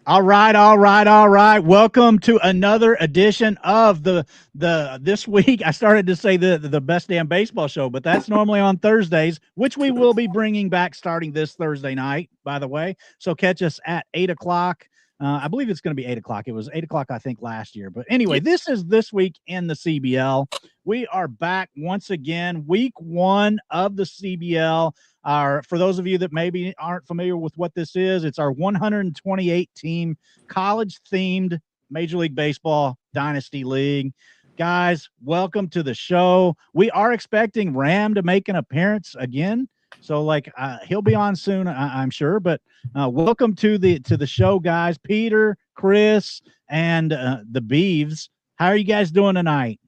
All right, all right, all right. Welcome to another edition of the this week. I started to say the best damn baseball show, but that's normally on Thursdays, which we will be bringing back starting this Thursday night, by the way. So catch us at 8 o'clock. I believe it's going to be 8 o'clock. It was 8 o'clock, I think, last year. But anyway, this is this week in the CBL. We are back once again, week one of the CBL. For those of you that maybe aren't familiar with what this is, it's our 128 team college themed Major League Baseball Dynasty League. Guys, welcome to the show. We are expecting Ram to make an appearance again. So he'll be on soon, I'm sure, but welcome to the show, guys. Peter, Chris, and the Beeves. How are you guys doing tonight?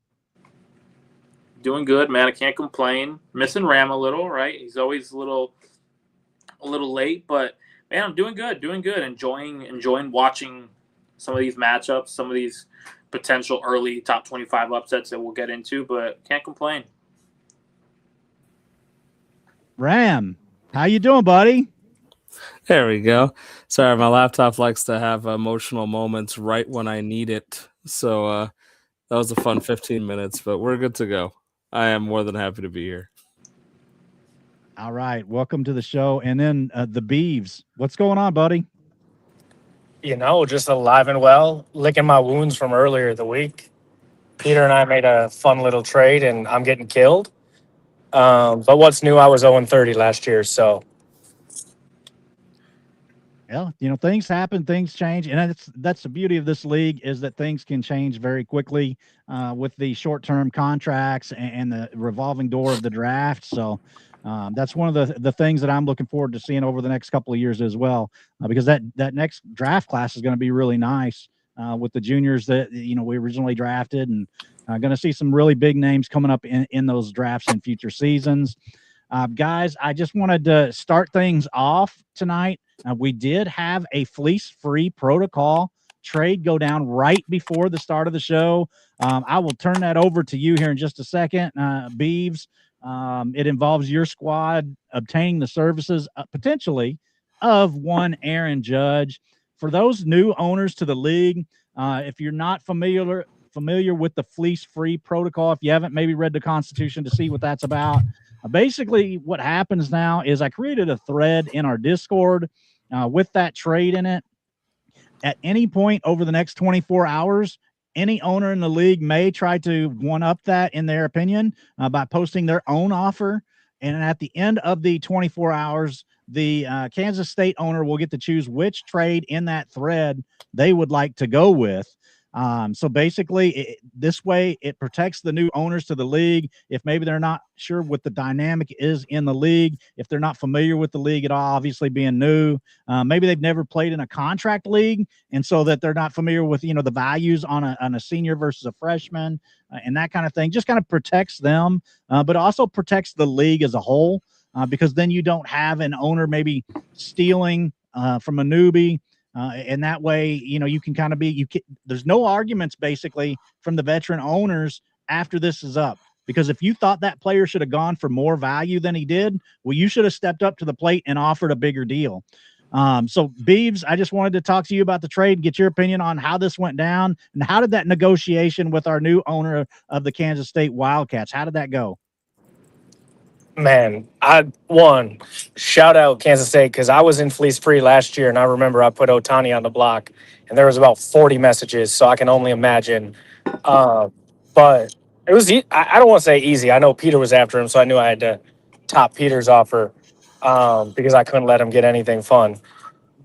Doing good, man. I can't complain. Missing Ram a little, right? He's always a little late, but man, I'm doing good. Enjoying watching some of these matchups, some of these potential early top 25 upsets that we'll get into, but can't complain. Ram, how you doing, buddy? There we go. Sorry, my laptop likes to have emotional moments right when I need it. So that was a fun 15 minutes, but we're good to go. I am more than happy to be here. All right. Welcome to the show. And then the Beeves. What's going on, buddy? Just alive and well, licking my wounds from earlier the week. Peter and I made a fun little trade, and I'm getting killed. But what's new, I was 0-30 last year, so. Well, things happen, things change, and that's the beauty of this league is that things can change very quickly with the short-term contracts and the revolving door of the draft. So that's one of the things that I'm looking forward to seeing over the next couple of years as well, because that next draft class is going to be really nice with the juniors that we originally drafted, and going to see some really big names coming up in those drafts in future seasons. Guys, I just wanted to start things off tonight. We did have a fleece-free protocol trade go down right before the start of the show. I will turn that over to you here in just a second, Beeves. It involves your squad obtaining the services potentially of one Aaron Judge. For those new owners to the league, if you're not familiar with the fleece-free protocol, if you haven't maybe read the Constitution to see what that's about, basically what happens now is I created a thread in our Discord with that trade in it. At any point over the next 24 hours, any owner in the league may try to one-up that in their opinion by posting their own offer. And at the end of the 24 hours, the Kansas State owner will get to choose which trade in that thread they would like to go with. So basically, this way it protects the new owners to the league. If maybe they're not sure what the dynamic is in the league, if they're not familiar with the league at all, obviously being new, maybe they've never played in a contract league, and so that they're not familiar with the values on a senior versus a freshman and that kind of thing. Just kind of protects them, but also protects the league as a whole, because then you don't have an owner maybe stealing from a newbie. And that way, you can kind of there's no arguments basically from the veteran owners after this is up, because if you thought that player should have gone for more value than he did, well, you should have stepped up to the plate and offered a bigger deal. So Beeves, I just wanted to talk to you about the trade, get your opinion on how this went down and how did that negotiation with our new owner of the Kansas State Wildcats, how did that go? Man, shout out Kansas State, because I was in Fleece Free last year, and I remember I put Otani on the block, and there was about 40 messages, so I can only imagine. But it was, I don't want to say easy. I know Peter was after him, so I knew I had to top Peter's offer because I couldn't let him get anything fun.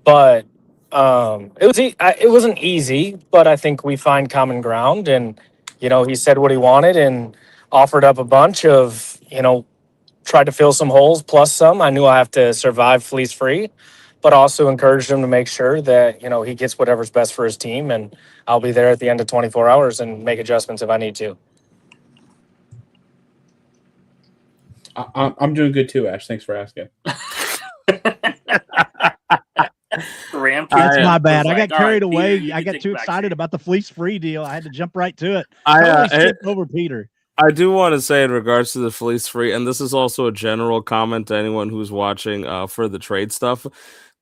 But it wasn't easy, but I think we find common ground, and he said what he wanted and offered up a bunch of tried to fill some holes plus some. I knew I have to survive fleece free, but also encouraged him to make sure that he gets whatever's best for his team, and I'll be there at the end of 24 hours and make adjustments if I need to. I'm doing good too, Ash. Thanks for asking. That's my bad. I got carried away. Peter, I got too excited about the fleece free deal. I had to jump right to it. I skipped over Peter. I do want to say in regards to the fleece free, and this is also a general comment to anyone who's watching for the trade stuff.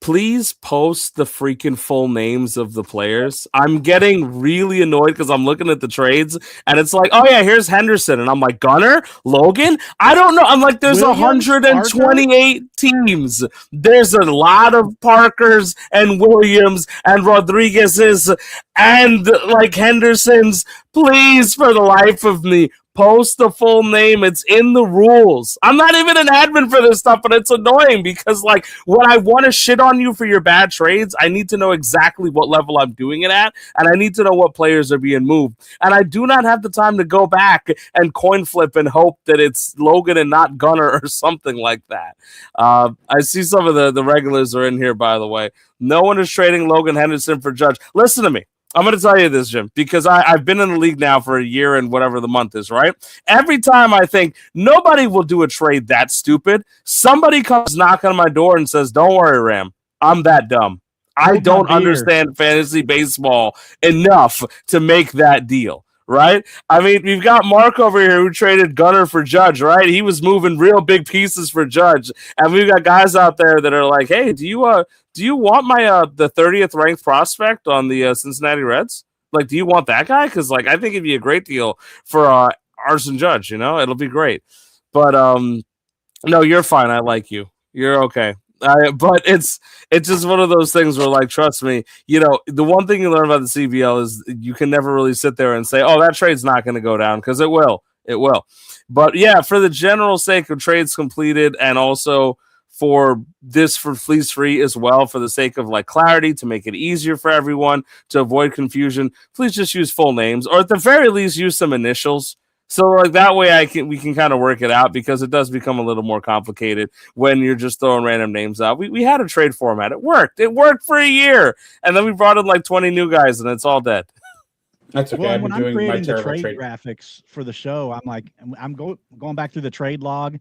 please post the freaking full names of the players. I'm getting really annoyed because I'm looking at the trades and it's like, oh yeah, here's Henderson. And I'm like, Gunner? Logan? I don't know. I'm like, there's Williams, 128 teams. There's a lot of Parkers and Williams and Rodriguez's and like Henderson's. Please, for the life of me, post the full name. It's in the rules. I'm not even an admin for this stuff, but it's annoying because, like, when I want to shit on you for your bad trades, I need to know exactly what level I'm doing it at, and I need to know what players are being moved. And I do not have the time to go back and coin flip and hope that it's Logan and not Gunner or something like that. I see some of the regulars are in here, by the way. No one is trading Logan Henderson for Judge. Listen to me. I'm going to tell you this, Jim, because I've been in the league now for a year and whatever the month is, right? Every time I think nobody will do a trade that stupid, somebody comes knocking on my door and says, don't worry, Ram, I'm that dumb. I don't understand fantasy baseball enough to make that deal, right? I mean, we've got Mark over here who traded Gunner for Judge, right? He was moving real big pieces for Judge. And we've got guys out there that are like, hey, do you want my the 30th ranked prospect on the Cincinnati Reds? Like, do you want that guy? Because like I think it'd be a great deal for Arson Judge. You know, it'll be great. But no, you're fine. I like you. You're okay. But it's just one of those things where, like, trust me, you know, the one thing you learn about the CBL is you can never really sit there and say, oh, that trade's not going to go down, because it will. It will. But yeah, for the general sake of trades completed, and also for Fleece Free as well, for the sake of like clarity, to make it easier for everyone, to avoid confusion, please just use full names, or at the very least use some initials. So like that way we can kind of work it out, because it does become a little more complicated when you're just throwing random names out. We had a trade format. It worked for a year. And then we brought in like 20 new guys and it's all dead. That's okay. Well, I've when been I'm doing my creating the terrible trade trade. graphics for the show, I'm like, I'm going back through the trade log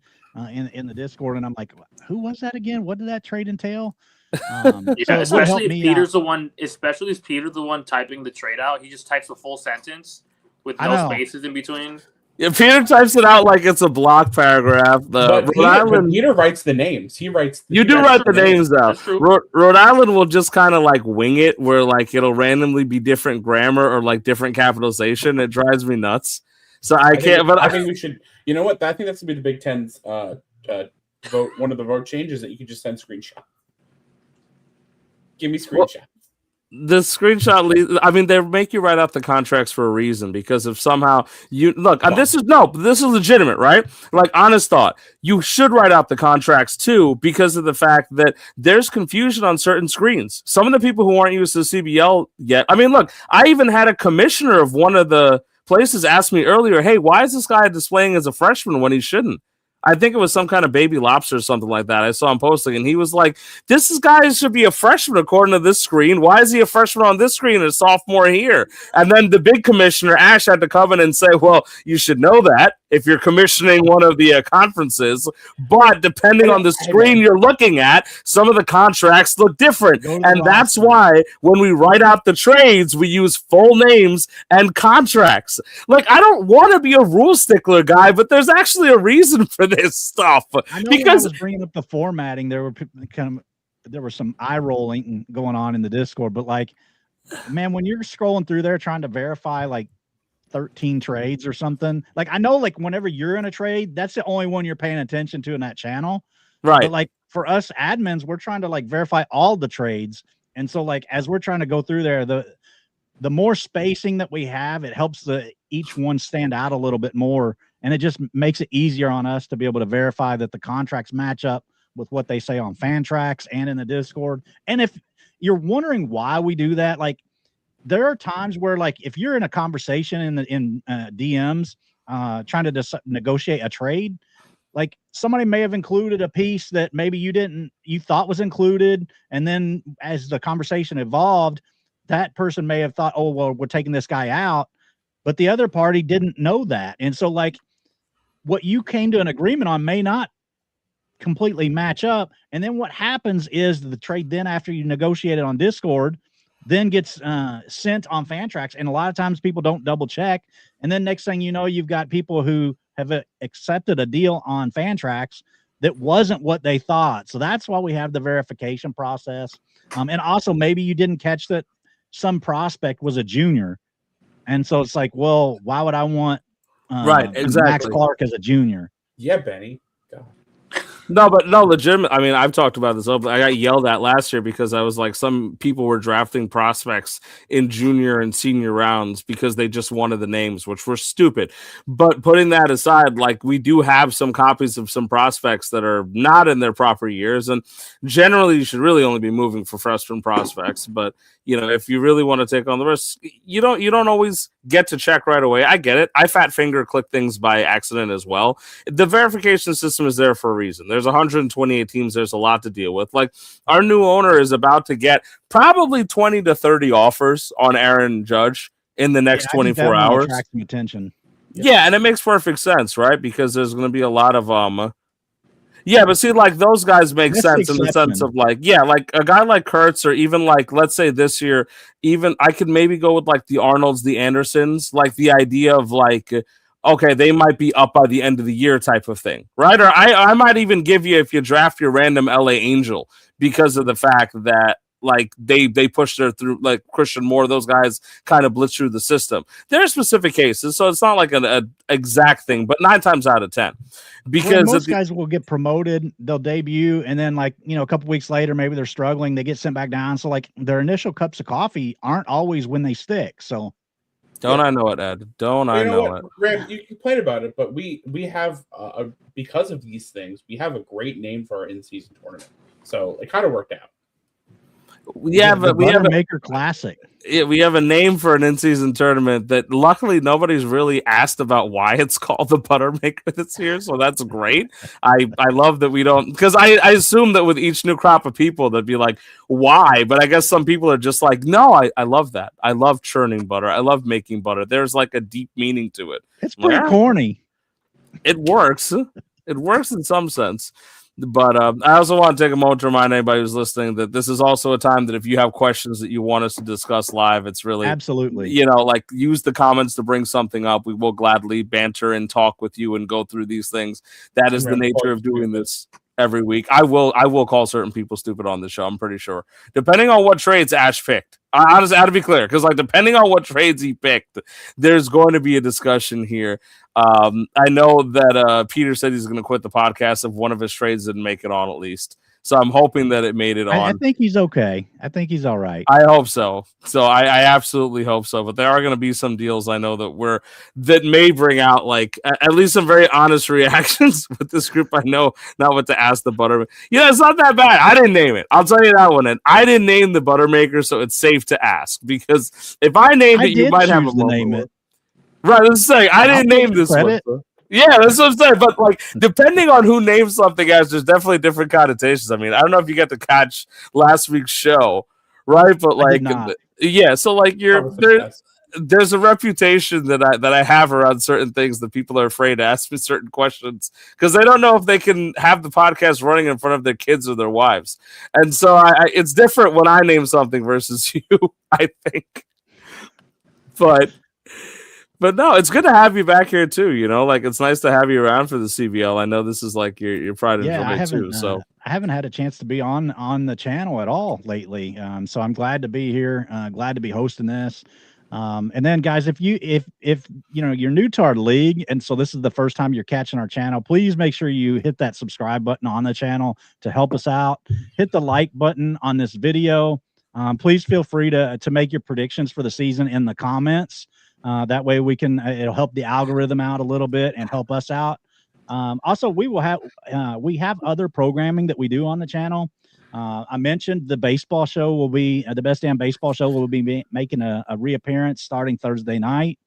in the Discord, and I'm like, who was that again? What did that trade entail? Yeah, so especially if Peter's the one typing the trade out. He just types the full sentence with no spaces in between. Yeah, Peter types it out like it's a block paragraph. But Peter writes the names. He writes. You do write the names down. Rhode Island will just kind of like wing it, where like it'll randomly be different grammar or like different capitalization. It drives me nuts. So I can't. But I think we should. You know what? I think that's gonna be the Big Ten's vote. One of the vote changes that you can just send screenshot. Give me screenshot. Well, the screenshot, I mean, they make you write out the contracts for a reason, because if somehow you look, this is legitimate, right? Like, honest thought, you should write out the contracts too, because of the fact that there's confusion on certain screens. Some of the people who aren't used to CBL yet, I mean, look, I even had a commissioner of one of the places ask me earlier, hey, why is this guy displaying as a freshman when he shouldn't? I think it was some kind of baby lobster or something like that. I saw him posting, and he was like, guy should be a freshman according to this screen. Why is he a freshman on this screen and a sophomore here? And then the big commissioner, Ash, had to come in and say, well, you should know that if you're commissioning one of the conferences. But depending on the screen you're looking at, some of the contracts look different. And that's why when we write out the trades, we use full names and contracts. Like, I don't want to be a rule stickler guy, but there's actually a reason for this stuff. I know because I was bringing up the formatting, there were some eye rolling going on in the Discord, but like, man, when you're scrolling through there trying to verify like 13 trades or something, like, I know like whenever you're in a trade, that's the only one you're paying attention to in that channel, right? But like for us admins, we're trying to like verify all the trades, and so like as we're trying to go through there, the more spacing that we have, it helps each one stand out a little bit more. And it just makes it easier on us to be able to verify that the contracts match up with what they say on Fantrax and in the Discord. And if you're wondering why we do that, like, there are times where, like, if you're in a conversation in DMs trying to negotiate a trade, like, somebody may have included a piece that maybe you thought was included, and then as the conversation evolved, that person may have thought, oh, well, we're taking this guy out, but the other party didn't know that. And so, like, what you came to an agreement on may not completely match up. And then what happens is the trade, then after you negotiate it on Discord, then gets sent on Fantrax. And a lot of times people don't double check. And then next thing you know, you've got people who have accepted a deal on Fantrax, that wasn't what they thought. So that's why we have the verification process. And also maybe you didn't catch that some prospect was a junior. And so it's like, well, why would I want Right, Max exactly. Clark as a junior? Yeah, Benny. God. No, but no, legitimate. I mean, I've talked about this openly. I got yelled at last year because I was like, some people were drafting prospects in junior and senior rounds because they just wanted the names, which were stupid. But putting that aside, like, we do have some copies of some prospects that are not in their proper years, and generally you should really only be moving for freshman prospects. But you know, if you really want to take on the risk, you don't always get to check right away. I get it. I fat finger click things by accident as well. The verification system is there for a reason. There's 128 teams. There's a lot to deal with. Like, our new owner is about to get probably 20 to 30 offers on Aaron Judge in the next 24 hours. Attract some attention. Yep. Yeah, and it makes perfect sense, right? Because there's going to be a lot of yeah, but see, like, those guys make sense in the sense of, like, yeah, like a guy like Kurtz, or even, like, let's say this year, even I could maybe go with, like, the Arnolds, the Andersons, like, the idea of, like, okay, they might be up by the end of the year type of thing, right? Or I might even give you, if you draft your random LA Angel, because of the fact that, like, they pushed her through, like Christian Moore, those guys kind of blitz through the system. There are specific cases, so it's not like an exact thing, but 9 times out of 10. Because most guys will get promoted, they'll debut, and then, like, you know, a couple weeks later, maybe they're struggling, they get sent back down. So, like, their initial cups of coffee aren't always when they stick. So, I know it, Ed? I know it? Ram, you complain about it, but we have because of these things, we have a great name for our in-season tournament. So it kind of worked out. We have a Maker Classic. Yeah, we have a name for an in-season tournament that luckily nobody's really asked about why it's called the Buttermaker this year, so that's great. I love that we don't, because I assume that with each new crop of people they'd be like, why? But I guess some people are just like, no, I love that. I love churning butter. I love making butter. There's like a deep meaning to it. It's pretty corny. It works. It works in some sense. But I also want to take a moment to remind anybody who's listening that this is also a time that if you have questions that you want us to discuss live, it's really, absolutely, you know, like, use the comments to bring something up. We will gladly banter and talk with you and go through these things. That is the nature of doing this every week. I will call certain people stupid on the show, I'm pretty sure, depending on what trades Ash picked. Honestly, I had to be clear, because, like, depending on what trades he picked, there's going to be a discussion here. I know that Peter said he's going to quit the podcast if one of his trades didn't make it on, at least. So I'm hoping that it made it on. I think he's okay. I think he's all right. I hope so. So I absolutely hope so. But there are going to be some deals I know that may bring out, like, at least some very honest reactions with this group. I know not what to ask the Buttermaker. Yeah, it's not that bad. I didn't name it. I'll tell you that one. And I didn't name the Buttermaker, so it's safe to ask, because if I named it, you might have a name it. Right, let's say I didn't name this one. Yeah, that's what I'm saying. But, like, depending on who names something as, there's definitely different connotations. I mean, I don't know if you got to catch last week's show, right? But, like, yeah, so, like, there's a reputation that I have around certain things that people are afraid to ask me certain questions because they don't know if they can have the podcast running in front of their kids or their wives. And so it's different when I name something versus you, I think. But no, it's good to have you back here too. You know, like, it's nice to have you around for the CBL. I know this is like your pride and joy too. So I haven't had a chance to be on the channel at all lately. So I'm glad to be here. Glad to be hosting this. And then, guys, if you know you're new to our league, and so this is the first time you're catching our channel, please make sure you hit that subscribe button on the channel to help us out. Hit the like button on this video. Please feel free to make your predictions for the season in the comments. That way we can, it'll help the algorithm out a little bit and help us out. Also, we have other programming that we do on the channel. I mentioned the baseball show will be, the Best Damn Baseball Show will be making a reappearance starting Thursday night.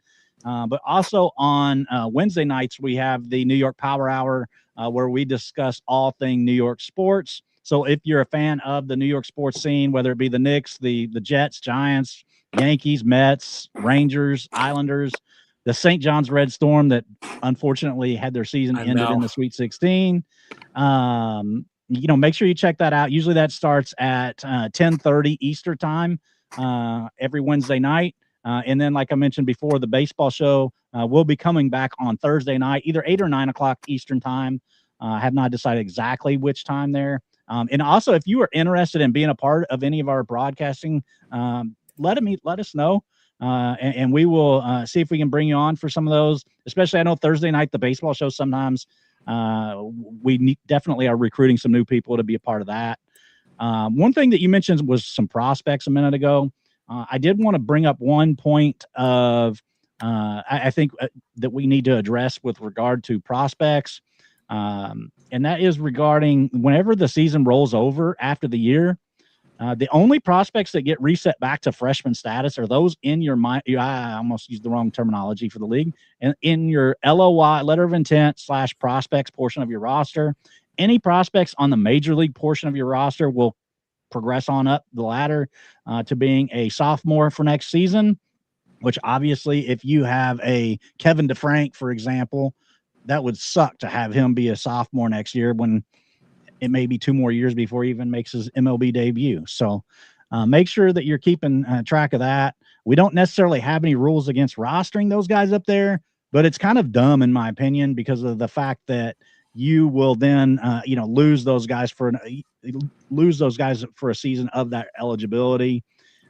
But also on Wednesday nights, we have the New York Power Hour where we discuss all things New York sports. So if you're a fan of the New York sports scene, whether it be the Knicks, the Jets, Giants, Yankees, Mets, Rangers, Islanders, the St. John's Red Storm that unfortunately had their season ended in the Sweet 16. You know, make sure you check that out. Usually that starts at 10:30 Eastern time every Wednesday night. And then, like I mentioned before, the baseball show will be coming back on Thursday night, either 8 or 9 o'clock Eastern time. Have not decided exactly which time there. And also, if you are interested in being a part of any of our broadcasting, let us know. And we will see if we can bring you on for some of those. Especially, I know Thursday night, the baseball show, sometimes we definitely are recruiting some new people to be a part of that. One thing that you mentioned was some prospects a minute ago. I did want to bring up one point of I think that we need to address with regard to prospects. And that is regarding whenever the season rolls over after the year, the only prospects that get reset back to freshman status are those in your mind. I almost used the wrong terminology for the league. And in your LOI, letter of intent / prospects portion of your roster, any prospects on the major league portion of your roster will progress on up the ladder to being a sophomore for next season, which obviously if you have a Kevin DeFrank, for example, that would suck to have him be a sophomore next year when it may be 2 more years before he even makes his MLB debut. So make sure that you're keeping track of that. We don't necessarily have any rules against rostering those guys up there, but it's kind of dumb in my opinion because of the fact that you will then lose those guys for a season of that eligibility.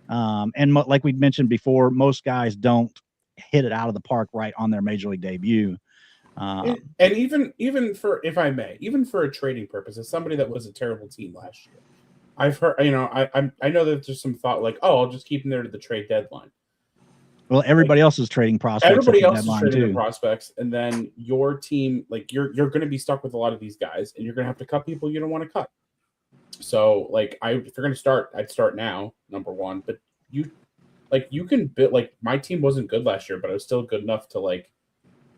And like we mentioned before, most guys don't hit it out of the park right on their major league debut. And even for, if I may, even for a trading purpose, as somebody that was a terrible team last year, I've heard, I know that there's some thought like, oh, I'll just keep them there to the trade deadline. Well, everybody else is trading prospects. Everybody else is trading the prospects, and then your team, like you're going to be stuck with a lot of these guys, and you're going to have to cut people you don't want to cut. So, like, if you're going to start, I'd start now, number one. But you can build. Like, my team wasn't good last year, but I was still good enough to like.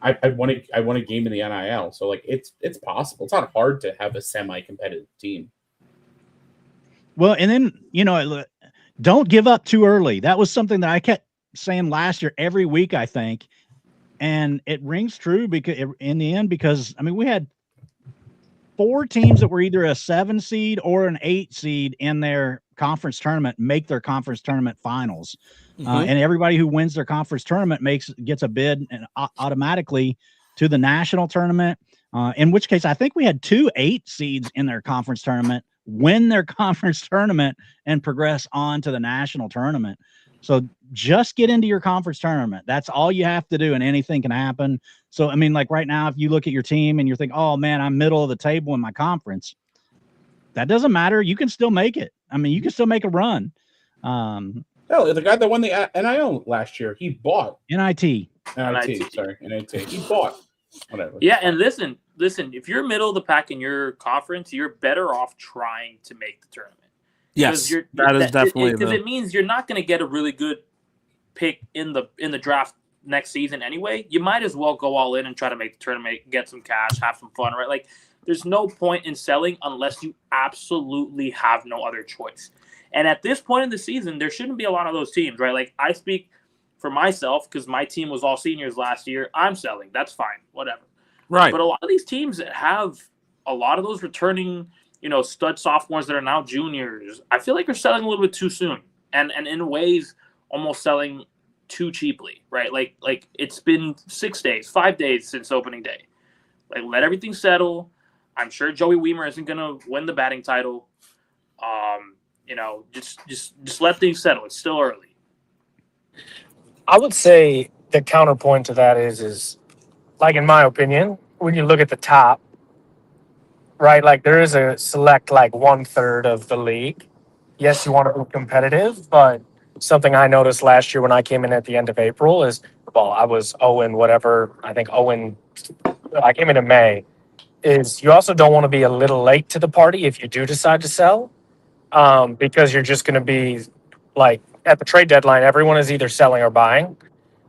I won a game in the NIL, so like it's possible. It's not hard to have a semi-competitive team. Well, and then don't give up too early. That was something that I kept saying last year every week, I think, and it rings true because in the end, because I mean we had 4 teams that were either a 7 seed or an 8 seed in their conference tournament make their conference tournament finals. And everybody who wins their conference tournament gets a bid and automatically to the national tournament. In which case, I think we had 2 8 seeds in their conference tournament win their conference tournament and progress on to the national tournament. So just get into your conference tournament. That's all you have to do, and anything can happen. So, I mean, like right now, if you look at your team and you're thinking, oh, man, I'm middle of the table in my conference, that doesn't matter. You can still make it. I mean, you can still make a run. Hell, the guy that won the NIL last year, he bought NIT. He bought whatever. Yeah, and listen. If you're middle of the pack in your conference, you're better off trying to make the tournament. Yes, that is definitely because it means you're not going to get a really good pick in the draft next season anyway. You might as well go all in and try to make the tournament, get some cash, have some fun, right? Like, there's no point in selling unless you absolutely have no other choice. And at this point in the season, there shouldn't be a lot of those teams, right? Like, I speak for myself because my team was all seniors last year. I'm selling. That's fine. Whatever. Right. But a lot of these teams that have a lot of those returning, stud sophomores that are now juniors, I feel like are selling a little bit too soon. And in ways, almost selling too cheaply, right? Like it's been 6 days, 5 days since opening day. Like, let everything settle. I'm sure Joey Weimer isn't going to win the batting title. Just let things settle. It's still early. I would say the counterpoint to that is like, in my opinion, when you look at the top, right, like there is a select like 1/3 of the league. Yes, you want to be competitive, but something I noticed last year when I came in at the end of April is, well, I was I came in May, is you also don't want to be a little late to the party if you do decide to sell, because you're just going to be like at the trade deadline, everyone is either selling or buying.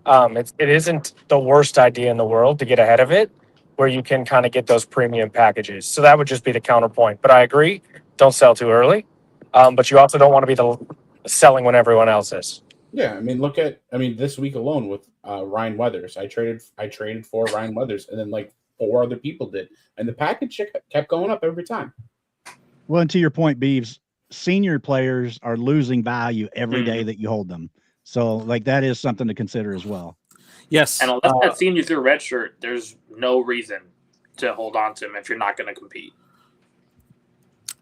It isn't the worst idea in the world to get ahead of it, where you can kind of get those premium packages. So that would just be the counterpoint. But I agree, don't sell too early. But you also don't want to be selling when everyone else is. Yeah, I mean, this week alone with Ryan Weathers, I traded for Ryan Weathers, and then like 4 other people did, and the package kept going up every time. Well, and to your point, Beeves, senior players are losing value every day that you hold them. So, like, that is something to consider as well. Yes. And unless that senior's your red shirt, there's no reason to hold on to him if you're not going to compete.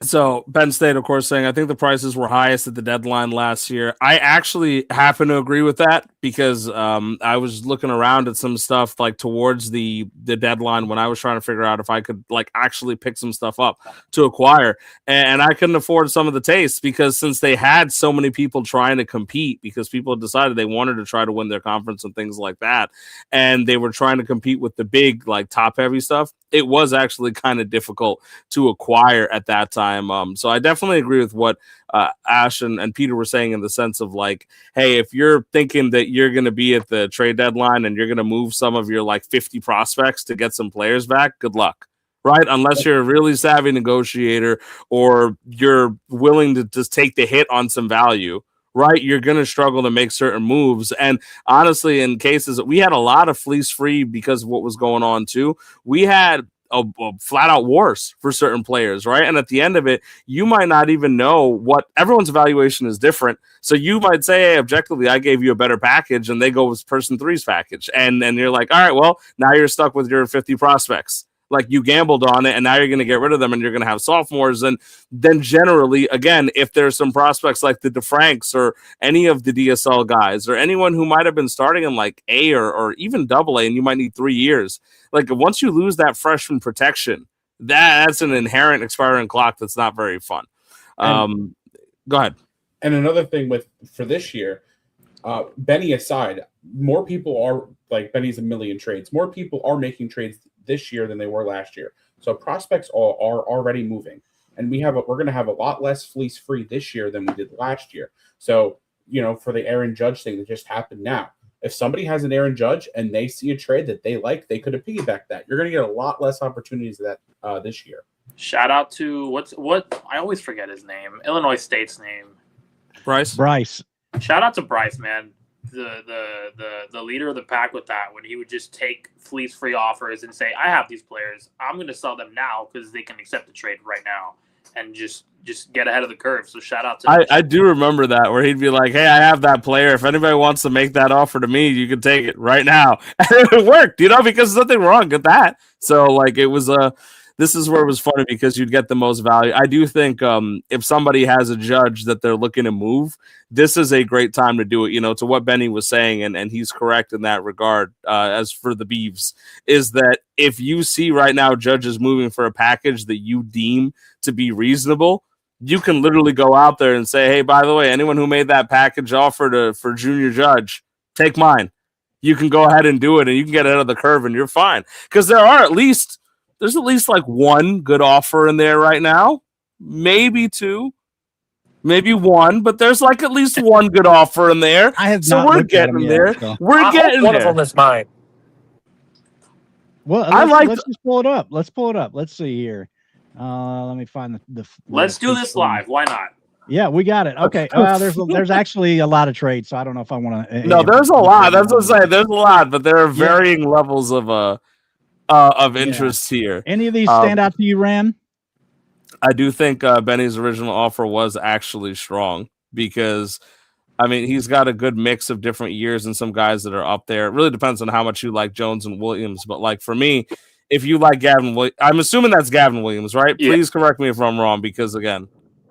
So Penn State, of course, saying I think the prices were highest at the deadline last year. I actually happen to agree with that because I was looking around at some stuff like towards the deadline when I was trying to figure out if I could like actually pick some stuff up to acquire, and I couldn't afford some of the tastes because since they had so many people trying to compete because people had decided they wanted to try to win their conference and things like that, and they were trying to compete with the big like top heavy stuff. It was actually kind of difficult to acquire at that time. So I definitely agree with what Ash and Peter were saying in the sense of like, hey, if you're thinking that you're going to be at the trade deadline and you're going to move some of your like 50 prospects to get some players back, good luck. Right? Unless you're a really savvy negotiator or you're willing to just take the hit on some value. Right, you're going to struggle to make certain moves. And honestly, in cases, we had a lot of fleece free because of what was going on too. We had a flat out wars for certain players, right? And at the end of it, you might not even know what everyone's evaluation is different. So you might say, hey, objectively, I gave you a better package, and they go with person three's package. And you're like, all right, well, now you're stuck with your 50 prospects. Like you gambled on it and now you're going to get rid of them and you're going to have sophomores. And then generally, again, if there's some prospects like the DeFranks or any of the DSL guys or anyone who might have been starting in like A or even double A and you might need 3 years, like once you lose that freshman protection, that's an inherent expiring clock that's not very fun. Go ahead. And another thing for this year, Benny aside, more people are like Benny's a million trades. More people are making trades this year than they were last year. So prospects are already moving, and we're going to have a lot less fleece free this year than we did last year. So, for the Aaron Judge thing that just happened now, if somebody has an Aaron Judge and they see a trade that they like, they could have piggybacked that. You're going to get a lot less opportunities of that this year. Shout out to what I always forget his name, Illinois State's name. Bryce. Shout out to Bryce, man. The leader of the pack with that, when he would just take fleece free offers and say, I have these players, I'm going to sell them now because they can accept the trade right now and just get ahead of the curve. So shout out to I do remember that where he'd be like, hey, I have that player. If anybody wants to make that offer to me, you can take it right now. And it worked, because there's nothing wrong with that. So like it was this is where it was funny because you'd get the most value. I do think if somebody has a Judge that they're looking to move, this is a great time to do it. To what Benny was saying, and he's correct in that regard. As for the Beavs, is that if you see right now Judge is moving for a package that you deem to be reasonable, you can literally go out there and say, hey, by the way, anyone who made that package offer for Junior Judge, take mine. You can go ahead and do it, and you can get ahead of the curve, and you're fine. Because there's at least like one good offer in there right now, maybe two, maybe one, but there's like at least one good offer in there. We're getting there. We're getting one there. One of them is mine. Well, let's just pull it up. Let's see here. Let me find the Let's do this live. Why not? Yeah, we got it. Okay. There's actually a lot of trades, so I don't know if I want to. No, there's a lot. That's what I'm saying. There's a lot, but there are varying levels of interest here. Any of these stand out to you, Ram? I do think Benny's original offer was actually strong because, he's got a good mix of different years and some guys that are up there. It really depends on how much you like Jones and Williams. But like for me, if you like Gavin Williams, I'm assuming that's Gavin Williams, right? Yeah. Please correct me if I'm wrong because, again.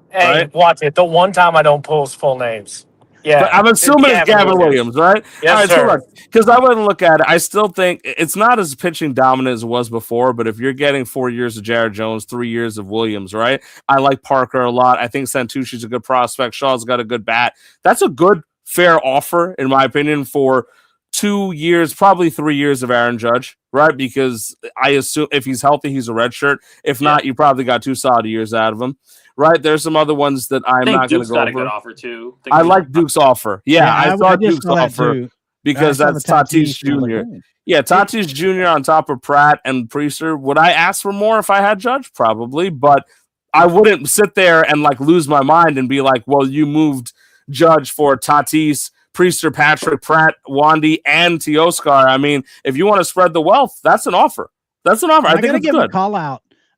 Hey, right? Watch it. The one time I don't post full names. Yeah, but I'm assuming it's Gavin Williams, right? Yes, sir. Because I wouldn't look at it. I still think it's not as pitching dominant as it was before, but if you're getting 4 years of Jared Jones, 3 years of Williams, right? I like Parker a lot. I think Santushi's a good prospect. Shaw's got a good bat. That's a good, fair offer, in my opinion, for 2 years, probably 3 years of Aaron Judge, right? Because I assume if he's healthy, he's a redshirt. If not, you probably got 2 solid years out of him. Right, there's some other ones that I'm not going to go over. Got a good offer too. I like Duke's offer. Yeah, I thought Duke's offer because that's Tatis Jr. Yeah, Tatis Jr. on top of Pratt and Priester. Would I ask for more if I had Judge? Probably, but I wouldn't sit there and like lose my mind and be like, well, you moved Judge for Tatis, Priester, Patrick, Pratt, Wandy, and Teoscar. If you want to spread the wealth, that's an offer. That's an offer. I think it's good.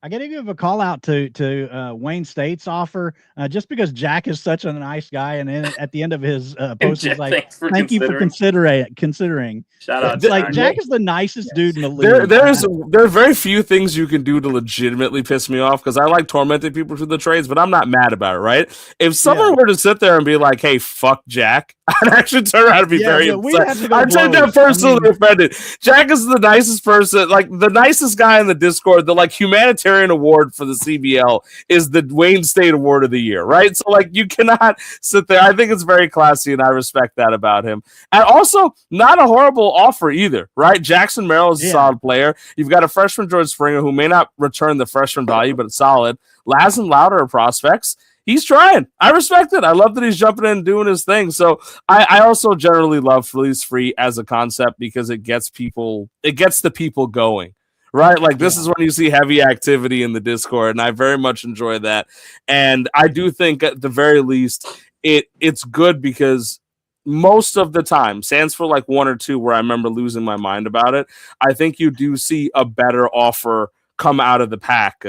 I got to give a call out to Wayne State's offer, just because Jack is such a nice guy, and then at the end of his post, he's like, Thanks for "Thank you for considering." Shout out, It's like Jack. Jack is the nicest dude in the league. There are very few things you can do to legitimately piss me off because I like tormenting people through the trades, but I'm not mad about it, right? If someone were to sit there and be like, "Hey, fuck Jack," I'd actually turn around and be very upset. I'd take that personally offended. Jack is the nicest person, like the nicest guy in the Discord. The like humanitarian award for the CBL is the Wayne State Award of the Year, right? So like you cannot sit there. I think it's very classy, and I respect that about him. And also, not a horrible offer either, right? Jackson Merrill is a solid player. You've got a freshman George Springer who may not return the freshman value, but it's solid. Laz and Louder are prospects. He's trying. I respect it. I love that he's jumping in and doing his thing. So I also generally love Fleece Free as a concept because it gets the people going. Right? Like this is when you see heavy activity in the Discord, and I very much enjoy that. And I do think at the very least it's good because most of the time, sans for like one or two where I remember losing my mind about it, I think you do see a better offer come out of the pack.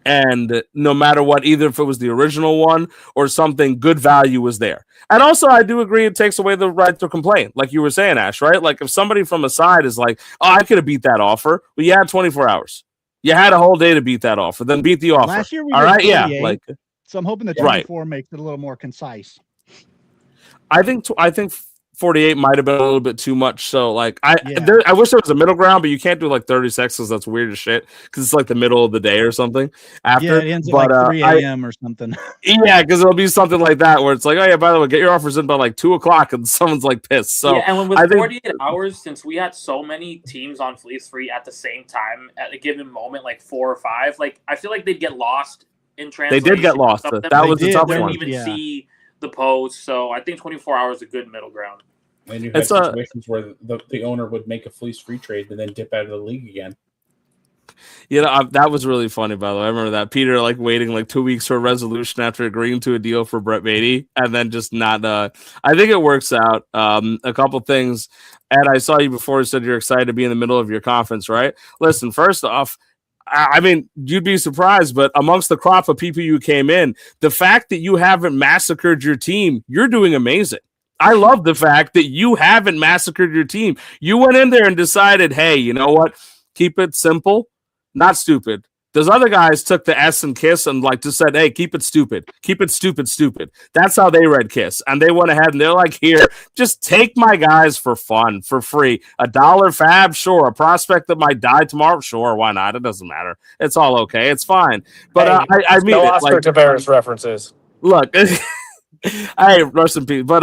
And no matter what, either if it was the original one or something, good value was there. And also, I do agree it takes away the right to complain, like you were saying, Ash, right? Like if somebody from a side is like, oh, I could have beat that offer. Well, you had 24 hours. You had a whole day to beat that offer. Then beat the offer. Last year we all did right, 48, yeah. Like, so I'm hoping the 24 makes it a little more concise. I think 48 might have been a little bit too much. So like I wish there was a middle ground, but you can't do like 30 seconds. That's weird as shit because it's like the middle of the day or something after. Yeah, it ends at like 3 a.m. or something. Yeah, because it'll be something like that where it's like, oh yeah, by the way, get your offers in by like 2 o'clock, and someone's like pissed. So yeah, and with 48 hours, since we had so many teams on Fleece Free at the same time at a given moment, like 4 or 5, like I feel like they'd get lost in translation. They did get lost. That was a tough one. They didn't even see the post, so I think 24 hours is a good middle ground. And you had situations where the owner would make a Fleece Free trade and then dip out of the league again. You know, that was really funny, by the way. I remember that. Peter, like, waiting, like, 2 weeks for a resolution after agreeing to a deal for Brett Beatty, and then just not I think it works out. A couple things. Ed, I saw you before. You said you're excited to be in the middle of your conference, right? Listen, first off, I mean, you'd be surprised, but amongst the crop of people you came in, the fact that you haven't massacred your team, you're doing amazing. I love the fact that you haven't massacred your team. You went in there and decided, hey, you know what? Keep it simple, not stupid. Those other guys took the S and KISS and like just said, hey, keep it stupid. Keep it stupid, stupid. That's how they read KISS. And they went ahead and they're like, here, just take my guys for fun, for free. $1 fab, sure. A prospect that might die tomorrow, sure. Why not? It doesn't matter. It's all okay. It's fine. But I mean, no Oscar Tavares references. Look, hey, rest in peace. But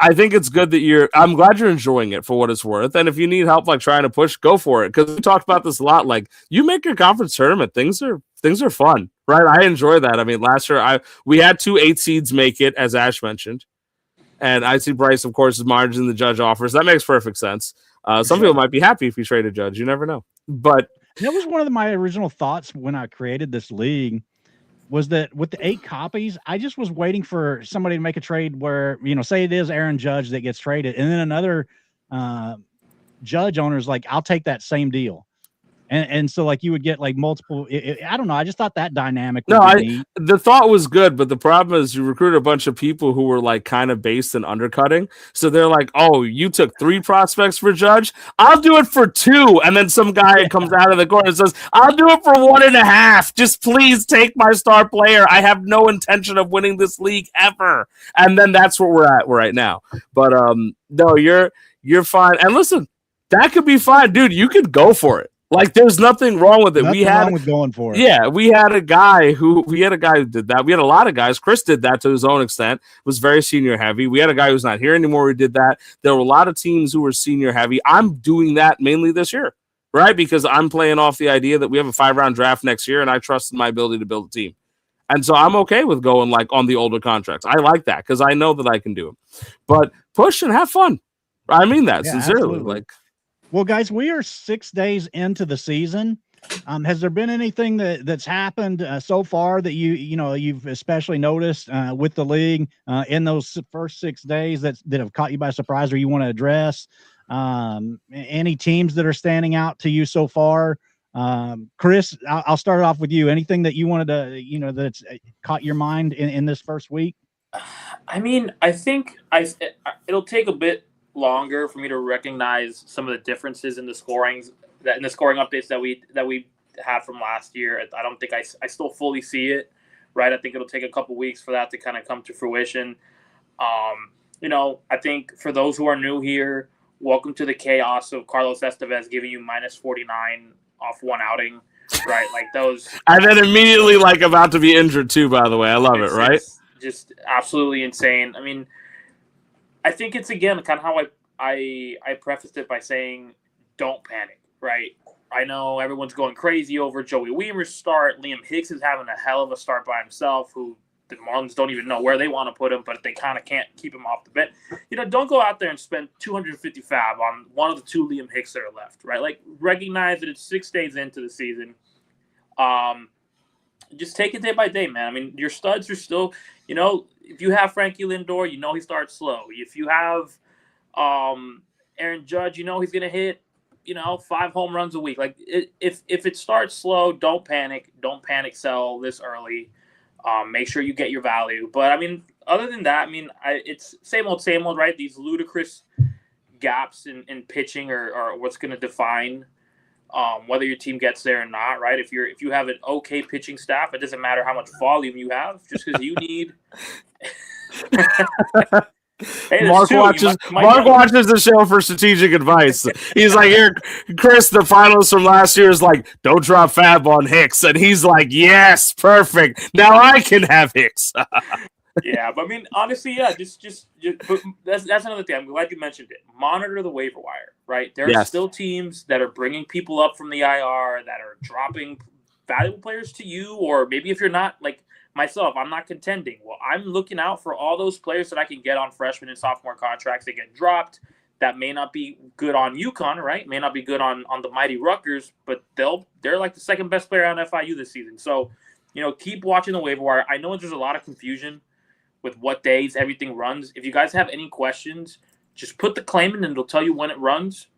I think it's good that I'm glad you're enjoying it for what it's worth. And if you need help, like trying to push, go for it. Because we talked about this a lot. Like you make your conference tournament, things are fun, right? I enjoy that. I mean, last year we had 2 8 seeds make it, as Ash mentioned, and I see Bryce, of course, is margin the Judge offers. That makes perfect sense. Some people might be happy if you trade a Judge. You never know. But that was one of my original thoughts when I created this league. Was that with the 8 copies, I just was waiting for somebody to make a trade where, you know, say it is Aaron Judge that gets traded, and then another Judge owner's like, I'll take that same deal. And so like you would get like multiple. I don't know. I just thought that dynamic. The thought was good, but the problem is you recruited a bunch of people who were like kind of based in undercutting. So they're like, "Oh, you took 3 prospects for Judge. I'll do it for 2." And then some guy comes out of the corner and says, "I'll do it for 1.5. Just please take my star player. I have no intention of winning this league ever." And then that's where we're at right now. But no, you're fine. And listen, that could be fine, dude. You could go for it. Like, there's nothing wrong with it. Nothing wrong with going for it. Yeah, we had a guy who did that. We had a lot of guys. Chris did that to his own extent. Was very senior heavy. We had a guy who's not here anymore who did that. There were a lot of teams who were senior heavy. I'm doing that mainly this year, right? Because I'm playing off the idea that we have a 5-round draft next year, and I trust in my ability to build a team. And so I'm okay with going like on the older contracts. I like that because I know that I can do it. But push and have fun. I mean that sincerely. Absolutely. Like. Well, guys, we are 6 days into the season. Has there been anything that's happened so far that you've especially noticed with the league in those first 6 days that have caught you by surprise, or you want to address? Any teams that are standing out to you so far Chris, I'll start off with you. Anything that you wanted to, that's caught your mind in this first week? I mean, I think it'll take a bit longer for me to recognize some of the differences in the scoring updates that we had from last year. I don't think I still fully see it, right? I think it'll take a couple weeks for that to kind of come to fruition. I think for those who are new here, welcome to the chaos of Carlos Estevez giving you -49 off one outing, right? Like those. And then immediately about to be injured too, by the way. I love it, right? It's just absolutely insane. I mean, I think it's, again, kind of how I prefaced it by saying, don't panic, right? I know everyone's going crazy over Joey Wiemer's start. Liam Hicks is having a hell of a start by himself, who the Marlins don't even know where they want to put him, but they kind of can't keep him off the bench. Don't go out there and spend $250 on one of the two Liam Hicks that are left, right? Like, recognize that it's 6 days into the season. Just take it day by day, man. I mean, your studs are still, if you have Frankie Lindor, he starts slow. If you have Aaron Judge, he's going to hit, 5 home runs a week. Like, if it starts slow, don't panic. Don't panic sell this early. Make sure you get your value. But, I mean, other than that, it's same old, right? These ludicrous gaps in pitching are what's going to define whether your team gets there or not, right? If you have an okay pitching staff, it doesn't matter how much volume you have, just because you need. Hey, Mark watches the show for strategic advice. He's like, here, Chris, the finals from last year is like, don't drop Fab on Hicks. And he's like, yes, perfect. Now I can have Hicks. Yeah, but I mean, honestly, yeah, just but that's another thing. I'm glad you mentioned it. Monitor the waiver wire, right? There are still teams that are bringing people up from the IR that are dropping valuable players to you, or maybe if you're not, like myself, I'm not contending. Well, I'm looking out for all those players that I can get on freshman and sophomore contracts that get dropped. That may not be good on UConn, right? May not be good on the mighty Rutgers, but they're like the second best player on FIU this season. So, keep watching the waiver wire. I know there's a lot of confusion with what days everything runs. If you guys have any questions, just put the claim in and it'll tell you when it runs.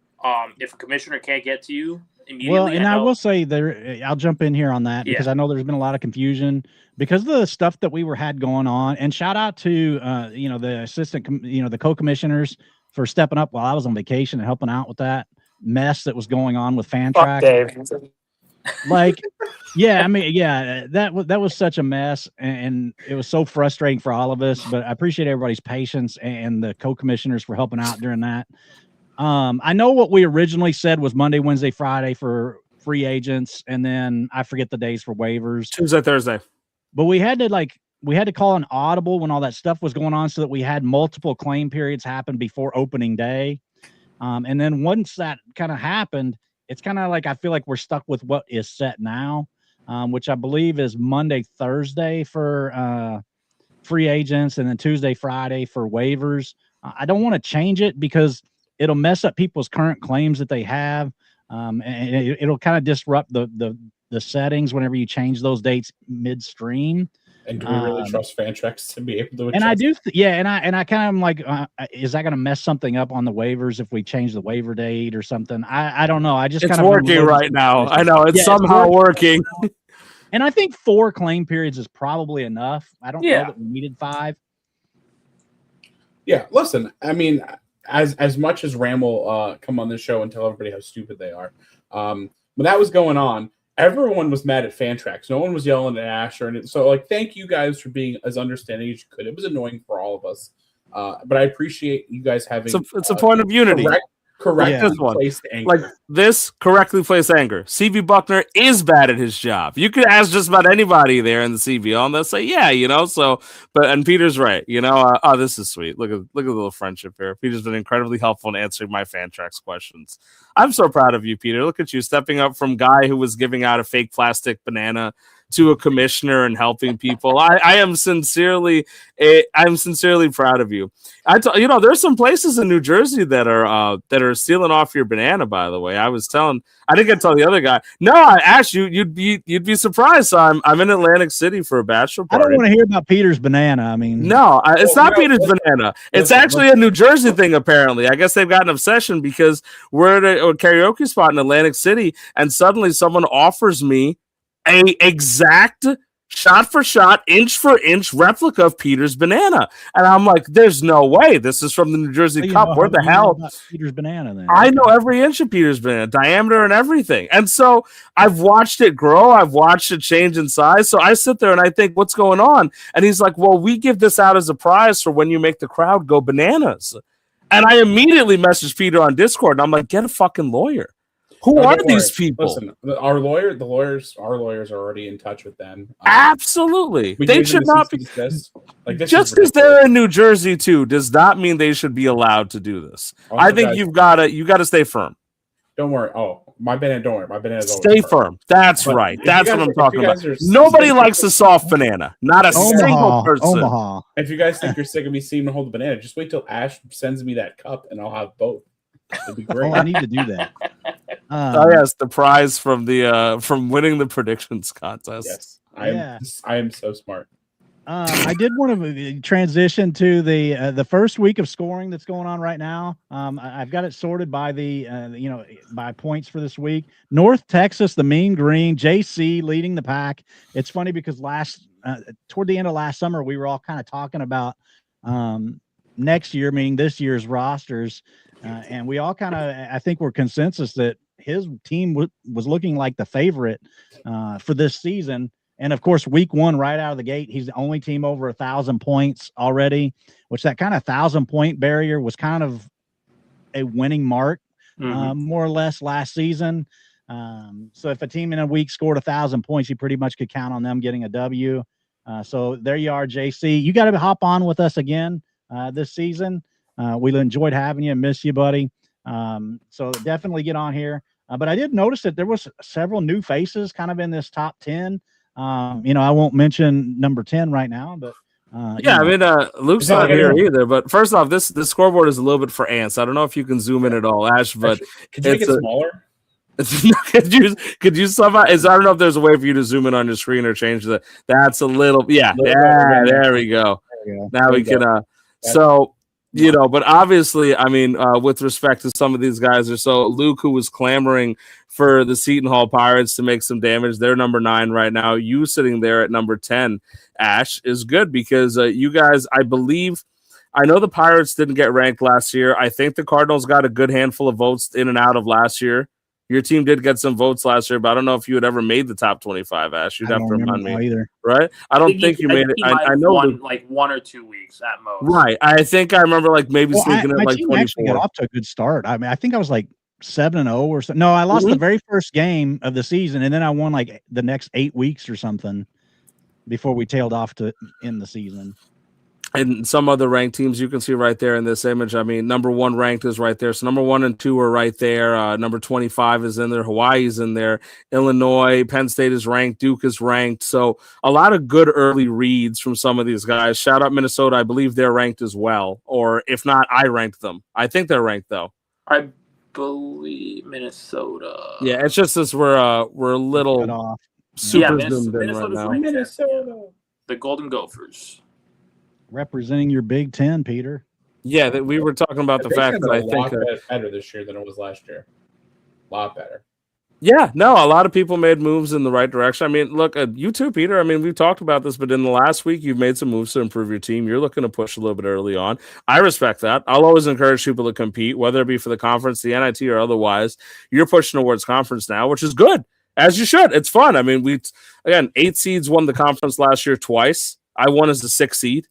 If a commissioner can't get to you immediately. Well, and I will say I'll jump in here on that because I know there's been a lot of confusion because of the stuff that we had going on. And shout out to the assistant, the co-commissioners for stepping up while I was on vacation and helping out with that mess that was going on with Fantrax. Like, that was such a mess, and it was so frustrating for all of us. But I appreciate everybody's patience and the co-commissioners for helping out during that. I know what we originally said was Monday, Wednesday, Friday for free agents, and then I forget the days for waivers. Tuesday, Thursday. But we had to call an audible when all that stuff was going on so that we had multiple claim periods happen before opening day. And then once that kind of happened, it's kind of like I feel like we're stuck with what is set now, which I believe is Monday, Thursday for free agents, and then Tuesday, Friday for waivers. I don't want to change it because it'll mess up people's current claims that they have, and it'll kind of disrupt the settings whenever you change those dates midstream. And do we really trust Fantrax to be able to adjust? And I do, and I kind of am like, is that going to mess something up on the waivers if we change the waiver date or something? I don't know. It's kind of working right now. I know it's somehow working. And I think 4 claim periods is probably enough. I don't know that we needed 5. Yeah, listen, I mean, as much as Ram will come on this show and tell everybody how stupid they are, when that was going on, everyone was mad at Fantrax. No one was yelling at Asher. And so, thank you guys for being as understanding as you could. It was annoying for all of us. But I appreciate you guys having... It's a point of unity. Correctly placed anger. Like, this correctly placed anger. CB Buckner is bad at his job. You could ask just about anybody there in the CBL, and they'll say, and Peter's right. This is sweet. Look at the little friendship here. Peter's been incredibly helpful in answering my Fantrax questions. I'm so proud of you, Peter. Look at you stepping up from guy who was giving out a fake plastic banana to a commissioner and helping people. I'm sincerely proud of you. There's some places in New Jersey that are stealing off your banana. By the way, I didn't get to tell the other guy. No, I asked you. You'd be surprised. So I'm in Atlantic City for a bachelor party. I don't want to hear about Peter's banana. I mean, no, it's not Peter's banana. It's actually a New Jersey thing. Apparently, I guess they've got an obsession because we're at a karaoke spot in Atlantic City, and suddenly someone offers me a exact shot for shot, inch for inch replica of Peter's banana. And I'm like, there's no way. This is from the New Jersey Cup. Where the hell? Peter's banana then. I know every inch of Peter's banana, diameter and everything. And so I've watched it grow. I've watched it change in size. So I sit there and I think, what's going on? And he's like, well, we give this out as a prize for when you make the crowd go bananas. And I immediately messaged Peter on Discord and I'm like, get a fucking lawyer. Who are these people? Listen, our lawyers are already in touch with them. Absolutely. They should not be. Just because they're in New Jersey too does not mean they should be allowed to do this. Also, I think you've got to stay firm. Don't worry. Oh, my banana. Don't worry. My banana. Stay firm. That's right. That's what I'm talking about. Nobody likes a soft banana. Not a single person. Omaha. If you guys think you're sick of me seeing to hold the banana, just wait till Ash sends me that cup and I'll have both. It'd be great. I need to do that. Oh yes, the prize from winning the predictions contest. Yes, I am so smart. I did want to transition to the first week of scoring that's going on right now. I've got it sorted by by points for this week. North Texas, the Mean Green, JC leading the pack. It's funny because toward the end of last summer, we were all kind of talking about next year, meaning this year's rosters. And we all kind of, I think, were consensus that his team was looking like the favorite for this season. And of course, week one, right out of the gate, he's the only team over 1,000 points already, which that kind of 1,000-point barrier was kind of a winning mark, more or less last season. So if a team in a week scored 1,000 points, you pretty much could count on them getting a W. So there you are, JC. You got to hop on with us again this season. We enjoyed having you and miss you, buddy. So definitely get on here. But I did notice that there was several new faces kind of in this top 10. I won't mention number 10 right now, but Luke's not here either. But first off, this scoreboard is a little bit for ants. I don't know if you can zoom in at all, Ash, but could you make it smaller? could you somehow? I don't know if there's a way for you to zoom in on your screen or change the. That's a little. Yeah, there we go. Now we can. But obviously, I mean, with respect to some of these guys, Luke, who was clamoring for the Seton Hall Pirates to make some damage, they're number 9 right now. You sitting there at number 10, Ash, is good because you guys, I know the Pirates didn't get ranked last year. I think the Cardinals got a good handful of votes in and out of last year. Your team did get some votes last year, but I don't know if you had ever made the top 25, Ash. You'd have to remind me. Either. Right? I don't think you made it. I know like 1 or 2 weeks at most. Right. I think I remember maybe sneaking it like 24. Actually got off to a good start. I mean, I think I was like 7-0 or something. No, I lost the very first game of the season, and then I won like the next 8 weeks or something before we tailed off to end the season. And some other ranked teams you can see right there in this image. I mean, number 1 ranked is right there. So number 1 and 2 are right there. Number 25 is in there. Hawaii's in there. Illinois, Penn State is ranked. Duke is ranked. So a lot of good early reads from some of these guys. Shout out Minnesota. I believe they're ranked as well. Or if not, I ranked them. I think they're ranked though. I believe Minnesota. Yeah, it's just as we're a little super zoomed in right now. Minnesota. The Golden Gophers. Representing your Big Ten, Peter. Yeah, that we were talking about the fact that I think better this year than it was last year. A lot better. Yeah, no, a lot of people made moves in the right direction. I mean, look, you too, Peter. I mean, we've talked about this, but in the last week, you've made some moves to improve your team. You're looking to push a little bit early on. I respect that. I'll always encourage people to compete, whether it be for the conference, the NIT, or otherwise. You're pushing towards conference now, which is good, as you should. It's fun. I mean, 8 seeds won the conference last year twice. I won as the 6th seed.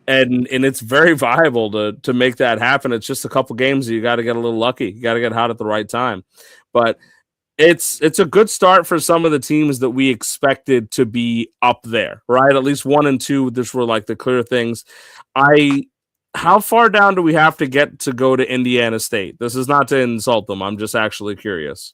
And it's very viable to make that happen. It's just a couple games. You got to get a little lucky. You got to get hot at the right time. But it's a good start for some of the teams that we expected to be up there, right? At least 1 and 2, this were like the clear things. How far down do we have to get to go to Indiana State? This is not to insult them. I'm just actually curious.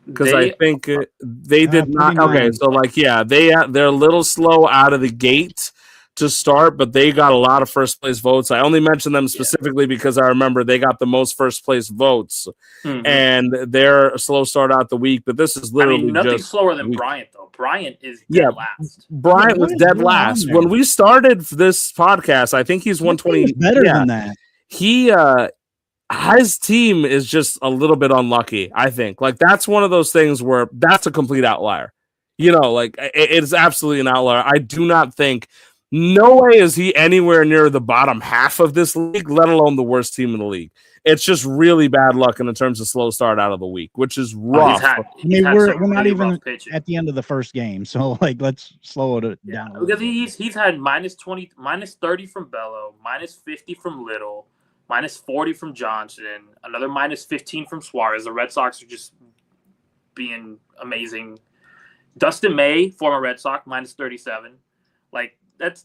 because I think they did not. Okay, 49. so they're a little slow out of the gate to start, but they got a lot of first place votes. I only mentioned them specifically because I remember they got the most first place votes, and they're a slow start out the week. But this is literally nothing just slower than Bryant though. Bryant is dead last. Bryant was dead last when we started this podcast. I think he's 120 better than that. He his team is just a little bit unlucky. I think like that's one of those things where that's a complete outlier. Like it's absolutely an outlier. I do not think. No way is he anywhere near the bottom half of this league, let alone the worst team in the league. It's just really bad luck in terms of slow start out of the week, which is rough. We're not even at the end of the first game, so let's slow it down. Because he's had -20, -30 from Bello, -50 from Little, -40 from Johnson, another -15 from Suarez. The Red Sox are just being amazing. Dustin May, former Red Sox, -37.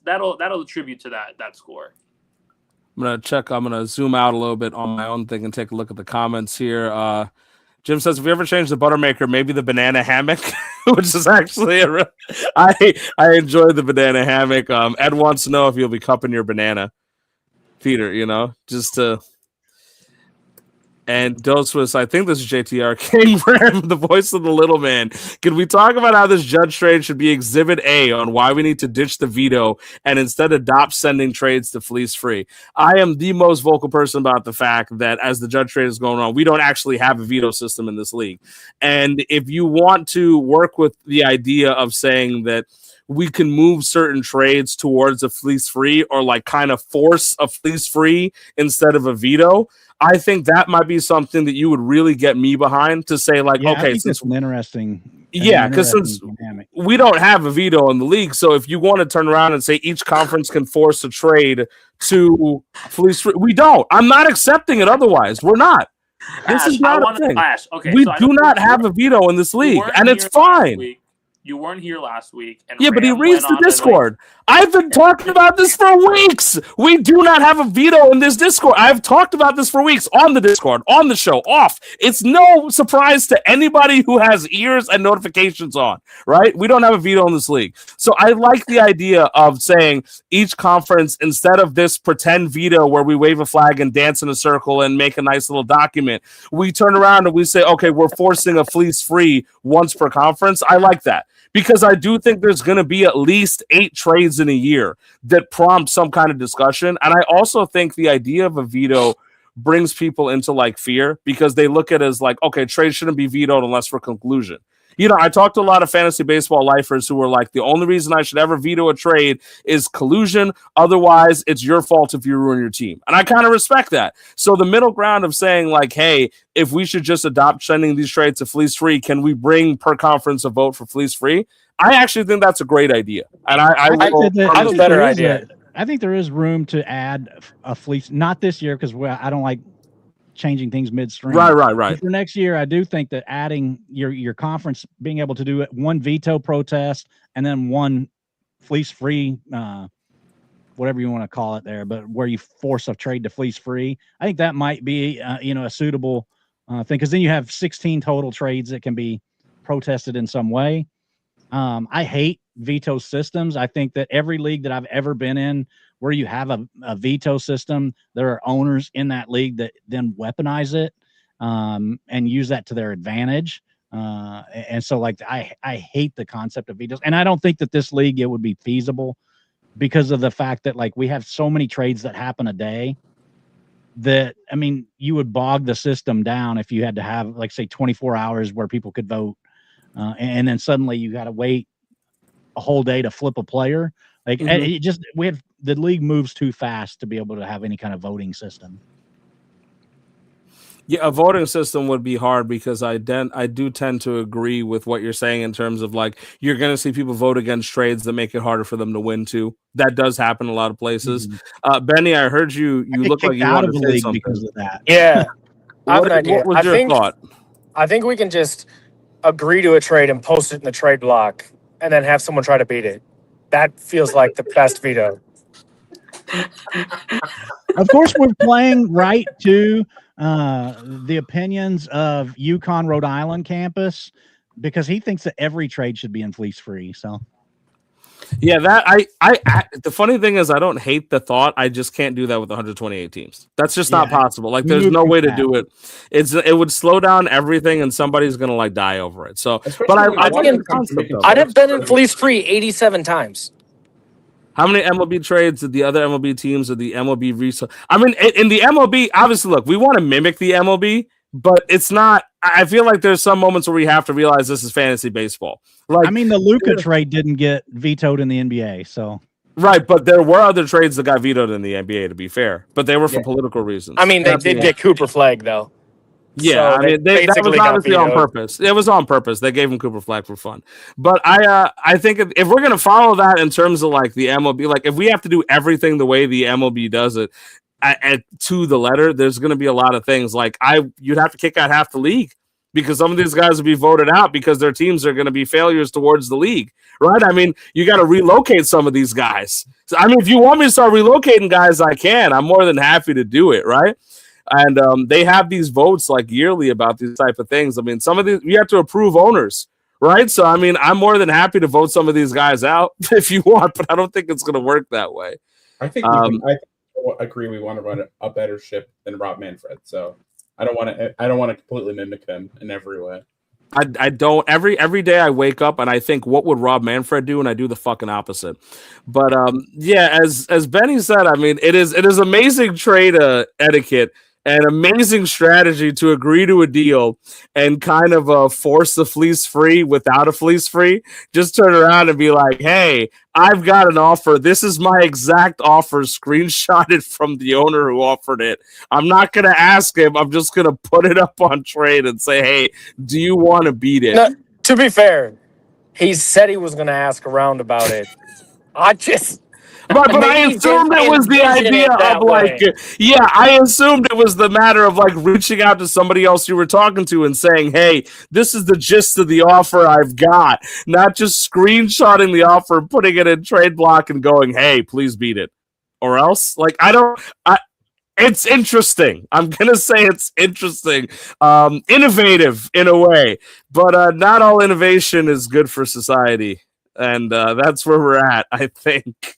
That'll attribute to that score. I'm gonna zoom out a little bit on my own thing and take a look at the comments here. Jim says, if we ever change the Buttermaker, maybe the banana hammock, which is actually I enjoy the banana hammock. Ed wants to know if you'll be cupping your banana, Peter. Just to. And Doswis, I think this is JTR King Ram, the voice of the little man. Can we talk about how this judge trade should be Exhibit A on why we need to ditch the veto and instead adopt sending trades to fleece free? I am the most vocal person about the fact that as the judge trade is going on, we don't actually have a veto system in this league. And if you want to work with the idea of saying that we can move certain trades towards a fleece free or kind of force a fleece free instead of a veto, I think that might be something that you would really get me behind to say okay, since it's interesting. Because since we don't have a veto in the league, so if you want to turn around and say each conference can force a trade to fleece free, we don't. I'm not accepting it otherwise. We're not. This is not a thing. Okay, we do not have a veto in this league, and it's fine. You weren't here last week. And but he reads the Discord. I've been talking about this for weeks. We do not have a veto in this Discord. I've talked about this for weeks on the Discord, on the show, off. It's no surprise to anybody who has ears and notifications on, right? We don't have a veto in this league. So I like the idea of saying each conference, instead of this pretend veto where we wave a flag and dance in a circle and make a nice little document, we turn around and we say, okay, we're forcing a fleece free once per conference. I like that. Because I do think there's going to be at least 8 trades in a year that prompt some kind of discussion. And I also think the idea of a veto brings people into fear because they look at it as okay, trade shouldn't be vetoed unless for conclusion. I talked to a lot of fantasy baseball lifers who were the only reason I should ever veto a trade is collusion. Otherwise, it's your fault if you ruin your team. And I kind of respect that. So the middle ground of saying hey, if we should just adopt sending these trades to fleece free, can we bring per conference a vote for fleece free? I actually think that's a great idea. And I have a better idea. I think there is room to add a fleece, not this year because I don't like changing things midstream. Right. But for next year, I do think that adding your conference being able to do it one veto protest and then one fleece free, whatever you want to call it there, but where you force a trade to fleece free, I think that might be a suitable thing because then you have 16 total trades that can be protested in some way. I hate veto systems. I think that every league that I've ever been in where you have a veto system, there are owners in that league that then weaponize it and use that to their advantage. And so I hate the concept of vetoes. And I don't think that this league, it would be feasible because of the fact that we have so many trades that happen a day that, you would bog the system down if you had to have say 24 hours where people could vote. And then suddenly you got to wait a whole day to flip a player. The league moves too fast to be able to have any kind of voting system. Yeah, a voting system would be hard because I do tend to agree with what you're saying in terms of you're going to see people vote against trades that make it harder for them to win too. That does happen in a lot of places. Mm-hmm. Benny, I heard you look like you wanted to say something because of that. Yeah, what was your thought? I think we can just agree to a trade and post it in the trade block and then have someone try to beat it. That feels like the best veto. Of course, we're playing right to the opinions of Yukon, Rhode Island campus, because he thinks that every trade should be in fleece free. So Yeah, that I the funny thing is I don't hate the thought. I just can't do that with 128 teams. That's just not Yeah, possible. Like we there's move no too way to fast. do it. It would slow down everything and somebody's gonna like die over it. So Especially but I when like one the of them comes to concept making of I'd it. have been in fleece free 87 times. How many MLB trades did the other MLB teams or the MLB resell? I mean, in the MLB, obviously, look, we want to mimic the MLB, but it's not. I feel like there's some moments where we have to realize this is fantasy baseball. Like, I mean, the Luka trade didn't get vetoed in the NBA, so right, but there were other trades that got vetoed in the NBA, to be fair, but they were for Yeah. political reasons. I mean, they That's did the- get Cooper Flag, though. Yeah, So I mean, that was basically got obviously on vetoed. purpose. It was on purpose. They gave him Cooper Flag for fun. But I think if we're gonna follow that in terms of like the MLB, like if we have to do everything the way the MLB does it, to the letter, there's gonna be a lot of things like you'd have to kick out half the league because some of these guys would be voted out because their teams are gonna be failures towards the league, right? I mean, you got to relocate some of these guys. So, I mean, if you want me to start relocating guys, I can. I'm more than happy to do it, right? And they have these votes like yearly about these type of things. I mean, some of these you have to approve owners, right? So I mean, I'm more than happy to vote some of these guys out if you want, but I don't think it's going to work that way. I think I agree. We want to run a better ship than Rob Manfred. So I don't want to completely mimic them in every way. I don't every day I wake up and I think, what would Rob Manfred do? And I do the fucking opposite. But yeah, as Benny said, I mean, it is amazing trade etiquette and amazing strategy to agree to a deal and kind of force the fleece free without a fleece free. Just turn around and be like, hey, I've got an offer. This is my exact offer, screenshotted from the owner who offered it. I'm not going to ask him. I'm just going to put it up on trade and say, hey, do you want to beat it? No, to be fair, he said he was going to ask around about it. But I assumed it was the idea of like, yeah, I assumed it was the matter of like reaching out to somebody else you were talking to and saying, hey, this is the gist of the offer I've got, not just screenshotting the offer, putting it in trade block and going, hey, please beat it. Or else, like, it's interesting. I'm going to say it's interesting. Innovative in a way, but not all innovation is good for society. And that's where we're at, I think.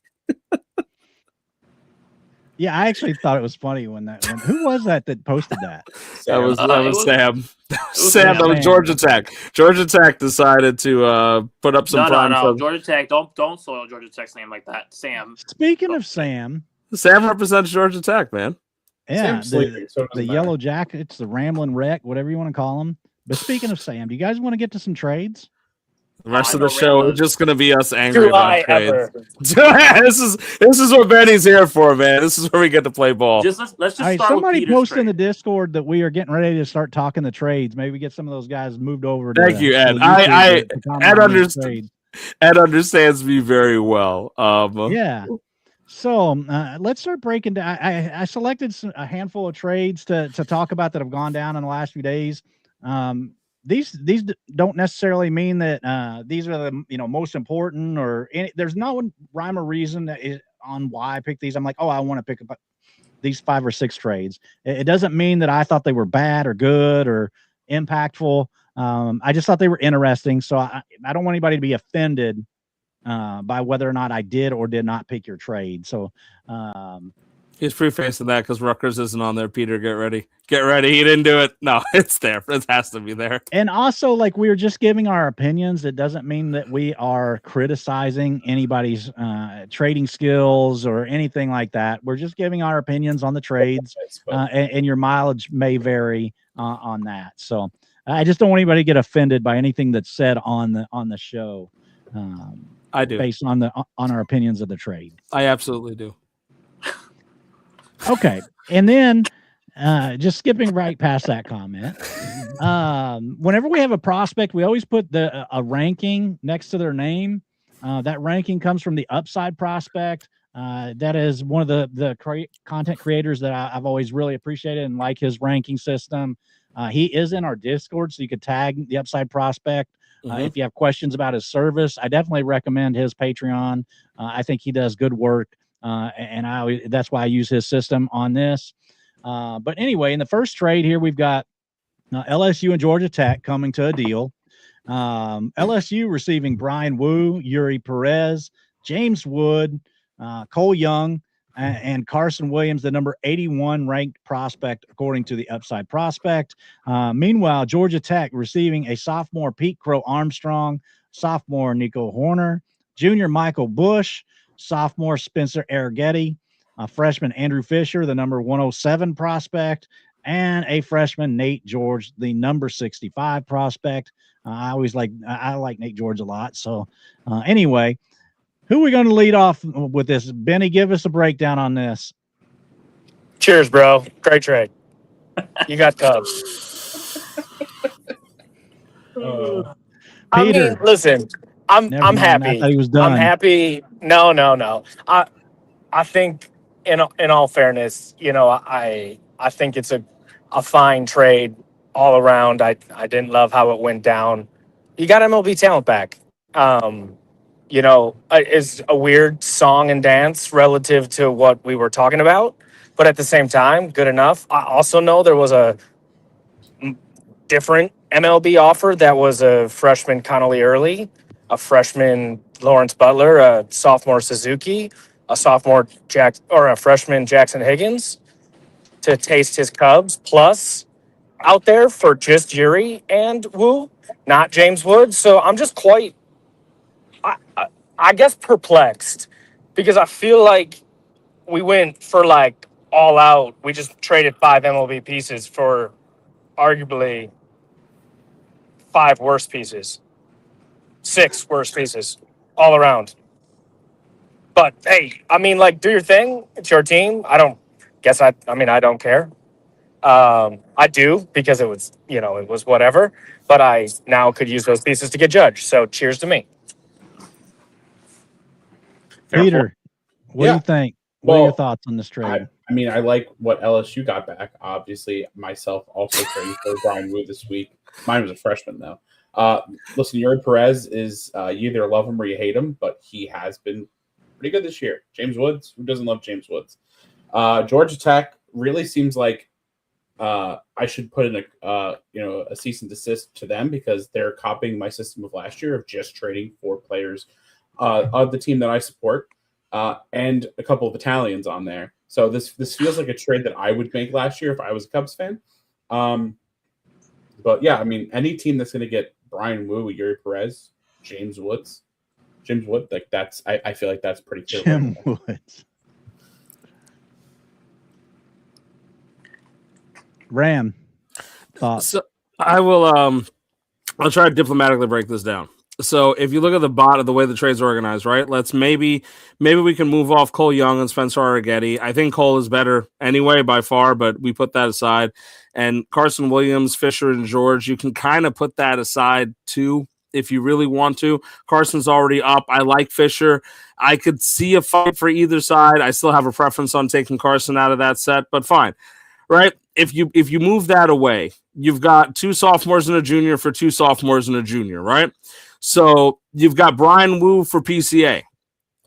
yeah, I actually thought it was funny when who was that posted that? That was Sam. Sam. That was Georgia Tech. Georgia Tech decided to put up some prime. No. Georgia Tech, don't soil Georgia Tech's name like that. Sam. Speaking of Sam represents Georgia Tech, man. Yeah, Sam's sleeping, so it the doesn't Yellow matter. Jackets, the Rambling Wreck, whatever you want to call them. But speaking of Sam, do you guys want to get to some trades? The rest I of the know show Rambo. is just going to be us angry Do I about trades. ever? This is what Benny's here for, man. This is where we get to play ball. Let's just All right, start somebody with Peter's post in trade. the Discord that we are getting ready to start talking the trades. Maybe get some of those guys moved over. Thank you, Ed. to YouTube to comment Ed on these understands. trades. Ed understands me very well. Yeah. So let's start breaking down. I selected a handful of trades to talk about that have gone down in the last few days. These don't necessarily mean that these are the most important or there's no rhyme or reason that is on why I picked these. I'm like, I want to pick up these 5 or 6 trades. It doesn't mean that I thought they were bad or good or impactful. I just thought they were interesting. So I don't want anybody to be offended by whether or not I did or did not pick your trade. So He's prefacing that because Rutgers isn't on there. Peter, get ready. Get ready. He didn't do it. No, it's there. It has to be there. and also, like, we were just giving our opinions. It doesn't mean that we are criticizing anybody's trading skills or anything like that. We're just giving our opinions on the trades, and your mileage may vary on that. So I just don't want anybody to get offended by anything that's said on the show. I do. Based on our opinions of the trade. I absolutely do. Okay, and then just skipping right past that comment. Whenever we have a prospect, we always put a ranking next to their name. That ranking comes from the Upside Prospect. That is one of the content creators that I've always really appreciated and like his ranking system. He is in our Discord, so you could tag the Upside Prospect. If you have questions about his service, I definitely recommend his Patreon. I think he does good work, and that's why I use his system on this. But anyway, in the first trade here, we've got LSU and Georgia Tech coming to a deal. LSU receiving Brian Wu, Yuri Perez, James Wood, Cole Young, and Carson Williams, the number 81 ranked prospect according to the Upside Prospect. Meanwhile, Georgia Tech receiving a sophomore Pete Crow Armstrong, sophomore Nico Horner, junior Michael Bush, sophomore Spencer Arrighetti, freshman Andrew Fisher, the number 107 prospect, and a freshman Nate George, the number 65 prospect. I like Nate George a lot. So anyway, who are we going to lead off with this? Benny, give us a breakdown on this. Cheers, bro. Great trade. You got Cubs. I mean, listen, I'm happy. I thought he was done. I'm happy. No. I think in all fairness, I think it's a fine trade all around. I didn't love how it went down. You got MLB talent back. Is a weird song and dance relative to what we were talking about, but at the same time, good enough. I also know there was a different MLB offer that was a freshman Connolly Early, a freshman Lawrence Butler, a sophomore Suzuki, a freshman Jackson Higgins to taste his Cubs, plus out there for just Yuri and Wu, not James Wood. So I'm just quite, I guess, perplexed because I feel like we went for like all out. We just traded 5 MLB pieces for arguably 5 worse pieces, 6 worse pieces all around. But hey, I mean, like, do your thing. It's your team. I don't care. I do because it was, it was whatever. But I now could use those pieces to get judged. So cheers to me. Peter, what do you think? What are your thoughts on this trade? I mean, I like what LSU got back. Obviously, myself also trading for Brian Wu this week. Mine was a freshman, though. Listen, Yuri Perez is you either love him or you hate him, but he has been pretty good this year. James Woods, who doesn't love James Woods? Georgia Tech really seems like I should put in a cease and desist to them because they're copying my system of last year of just trading for players of the team that I support and a couple of Italians on there. So this feels like a trade that I would make last year if I was a Cubs fan. But yeah, I mean, any team that's going to get Brian Wu, Yuri Perez, James Wood, like I feel like that's pretty clear. Jim Woods. Ram, thoughts? So I will. I'll try to diplomatically break this down. So if you look at the bot the way the trade's organized, right? Let's maybe we can move off Cole Young and Spencer Arrighetti. I think Cole is better anyway by far, but we put that aside. And Carson Williams, Fisher, and George, you can kind of put that aside too if you really want to. Carson's already up. I like Fisher. I could see a fight for either side. I still have a preference on taking Carson out of that set, but fine. Right? If you move that away, you've got 2 sophomores and a junior for 2 sophomores and a junior, right? So you've got Brian Wu for PCA.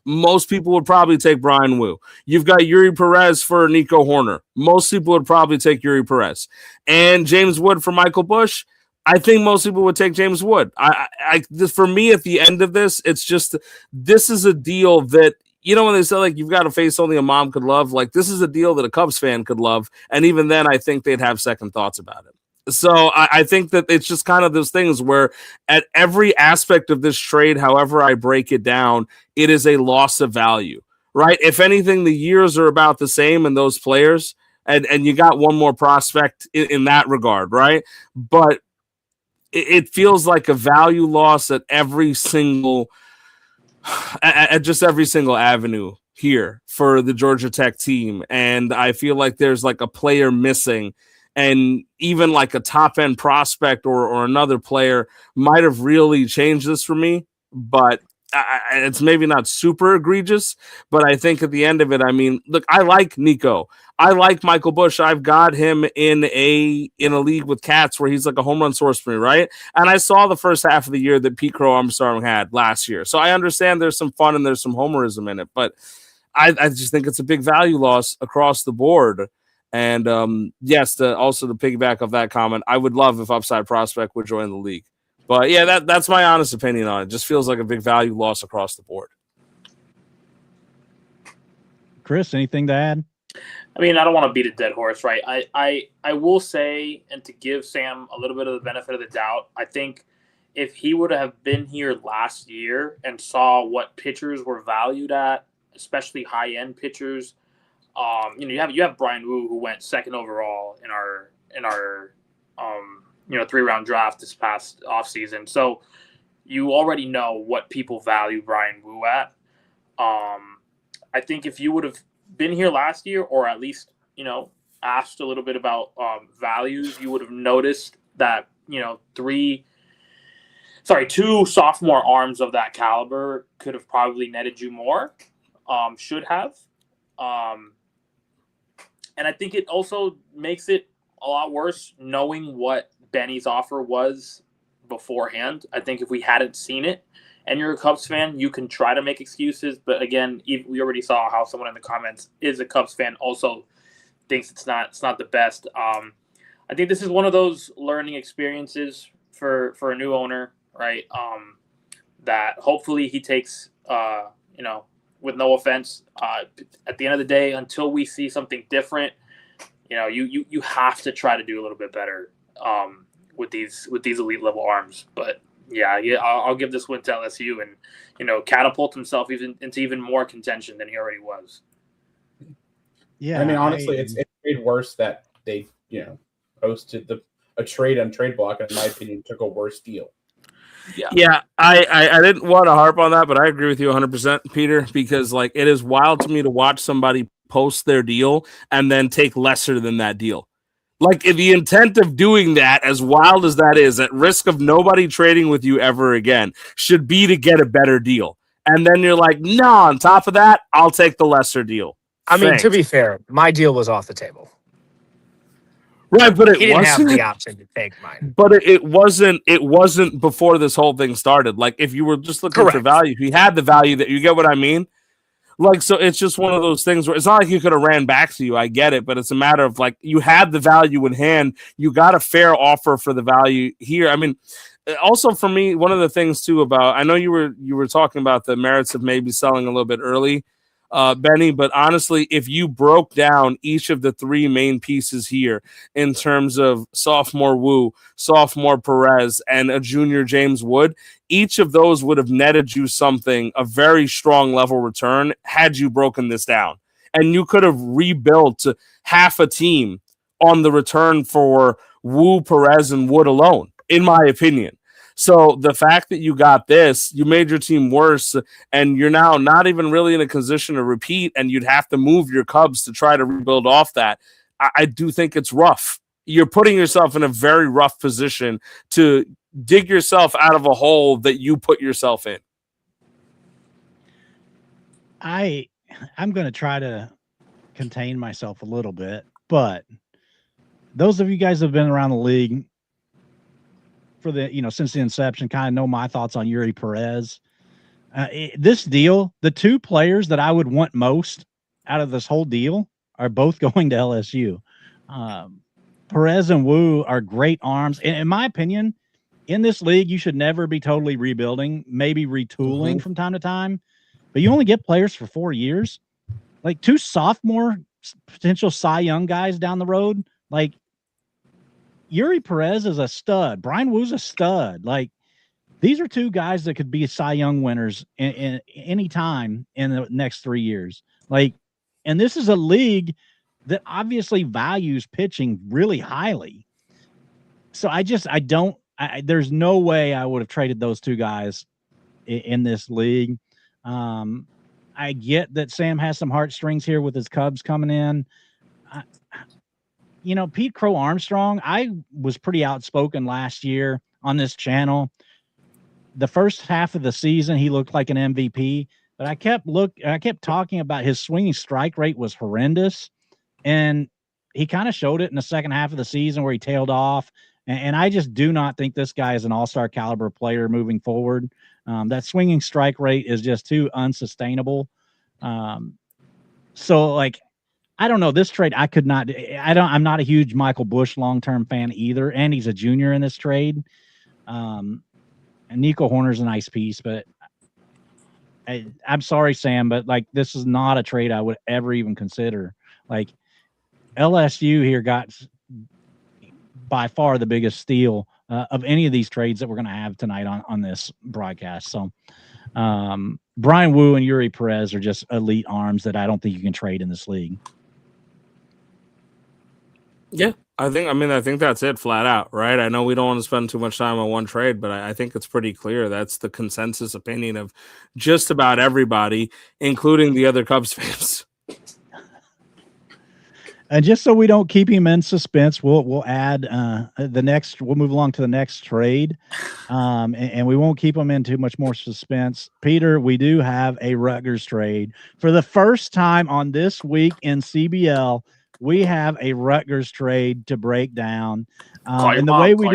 Most people would probably take Brian Wu. You've got Yuri Perez for Nico Horner. Most people would probably take Yuri Perez. And James Wood for Michael Bush. I think most people would take James Wood. For me, at the end of this, it's just this is a deal that, when they say like you've got a face only a mom could love, like this is a deal that a Cubs fan could love. And even then, I think they'd have second thoughts about it. So I think that it's just kind of those things where at every aspect of this trade, however I break it down, it is a loss of value, right? If anything, the years are about the same in those players, and you got one more prospect in that regard, right? But it feels like a value loss at every single avenue here for the Georgia Tech team. And I feel like there's like a player missing. And even like a top-end prospect or another player might have really changed this for me. But it's maybe not super egregious. But I think at the end of it, I mean, look, I like Nico. I like Michael Bush. I've got him in a league with cats where he's like a home run source for me, right? And I saw the first half of the year that Pete Crow Armstrong had last year. So I understand there's some fun and there's some homerism in it. But I just think it's a big value loss across the board. And yes, also to piggyback off that comment, I would love if Upside Prospect would join the league. But yeah, that's my honest opinion on it. Just feels like a big value loss across the board. Chris, anything to add? I mean, I don't want to beat a dead horse, right? I will say, and to give Sam a little bit of the benefit of the doubt, I think if he would have been here last year and saw what pitchers were valued at, especially high-end pitchers, you have Brian Wu, who went second overall in our 3-round draft this past offseason. So you already know what people value Brian Wu at. I think if you would have been here last year, or at least, asked a little bit about values, you would have noticed that, 2 sophomore arms of that caliber could have probably netted you more, should have. And I think it also makes it a lot worse knowing what Benny's offer was beforehand. I think if we hadn't seen it and you're a Cubs fan, you can try to make excuses. But again, we already saw how someone in the comments is a Cubs fan, also thinks it's not the best. I think this is one of those learning experiences for a new owner, right? That hopefully he takes, with no offense, at the end of the day, until we see something different, you have to try to do a little bit better with these elite level arms. But yeah, I'll give this win to LSU and catapult himself into even more contention than he already was. Yeah, I mean, honestly, it's made worse that they posted a trade on trade block, and in my opinion, took a worse deal. Yeah, I didn't want to harp on that, but I agree with you 100%, Peter, because it is wild to me to watch somebody post their deal and then take lesser than that deal. The intent of doing that, as wild as that is, at risk of nobody trading with you ever again, should be to get a better deal. And then you're like, no, on top of that, I'll take the lesser deal. I mean, to be fair, my deal was off the table. Right, but he didn't have the option to take mine. But it wasn't before this whole thing started. If you were just looking for value, he had the value that you get what I mean. So it's just one of those things where it's not like you could have ran back to you. I get it, but it's a matter of you had the value in hand. You got a fair offer for the value here. I mean, also for me, one of the things too about, I know you were talking about the merits of maybe selling a little bit early, Benny, but honestly, if you broke down each of the 3 main pieces here in terms of sophomore Wu, sophomore Perez, and a junior James Wood, each of those would have netted you something, a very strong level return, had you broken this down. And you could have rebuilt half a team on the return for Wu, Perez, and Wood alone, in my opinion. So the fact that you got this, you made your team worse, and you're now not even really in a position to repeat, and you'd have to move your Cubs to try to rebuild off that. I do think it's rough. You're putting yourself in a very rough position to dig yourself out of a hole that you put yourself in. I'm going to try to contain myself a little bit, but those of you guys that have been around the league for since the inception, kind of know my thoughts on Yuri Perez. This deal, the 2 players that I would want most out of this whole deal are both going to LSU. Perez and Wu are great arms. In my opinion, in this league, you should never be totally rebuilding, maybe retooling from time to time, but you only get players for 4 years. 2 sophomore potential Cy Young guys down the road, Yuri Perez is a stud. Brian Wu's a stud. These are 2 guys that could be Cy Young winners in any time in the next 3 years. And this is a league that obviously values pitching really highly. So there's no way I would have traded those 2 guys in this league. I get that Sam has some heartstrings here with his Cubs coming in. Pete Crow Armstrong, I was pretty outspoken last year on this channel. The first half of the season, he looked like an MVP, but I kept talking about his swinging strike rate was horrendous. And he kind of showed it in the second half of the season where he tailed off. And I just do not think this guy is an all-star caliber player moving forward. That swinging strike rate is just too unsustainable. So I don't know this trade. I could not. I'm not a huge Michael Bush long-term fan either, and he's a junior in this trade. And Nico Horner's a nice piece, but I'm sorry, Sam, but like this is not a trade I would ever even consider. Like LSU here got by far the biggest steal of any of these trades that we're going to have tonight on this broadcast. So Brian Wu and Yuri Perez are just elite arms that I don't think you can trade in this league. Yeah, I think that's it flat out, right? I know we don't want to spend too much time on one trade, but I think it's pretty clear that's the consensus opinion of just about everybody, including the other Cubs fans. And just so we don't keep him in suspense, we'll add we'll move along to the next trade. And we won't keep him in too much more suspense. Peter, we do have a Rutgers trade. For the first time on this week in CBL, we have a Rutgers trade to break down. And the way we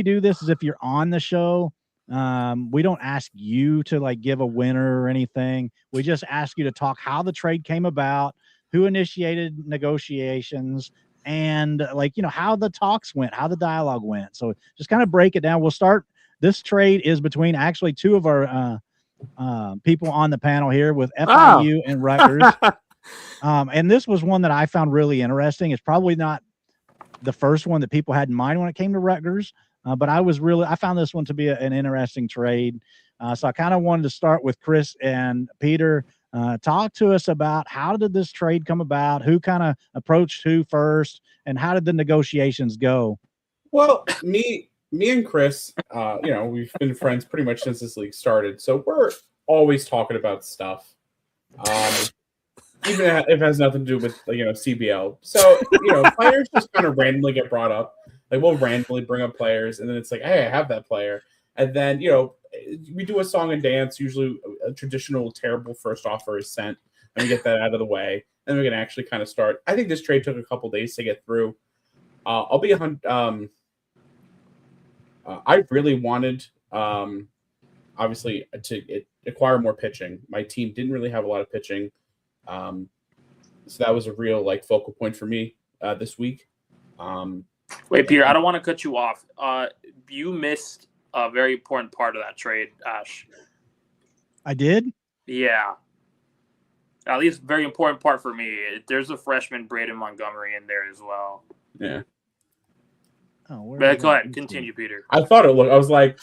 do this is if you're on the show, we don't ask you to like give a winner or anything. We just ask you to talk how the trade came about, who initiated negotiations, and how the talks went, how the dialogue went. So just kind of break it down. We'll start. This trade is between actually two of our people on the panel here with FIU and Rutgers. And this was one that I found really interesting. It's probably not the first one that people had in mind when it came to Rutgers, but I found this one to be an interesting trade. So I kind of wanted to start with Chris and Peter. Talk to us about how did this trade come about? Who kind of approached who first, and how did the negotiations go? Well, me and Chris, we've been friends pretty much since this league started, so we're always talking about stuff, even if it has nothing to do with CBL. So players just kind of randomly get brought up. Like we'll randomly bring up players, and then it's like, hey, I have that player, and then we do a song and dance. Usually a traditional terrible first offer is sent, and we get that out of the way. And we can actually kind of start. I think this trade took a couple days to get through. I'll be I really wanted, obviously, to acquire more pitching. My team didn't really have a lot of pitching. So that was a real focal point for me this week. Wait, Peter, I don't want to cut you off. You missed a very important part of that trade, Ash. I did? Yeah. At least very important part for me. There's a freshman, Braden Montgomery, in there as well. Yeah. Oh, but go ahead. Continue, Peter. I thought it looked. I was like,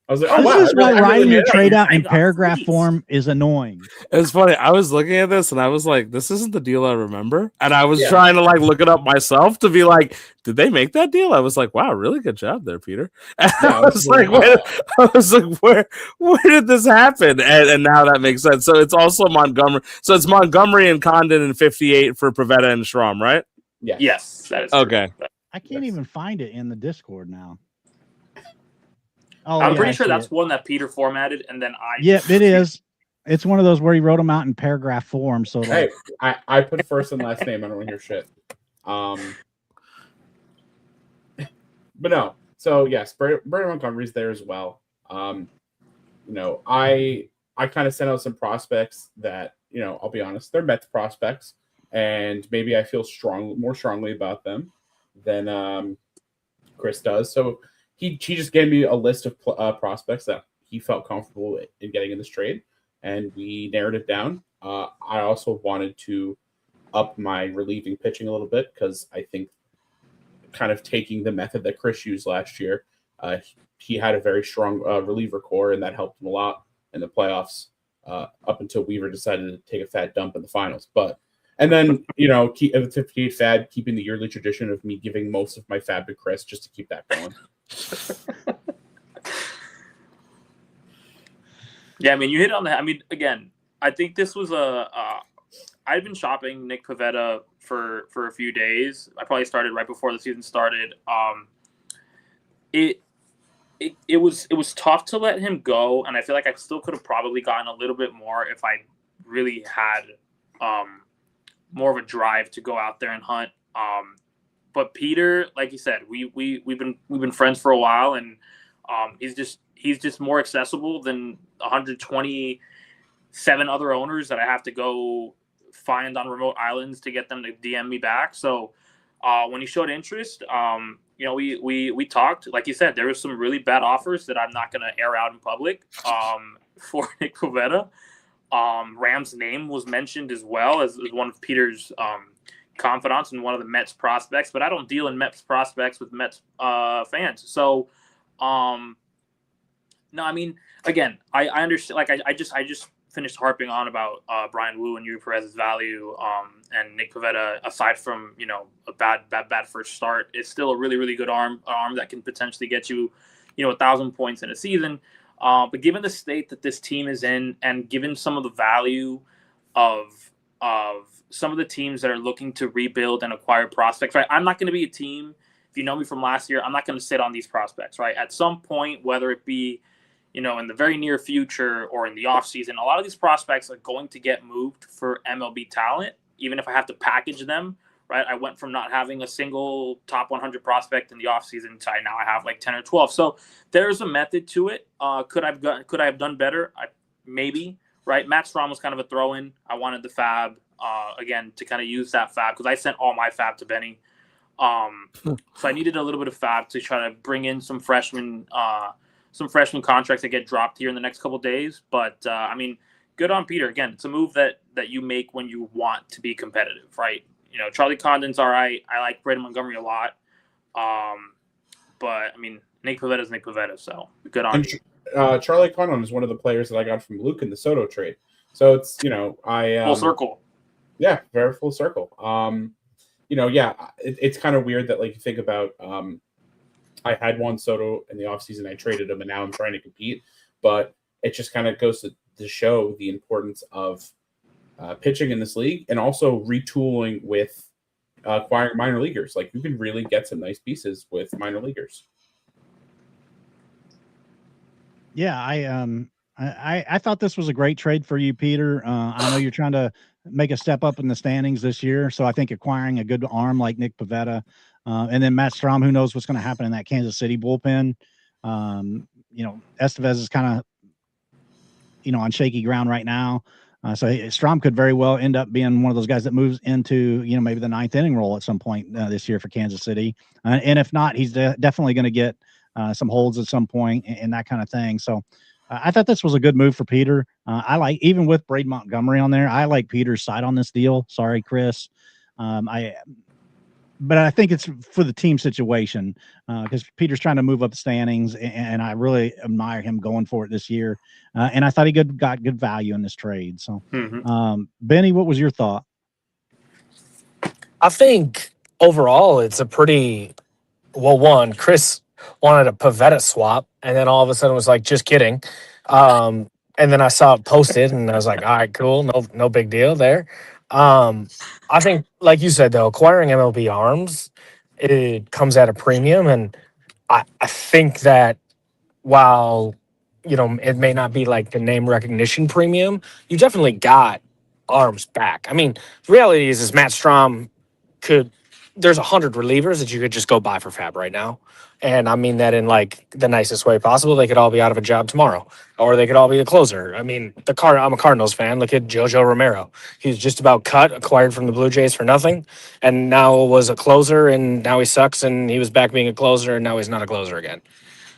oh, this wow. Is why writing your trade out in I paragraph form is annoying. It's funny. I was looking at this and I was like, this isn't the deal I remember. And I was trying to look it up myself to be like, did they make that deal? I was like, wow, really good job there, Peter. And I was like, where did this happen? And now that makes sense. So it's also Montgomery. So it's Montgomery and Condon and 58 for Pavetta and Schramm, right? Yeah. Yes, that is okay. True. I can't even find it in the Discord now. Oh, I'm pretty sure that's one that Peter formatted, and then I. Yeah, it is. It's one of those where he wrote them out in paragraph form. So hey, I put first and last name. I don't want to hear shit. But no. So yes, Brandon Montgomery's there as well. I kind of sent out some prospects that I'll be honest, they're Mets prospects, and maybe I feel more strongly about them than Chris does. So. He just gave me a list of prospects that he felt comfortable in getting in this trade, and we narrowed it down. I also wanted to up my relieving pitching a little bit because I think kind of taking the method that Chris used last year, he had a very strong reliever core, and that helped him a lot in the playoffs up until Weaver decided to take a fat dump in the finals. And then, keep the 58 fad, keeping the yearly tradition of me giving most of my fab to Chris just to keep that going. Yeah, I mean, you hit on that. I mean, again, I think this was I've been shopping Nick Pavetta for a few days. I probably started right before the season started. It was tough to let him go, and I feel like I still could have probably gotten a little bit more if I really had more of a drive to go out there and hunt. But Peter, like you said, we've been friends for a while, and he's just more accessible than 127 other owners that I have to go find on remote islands to get them to DM me back. So when he showed interest, we talked. Like you said, there was some really bad offers that I'm not going to air out in public for Nick Pivetta. Ram's name was mentioned as well as one of Peter's confidants and one of the Mets prospects, but I don't deal in Mets prospects with Mets fans. So, no, I mean, again, I understand. Like, I just finished harping on about Brian Wu and Yuri Perez's value, and Nick Pivetta. Aside from a bad first start, is still a really, really good arm that can potentially get you, 1,000 points in a season. But given the state that this team is in, and given some of the value of some of the teams that are looking to rebuild and acquire prospects, right? I'm not going to be a team. If you know me from last year, I'm not going to sit on these prospects, right? At some point, whether it be, in the very near future or in the offseason, a lot of these prospects are going to get moved for MLB talent, even if I have to package them, right? I went from not having a single top 100 prospect in the offseason to now I have like 10 or 12. So there's a method to it. Could I have done better? Maybe, right? Matt Strom was kind of a throw-in. I wanted the fab, again, to kind of use that fab because I sent all my fab to Benny. So I needed a little bit of fab to try to bring in some freshman contracts that get dropped here in the next couple of days. But, I mean, good on Peter. Again, it's a move that you make when you want to be competitive, right? Charlie Condon's all right. I like Braden Montgomery a lot. But, I mean, Nick Pavetta's Nick Pivetta, so good on you. Charlie Condon is one of the players that I got from Luke in the Soto trade. So it's, full circle. Yeah, very full circle. It's kind of weird that, like, you think about I had Juan Soto in the offseason. I traded him, and now I'm trying to compete. But it just kind of goes to show the importance of pitching in this league and also retooling with acquiring minor leaguers. Like, you can really get some nice pieces with minor leaguers. Yeah, I thought this was a great trade for you, Peter. I know you're trying to make a step up in the standings this year, so I think acquiring a good arm like Nick Pivetta, and then Matt Strom, who knows what's going to happen in that Kansas City bullpen. Estevez is kind of, on shaky ground right now. So Strom could very well end up being one of those guys that moves into, maybe the 9th inning role at some point this year for Kansas City. And if not, he's definitely going to get some holds at some point and that kind of thing. So I thought this was a good move for Peter. I like, even with Braden Montgomery on there, I like Peter's side on this deal. Sorry, Chris. But I think it's for the team situation because Peter's trying to move up the standings, and I really admire him going for it this year. And I thought he got good value in this trade. So, Benny, what was your thought? I think overall it's a pretty one. Chris wanted a Pivetta swap, and then all of a sudden was like, just kidding. And then I saw it posted, and I was like, all right, cool, no big deal there. I think, like you said, though, acquiring MLB arms, it comes at a premium, and I think that while it may not be like the name recognition premium, you definitely got arms back. I mean, the reality is Matt Strom there's 100 relievers that you could just go buy for fab right now. And I mean that in like the nicest way possible. They could all be out of a job tomorrow, or they could all be a closer. I mean, I'm a Cardinals fan. Look at Jojo Romero. He's just about cut, acquired from the Blue Jays for nothing, and now was a closer, and now he sucks, and he was back being a closer, and now he's not a closer again.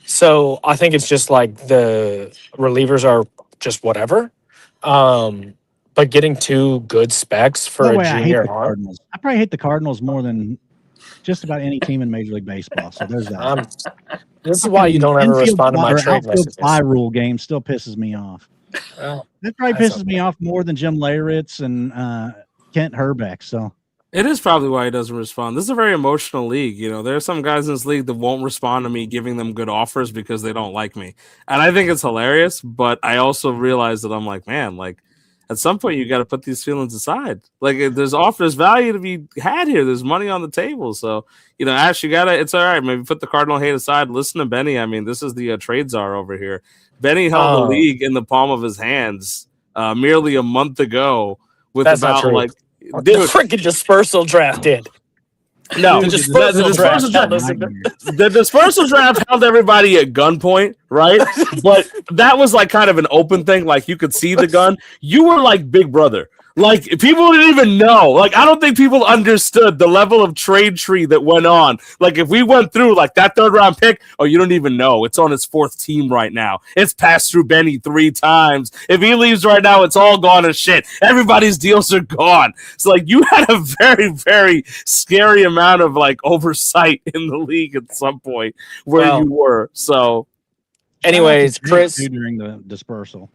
So I think it's just like the relievers are just whatever. But getting 2 good specs for a junior arm. I probably hate the Cardinals more than just about any team in Major League Baseball. So there's that. This is why you don't ever respond to my trade messages. Fly rule game still pisses me off. Well, that probably pisses me off more than Jim Leyritz and Kent Herbeck. So it is probably why he doesn't respond. This is a very emotional league. There are some guys in this league that won't respond to me giving them good offers because they don't like me. And I think it's hilarious, but I also realize that I'm like, man, like, at some point, you got to put these feelings aside. Like, there's value to be had here. There's money on the table. So, Ash, it's all right. Maybe put the Cardinal hate aside. Listen to Benny. I mean, this is the trade czar over here. Benny held the league in the palm of his hands merely a month ago with about like the freaking dispersal draft did. No, the dispersal draft held everybody at gunpoint, right? But that was like kind of an open thing. Like, you could see the gun. You were like Big Brother. Like, people didn't even know. Like, I don't think people understood the level of trade tree that went on. Like, if we went through, like, that third-round pick, oh, you don't even know. It's on its fourth team right now. It's passed through Benny 3 times. If he leaves right now, it's all gone to shit. Everybody's deals are gone. So, like, you had a very, very scary amount of, like, oversight in the league at some point where you were. So, anyways, Chris, during the dispersal.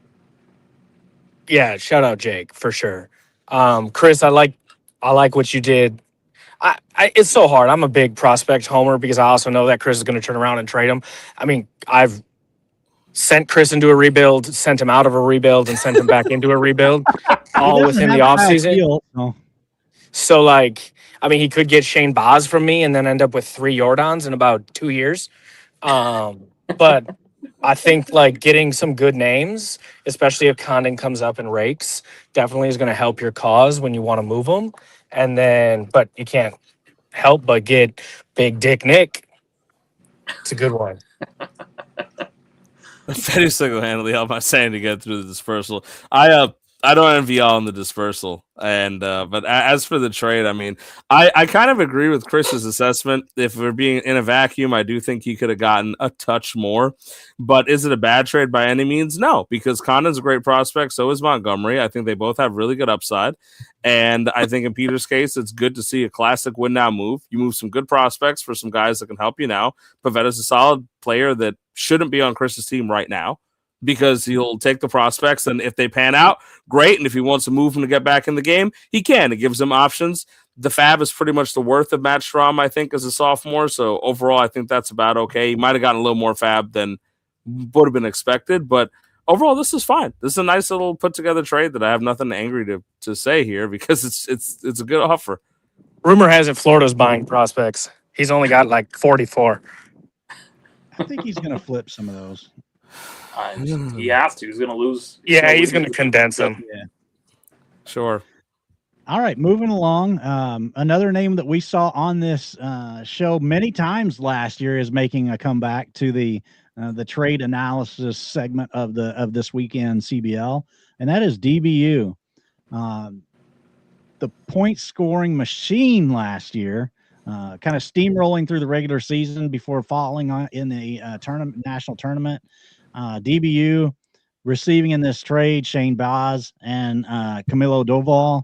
Yeah, shout out Jake for sure. Chris, I like what you did. It's so hard. I'm a big prospect homer because I also know that Chris is going to turn around and trade him. I mean, I've sent Chris into a rebuild, sent him out of a rebuild, and sent him back into a rebuild, all within the offseason. So, like, I mean, he could get Shane Boz from me and then end up with 3 Jordans in about 2 years. But I think, like, getting some good names, especially if Condon comes up and rakes, definitely is going to help your cause when you want to move them. And then, but you can't help but get Big Dick Nick. It's a good one. Fetty single-handedly helped my Sandy get through the dispersal. I don't envy y'all in the dispersal. And but as for the trade, I mean, I kind of agree with Chris's assessment. If we're being in a vacuum, I do think he could have gotten a touch more. But is it a bad trade by any means? No, because Condon's a great prospect. So is Montgomery. I think they both have really good upside. And I think in Peter's case, it's good to see a classic win now move. You move some good prospects for some guys that can help you now. Pavetta's a solid player that shouldn't be on Chris's team right now, because he'll take the prospects, and if they pan out, great. And if he wants to move him to get back in the game, he can. It gives him options. The fab is pretty much the worth of Matt Strom, I think, as a sophomore. So overall, I think that's about okay. He might have gotten a little more fab than would have been expected, but overall, this is fine. This is a nice little put together trade that I have nothing angry to say here, because it's a good offer. Rumor has it Florida's buying prospects. He's only got like 44. I think he's going to flip some of those. He has to. He's going to lose. He's going to condense them. Yeah. Sure. All right, moving along. Another name that we saw on this show many times last year is making a comeback to the trade analysis segment of this weekend CBL, and that is DBU. The point scoring machine last year, kind of steamrolling through the regular season before falling in the national tournament. DBU receiving in this trade Shane Boz and Camilo Doval,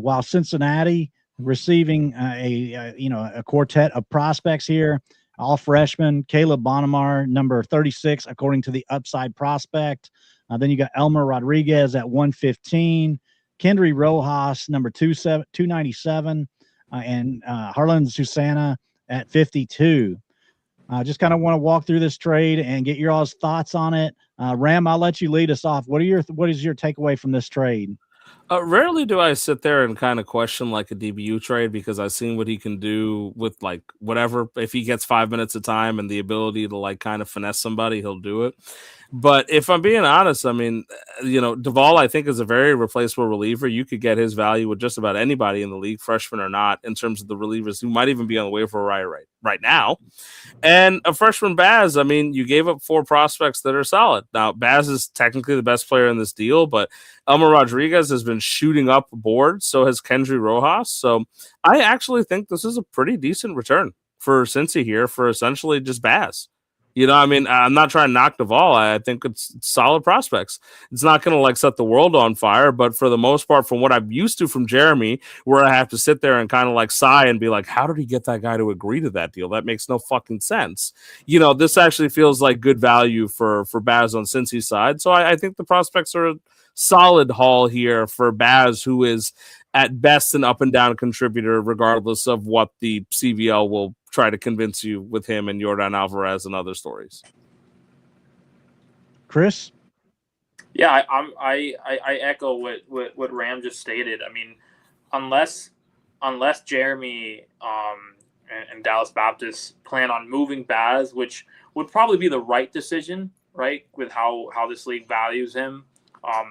while Cincinnati receiving a quartet of prospects here, all freshmen. Caleb Bonamar, number 36, according to the Upside Prospect. Then you got Elmer Rodriguez at 115, Kendry Rojas, number 297, and Harlan Susana at 52. Just kind of want to walk through this trade and get your all's thoughts on it. Ram, I'll let you lead us off. What is your takeaway from this trade? Rarely do I sit there and kind of question like a DBU trade, because I've seen what he can do with like whatever. If he gets 5 minutes of time and the ability to like kind of finesse somebody, he'll do it. But if I'm being honest, I mean, Duvall, I think, is a very replaceable reliever. You could get his value with just about anybody in the league, freshman or not, in terms of the relievers who might even be on the waiver wire right now. And a freshman Baz, I mean, you gave up 4 prospects that are solid. Now, Baz is technically the best player in this deal, but Elmer Rodriguez has been shooting up board. So has Kendry Rojas. So I actually think this is a pretty decent return for Cincy here for essentially just Baz. I mean, I'm not trying to knock Duvall. I think it's solid prospects. It's not going to like set the world on fire, but for the most part, from what I'm used to from Jeremy, where I have to sit there and kind of like sigh and be like, how did he get that guy to agree to that deal? That makes no fucking sense. This actually feels like good value for Baz on Cincy's side. So I think the prospects are a solid haul here for Baz, who is at best an up and down contributor, regardless of what the CBL will try to convince you with him and Yordan Alvarez and other stories. Chris? Yeah, I echo what Ram just stated. I mean, unless Jeremy and Dallas Baptist plan on moving Baz, which would probably be the right decision, right, with how this league values him,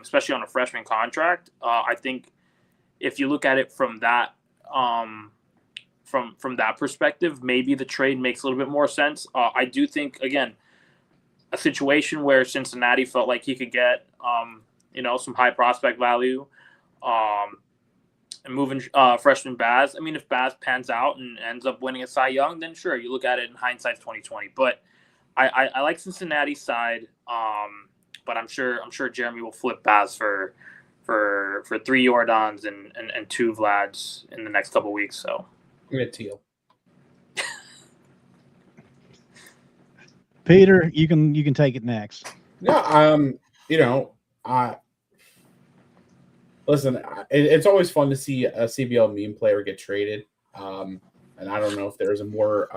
especially on a freshman contract. I think if you look at it from that from that perspective, maybe the trade makes a little bit more sense. I do think, again, a situation where Cincinnati felt like he could get some high prospect value And moving freshman Baz. I mean, if Baz pans out and ends up winning a Cy Young, then sure, you look at it in hindsight 2020. But I like Cincinnati's side. But I'm sure Jeremy will flip Baz for 3 Jordans and 2 Vlads in the next couple weeks. So I'm gonna Teal. Peter, you can take it next. No, listen, it's always fun to see a CBL meme player get traded. And I don't know if there's a more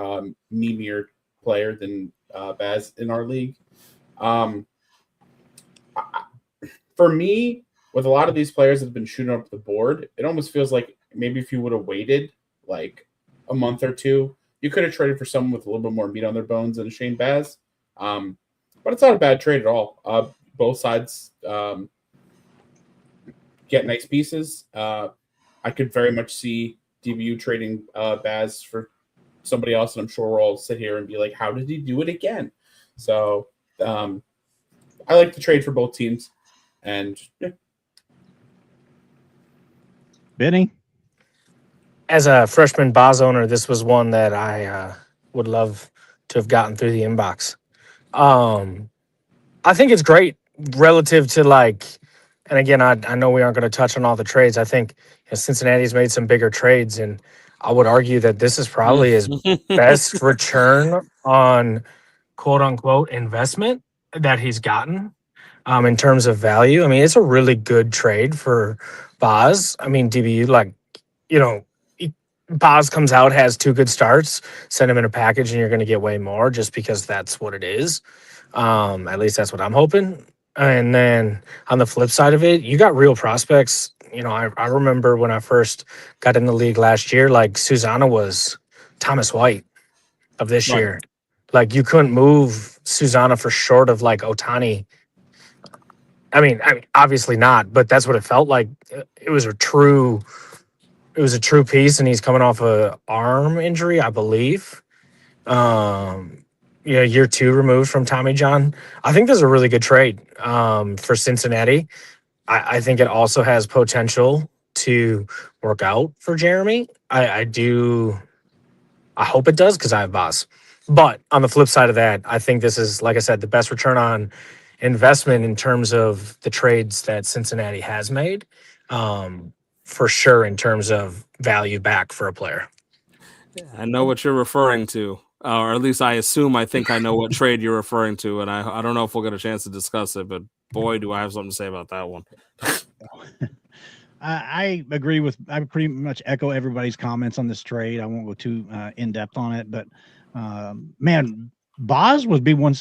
memeier player than Baz in our league. For me, with a lot of these players that have been shooting up the board, it almost feels like maybe if you would have waited like a month or two, you could have traded for someone with a little bit more meat on their bones than Shane Baz. But it's not a bad trade at all. Both sides get nice pieces. I could very much see DBU trading Baz for somebody else, and I'm sure we'll all sit here and be like, how did he do it again? So I like the trade for both teams. And yeah. Benny? As a freshman Baz owner, this was one that I would love to have gotten through the inbox. I think it's great relative to and again, I know we aren't going to touch on all the trades. I think Cincinnati's made some bigger trades, and I would argue that this is probably his best return on quote unquote investment that he's gotten in terms of value. I mean, it's a really good trade for Baz. I mean, DBU, Baz comes out, has 2 good starts, send him in a package, and you're going to get way more just because that's what it is. At least that's what I'm hoping. And then on the flip side of it, you got real prospects. I remember when I first got in the league last year, Susanna was Thomas White of this year. You couldn't move Susanna for short of Otani. I mean, obviously not, but that's what it felt like. It was a true piece, and he's coming off a arm injury, I believe. Year 2 removed from Tommy John. I think this is a really good trade for Cincinnati. I think it also has potential to work out for Jeremy. I hope it does because I have Baz. But on the flip side of that, I think this is, like I said, the best return on investment in terms of the trades that Cincinnati has made, for sure, in terms of value back for a player. I know what you're referring to, or at least I think I know what trade you're referring to, and I don't know if we'll get a chance to discuss it, but boy, do I have something to say about that one. I agree I pretty much echo everybody's comments on this trade. I won't go too in depth on it, but man, Baz would be one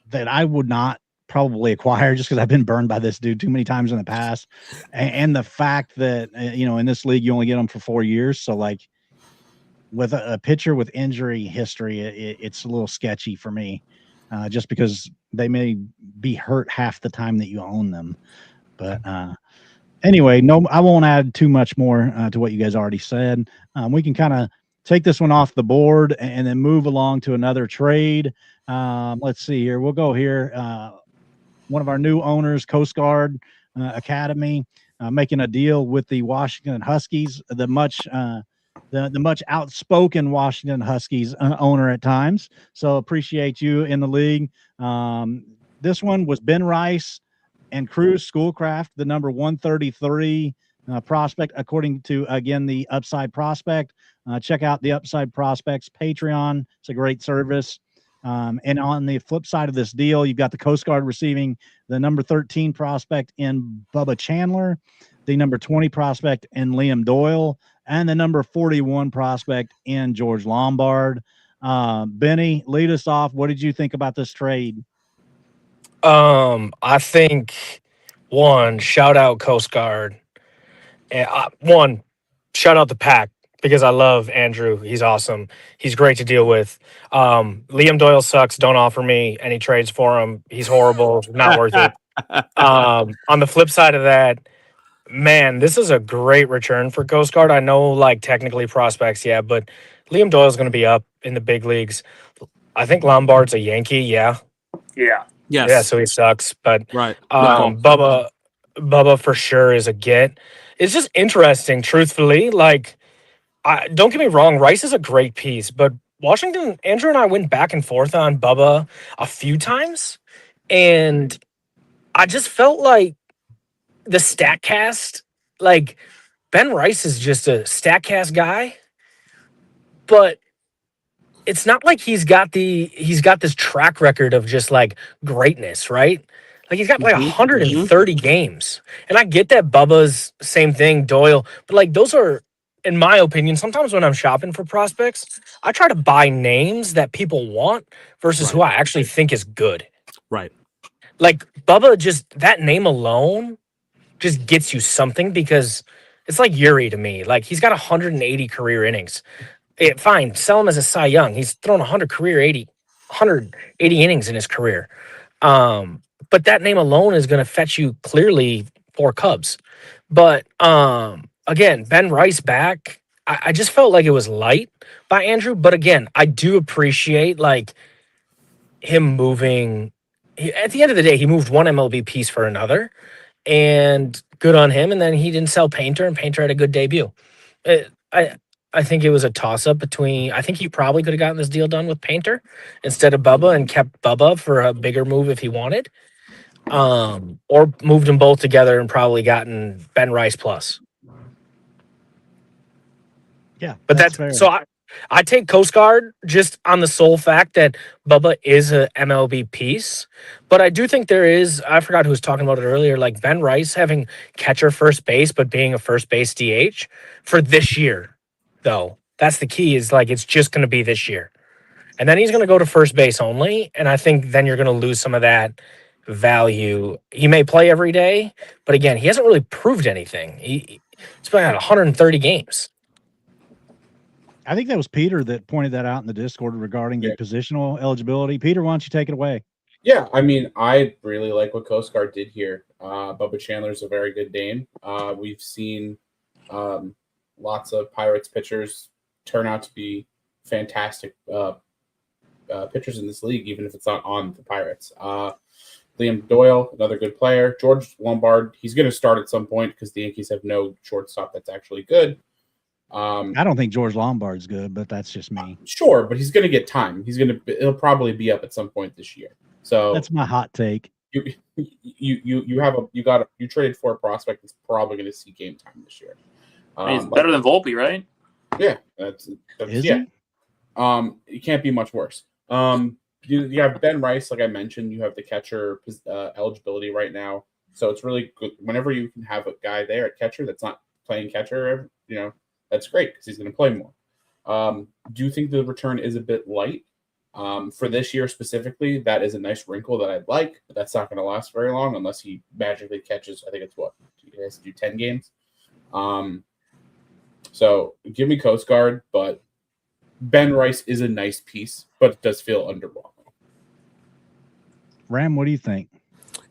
that I would not probably acquire just because I've been burned by this dude too many times in the past, and the fact that in this league you only get them for 4 years, so with a pitcher with injury history, it's a little sketchy for me, just because they may be hurt half the time that you own them. But anyway, no, I won't add too much more to what you guys already said. We can kind of take this one off the board and then move along to another trade. Let's see here. We'll go here. One of our new owners, Coast Guard Academy, making a deal with the Washington Huskies, the much outspoken Washington Huskies owner at times. So appreciate you in the league. This one was Ben Rice and Cruz Schoolcraft, the number 133 prospect, according to, again, the Upside Prospect. Check out the Upside Prospects Patreon. It's a great service. And on the flip side of this deal, you've got the Coast Guard receiving the number 13 prospect in Bubba Chandler, the number 20 prospect in Liam Doyle, and the number 41 prospect in George Lombard. Benny, lead us off. What did you think about this trade? I think, one, shout out Coast Guard. And one, shout out the pack because I love Andrew. He's awesome. He's great to deal with. Liam Doyle sucks. Don't offer me any trades for him. He's horrible. Not worth it. On the flip side of that, man, this is a great return for Coast Guard. I know, technically prospects, yeah, but Liam Doyle's going to be up in the big leagues. I think Lombard's a Yankee, yeah. Yeah. Yes. Yeah, so he sucks. But right. Bubba for sure is a get. it's just interesting, truthfully. Like, don't get me wrong, Rice is a great piece, but Washington, Andrew and I went back and forth on Bubba a few times, and I just felt like the StatCast, like Ben Rice is just a StatCast guy, but it's not like he's got this track record of just like greatness, right? Like he's got like Mhm, 130 games. And I get that Bubba's same thing, Doyle, but like those are, in my opinion, sometimes when I'm shopping for prospects, I try to buy names that people want versus who I Right. actually think is good. Right. Like Bubba, just that name alone just gets you something because it's like Yuri to me. Like he's got 180 career innings. Fine, sell him as a Cy Young. He's thrown 180 innings in his career. But that name alone is going to fetch you clearly 4 Cubs. But again, Ben Rice back. I just felt like it was light by Andrew. But again, I do appreciate like him moving. At the end of the day, he moved one MLB piece for another, and good on him. And then he didn't sell Painter, and Painter had a good debut. I I think it was a toss up between. I think he probably could have gotten this deal done with Painter instead of Bubba and kept Bubba for a bigger move if he wanted, or moved them both together and probably gotten Ben Rice plus. Yeah, But that's fair. so I take Coast Guard just on the sole fact that Bubba is a MLB piece. But I do think there is, I forgot who was talking about it earlier, like Ben Rice having catcher first base, but being a first base DH for this year, though. That's the key, is like it's just going to be this year. And then he's going to go to first base only. And I think then you're going to lose some of that value. He may play every day, but again, he hasn't really proved anything. He's been at 130 games. I think that was Peter that pointed that out in the Discord regarding the positional eligibility. Peter, why don't you take it away? Yeah, I mean, I really like what Coast Guard did here. Bubba Chandler's a very good name. We've seen lots of Pirates pitchers turn out to be fantastic pitchers in this league, even if it's not on the Pirates. Liam Doyle, another good player. George Lombard, he's going to start at some point because the Yankees have no shortstop that's actually good. I don't think George Lombard's good, but that's just me. Sure, but he's going to get time. He'll probably be up at some point this year. So that's my hot take. You traded for a prospect that's probably going to see game time this year. He's better than Volpe, right? Yeah, that's yeah. It can't be much worse. You have Ben Rice, like I mentioned. You have the catcher eligibility right now, so it's really good. Whenever you can have a guy there at catcher that's not playing catcher, that's great because he's going to play more. Do you think the return is a bit light for this year specifically? That is a nice wrinkle that I'd like, but that's not going to last very long unless he magically catches. I think it's what he has to do 10 games. So give me Coast Guard, but Ben Rice is a nice piece, but it does feel underwhelming. Ram, what do you think?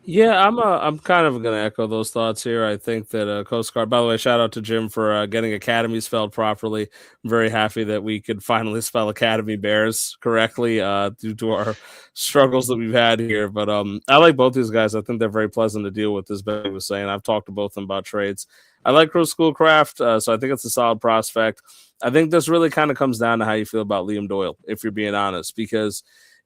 Yeah, I'm kind of going to echo those thoughts here. I think that Coast Guard, by the way, shout out to Jim for getting Academy spelled properly. I'm very happy that we could finally spell Academy Bears correctly due to our struggles that we've had here. But I like both these guys. I think they're very pleasant to deal with, as Ben was saying. I've talked to both of them about trades. I like Schoolcraft, so I think it's a solid prospect. I think this really kind of comes down to how you feel about Liam Doyle, if you're being honest, because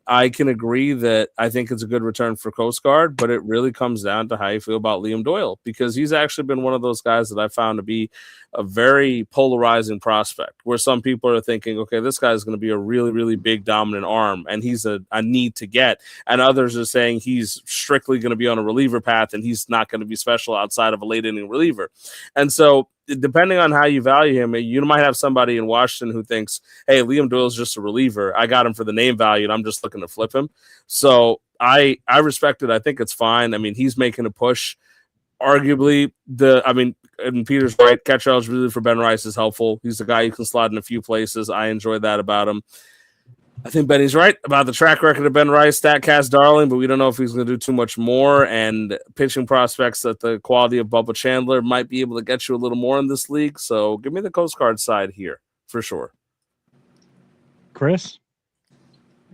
I can agree that I think it's a good return for Coast Guard, but it really comes down to how you feel about Liam Doyle, because he's actually been one of those guys that I found to be a very polarizing prospect, where some people are thinking, okay, this guy is going to be a really, really big dominant arm, and he's a need to get. And others are saying he's strictly going to be on a reliever path, and he's not going to be special outside of a late inning reliever. And so depending on how you value him, you might have somebody in Washington who thinks, hey, Liam Doyle's just a reliever. I got him for the name value, and I'm just looking to flip him. So I respect it. I think it's fine. I mean, he's making a push. Arguably, and Peter's right, catcher eligibility for Ben Rice is helpful. He's the guy you can slot in a few places. I enjoy that about him. I think Benny's right about the track record of Ben Rice, StatCast darling, but we don't know if he's going to do too much more. And pitching prospects at the quality of Bubba Chandler might be able to get you a little more in this league. So give me the Coast Guard side here for sure. Chris?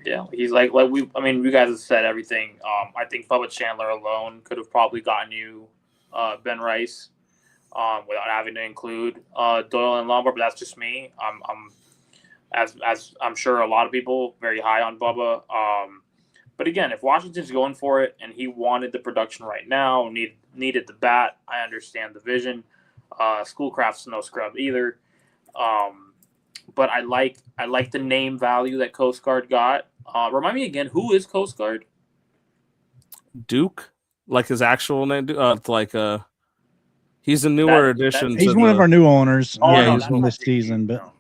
Yeah, he's like you guys have said everything. I think Bubba Chandler alone could have probably gotten you Ben Rice. without having to include Doyle and Lombard. But that's just me. I'm as I'm sure a lot of people very high on Bubba. But again, if Washington's going for it and he wanted the production right now, needed the bat, I understand the vision. Schoolcraft's no scrub either. But I like the name value that Coast Guard got. Remind me again, who is Coast Guard? Duke, like his actual name, he's a newer addition. He's one of our new owners. Oh, yeah, no, he's that's from not this JT, season, but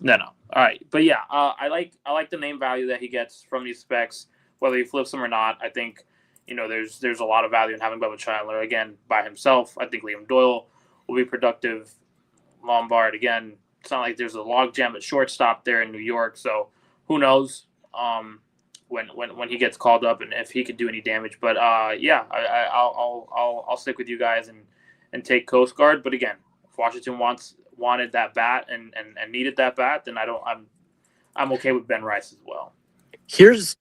no. All right, but yeah, I like the name value that he gets from these specs, whether he flips them or not. I think there's a lot of value in having Bubba Chandler again by himself. I think Liam Doyle will be productive. Lombard again. It's not like there's a logjam at shortstop there in New York, so who knows when he gets called up and if he could do any damage. But yeah, I'll stick with you guys and take Coast Guard. But again, if Washington wanted that bat and needed that bat, then I'm okay with Ben Rice as well. Here's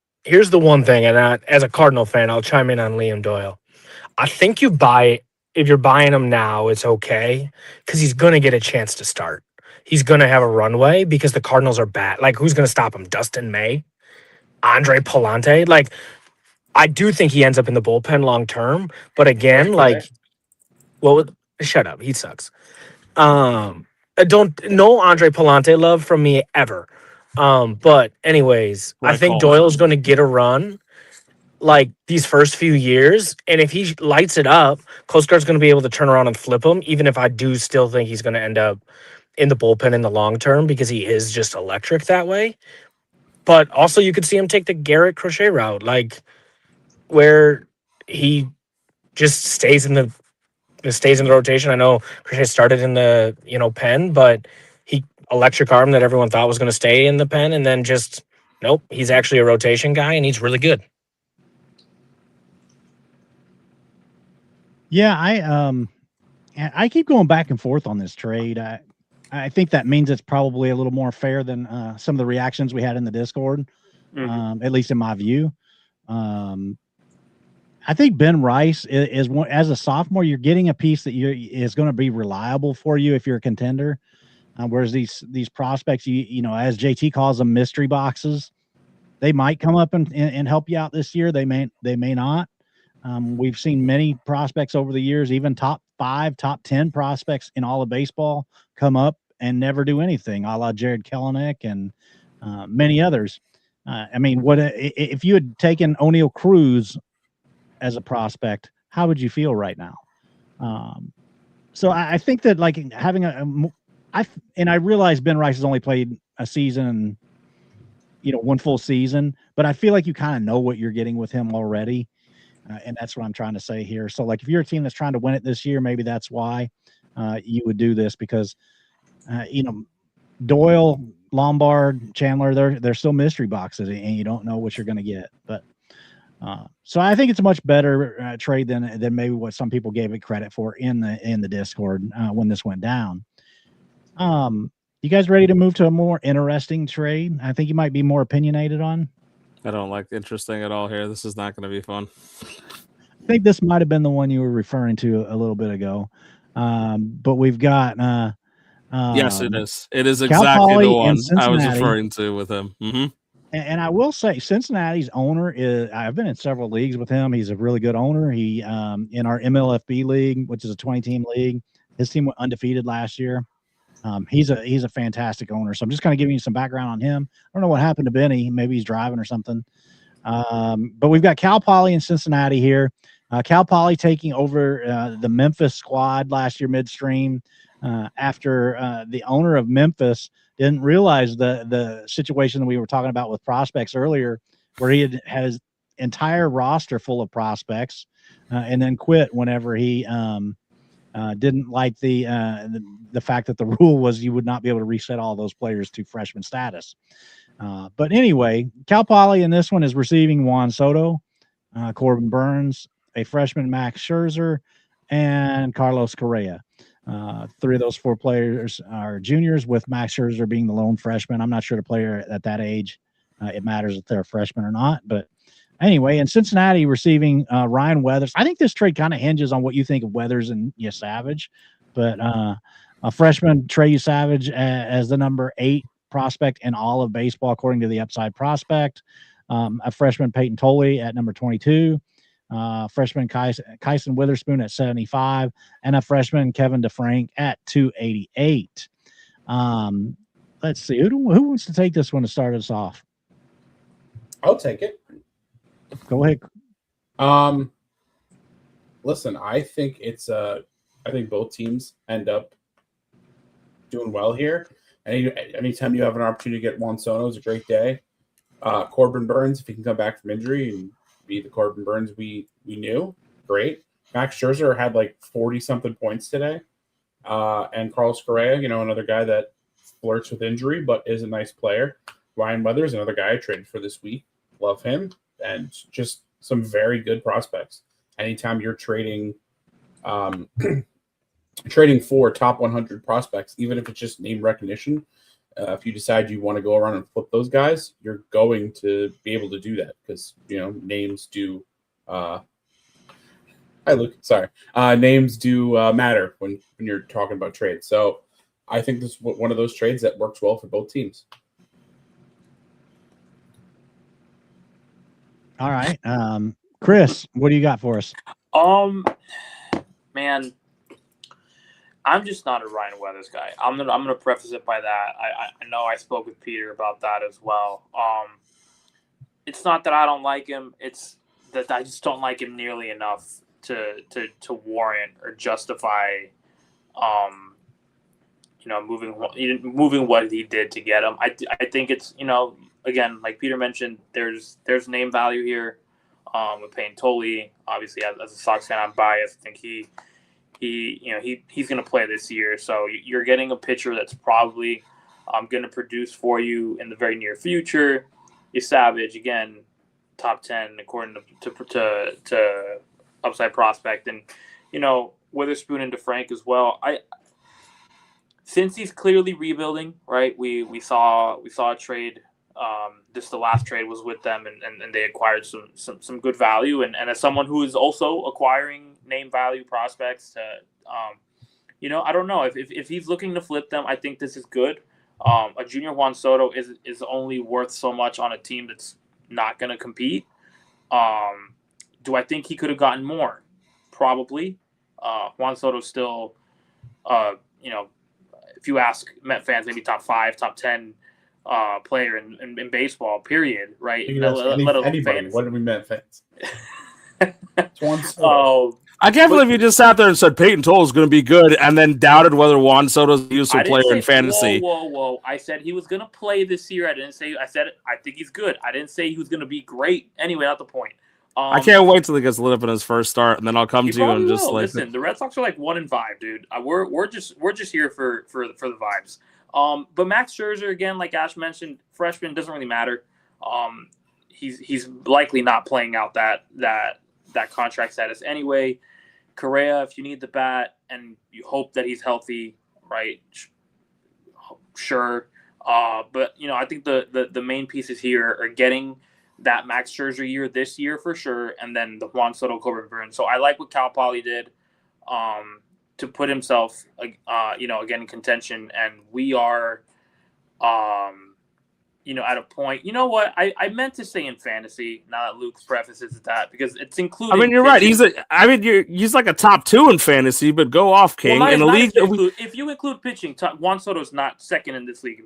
the one thing, and as a Cardinal fan, I'll chime in on Liam Doyle. I think if you're buying him now, it's okay because he's gonna get a chance to start. He's gonna have a runway because the Cardinals are bad. Like, who's gonna stop him? Dustin May, Andre Palante. Like, I do think he ends up in the bullpen long term. But again, shut up. He sucks. Don't no Andre Palante love from me ever. But anyways, I think Doyle's going to get a run like these first few years, and if he lights it up, Coast Guard's going to be able to turn around and flip him. Even if I do still think he's going to end up in the bullpen in the long term because he is just electric that way. But also, you could see him take the Garrett Crochet route, like where he just stays in the rotation. I know Crochet started in the pen, but he electric arm that everyone thought was going to stay in the pen, and then just nope, he's actually a rotation guy, and he's really good. yeah, I keep going back and forth on this trade. I think that means it's probably a little more fair than some of the reactions we had in the Discord, at least in my view. I think Ben Rice is one, as a sophomore, you're getting a piece that is going to be reliable for you if you're a contender. Whereas these prospects, as JT calls them, mystery boxes, they might come up and help you out this year. They may not. We've seen many prospects over the years, even top 5, top 10 prospects in all of baseball come up and never do anything, a la Jared Kelenic and many others. I mean, what if you had taken O'Neal Cruz as a prospect, how would you feel right now? So I think that like having I realize Ben Rice has only played a season, one full season, but I feel like you kind of know what you're getting with him already. And that's what I'm trying to say here. So like if you're a team that's trying to win it this year, maybe that's why you would do this because, Doyle, Lombard, Chandler, they're still mystery boxes and you don't know what you're going to get. But so I think it's a much better trade than maybe what some people gave it credit for in the Discord when this went down. You guys ready to move to a more interesting trade? I think you might be more opinionated on. I don't like interesting at all here. This is not going to be fun. I think this might have been the one you were referring to a little bit ago. But we've got yes, it is. It is exactly the one I was referring to with him. Mm-hmm. And I will say Cincinnati's owner is, I've been in several leagues with him. He's a really good owner. He, in our MLFB league, which is a 20-team league, his team went undefeated last year. He's a fantastic owner. So I'm just kind of giving you some background on him. I don't know what happened to Benny. Maybe he's driving or something. But we've got Cal Poly in Cincinnati here. Cal Poly taking over the Memphis squad last year midstream after the owner of Memphis didn't realize the situation that we were talking about with prospects earlier, where he had his entire roster full of prospects and then quit whenever he didn't like the fact that the rule was you would not be able to reset all those players to freshman status. But anyway, Cal Poly in this one is receiving Juan Soto, Corbin Burns, a freshman Max Scherzer, and Carlos Correa. 3 of those 4 players are juniors, with Max Scherzer being the lone freshman. I'm not sure the player at that age, it matters if they're a freshman or not, but Anyway, in Cincinnati receiving Ryan Weathers. I think this trade kind of hinges on what you think of Weathers and Savage, but a freshman Trey Savage as the number 8 prospect in all of baseball, according to the Upside Prospect. A freshman Peyton Tolley at number 22. Freshman Kyson Witherspoon at 75, and a freshman Kevin DeFrank at 288. Let's see who wants to take this one to start us off. I'll take it. Go ahead. Listen, I think I think both teams end up doing well here. Anytime you have an opportunity to get Juan Soto is a great day. Corbin Burns, if he can come back from injury and be the Corbin Burns we knew, great. Max Scherzer had like 40-something points today. And Carlos Correa, another guy that flirts with injury but is a nice player. Ryan Weathers, another guy I traded for this week. Love him. And just some very good prospects. Anytime you're trading trading for top 100 prospects, even if it's just name recognition, if you decide you want to go around and flip those guys, you're going to be able to do that because, names do names do matter when you're talking about trades. So I think this is one of those trades that works well for both teams. All right. Chris, what do you got for us? Man, I'm just not a Ryan Weathers guy. I'm gonna preface it by that. I know I spoke with Peter about that as well. It's not that I don't like him. It's that I just don't like him nearly enough to warrant or justify, moving what he did to get him. I think it's again, like Peter mentioned, there's name value here. With Payne Tolley, obviously as a Sox fan, I'm biased. I think he's going to play this year. So you're getting a pitcher that's probably going to produce for you in the very near future. Savage, again, top 10 according to Upside Prospect, and Witherspoon and DeFrank as well. Since he's clearly rebuilding, right? We saw a trade. The last trade was with them, and they acquired some good value. And as someone who is also acquiring name value prospects, I don't know if he's looking to flip them. I think this is good. A junior Juan Soto is only worth so much on a team that's not going to compete. Do I think he could have gotten more? Probably. Juan Soto still, if you ask Met fans, maybe top 5, top 10 player in baseball, period, right? Let alone anybody. fans. What do we Met fans? I can't believe you just sat there and said Peyton Toll is going to be good and then doubted whether Juan Soto's a useful player in fantasy. Whoa. I said he was going to play this year. I said I think he's good. I didn't say he was going to be great. Anyway, not the point. I can't wait till he gets lit up in his first start, and then I'll come to you and just listen. The Red Sox are like 1-5, dude. We're just here for the vibes. But Max Scherzer, again, like Ash mentioned, freshman, doesn't really matter. He's likely not playing out that contract status anyway. Correa, if you need the bat and you hope that he's healthy, right? Sure. But I think the main pieces here are getting that Max Scherzer year this year for sure, and then the Juan Soto, Corbin Burns. So I like what Cal Poly did. To put himself, again in contention, and we are, at a point. You know what? I meant to say in fantasy. Now that Luke prefaces that because it's included. I mean, you're right. He's like a top 2 in fantasy, but go off, King. In a league, if you include pitching, Juan Soto's not second in this league.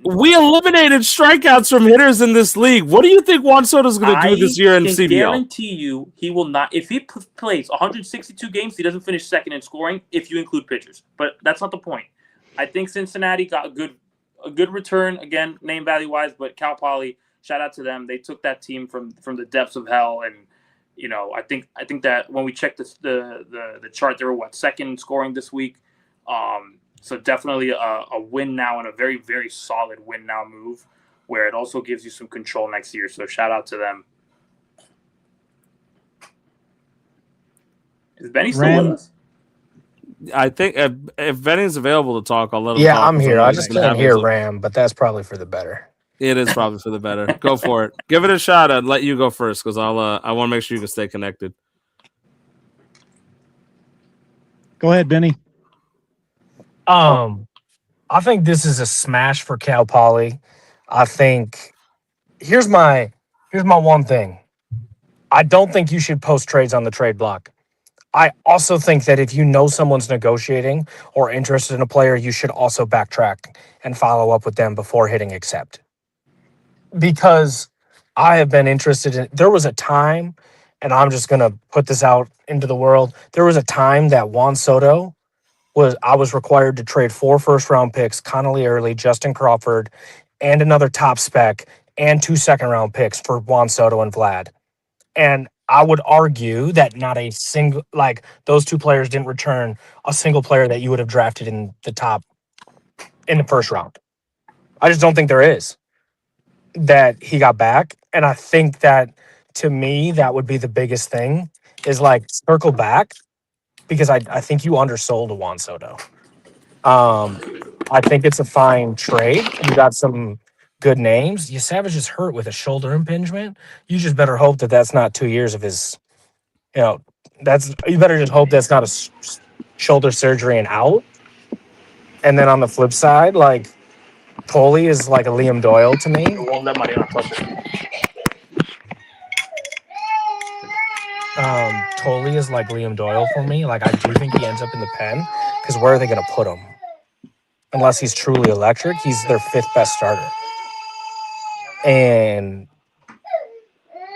We eliminated strikeouts from hitters in this league. What do you think Juan Soto's going to do this year in CBL? I guarantee you he will not. If he plays 162 games, he doesn't finish second in scoring if you include pitchers. But that's not the point. I think Cincinnati got a good return, again, name value wise, but Cal Poly, shout out to them. They took that team from the depths of hell, and I think that when we checked the chart, they were second in scoring this week. So definitely a win now, and a very, very solid win now move, where it also gives you some control next year. So shout out to them. Is Benny still with us? I think if Benny's available to talk, I'll let him talk. Yeah, I'm here. I just can't hear Ram, but that's probably for the better. It is probably for the better. Go for it. Give it a shot. I'd let you go first because I want to make sure you can stay connected. Go ahead, Benny. I think this is a smash for Cal Poly. I think here's my one thing. I don't think you should post trades on the trade block. I also think that if you know someone's negotiating or interested in a player, you should also backtrack and follow up with them before hitting accept. Because I have been interested in, there was a time, and I'm just going to put this out into the world. There was a time that Juan Soto I was required to trade 4 first-round picks, Connolly Early, Justin Crawford, and another top spec, and 2 second-round picks for Juan Soto and Vlad. And I would argue that not a single, like those 2 players didn't return a single player that you would have drafted in the first round. I just don't think there is that he got back. And I think that to me, that would be the biggest thing is like circle back because I think you undersold a Juan Soto. I think it's a fine trade. You got some good names. Savage is hurt with a shoulder impingement. You just better hope that that's not 2 years of his, you better just hope that's not a shoulder surgery and out. And then on the flip side, like Coley is like a Liam Doyle to me. Won't let Mariana touch it. Tolley is like Liam Doyle for me. Like I do think he ends up in the pen because where are they going to put him? Unless he's truly electric, he's their 5th best starter. And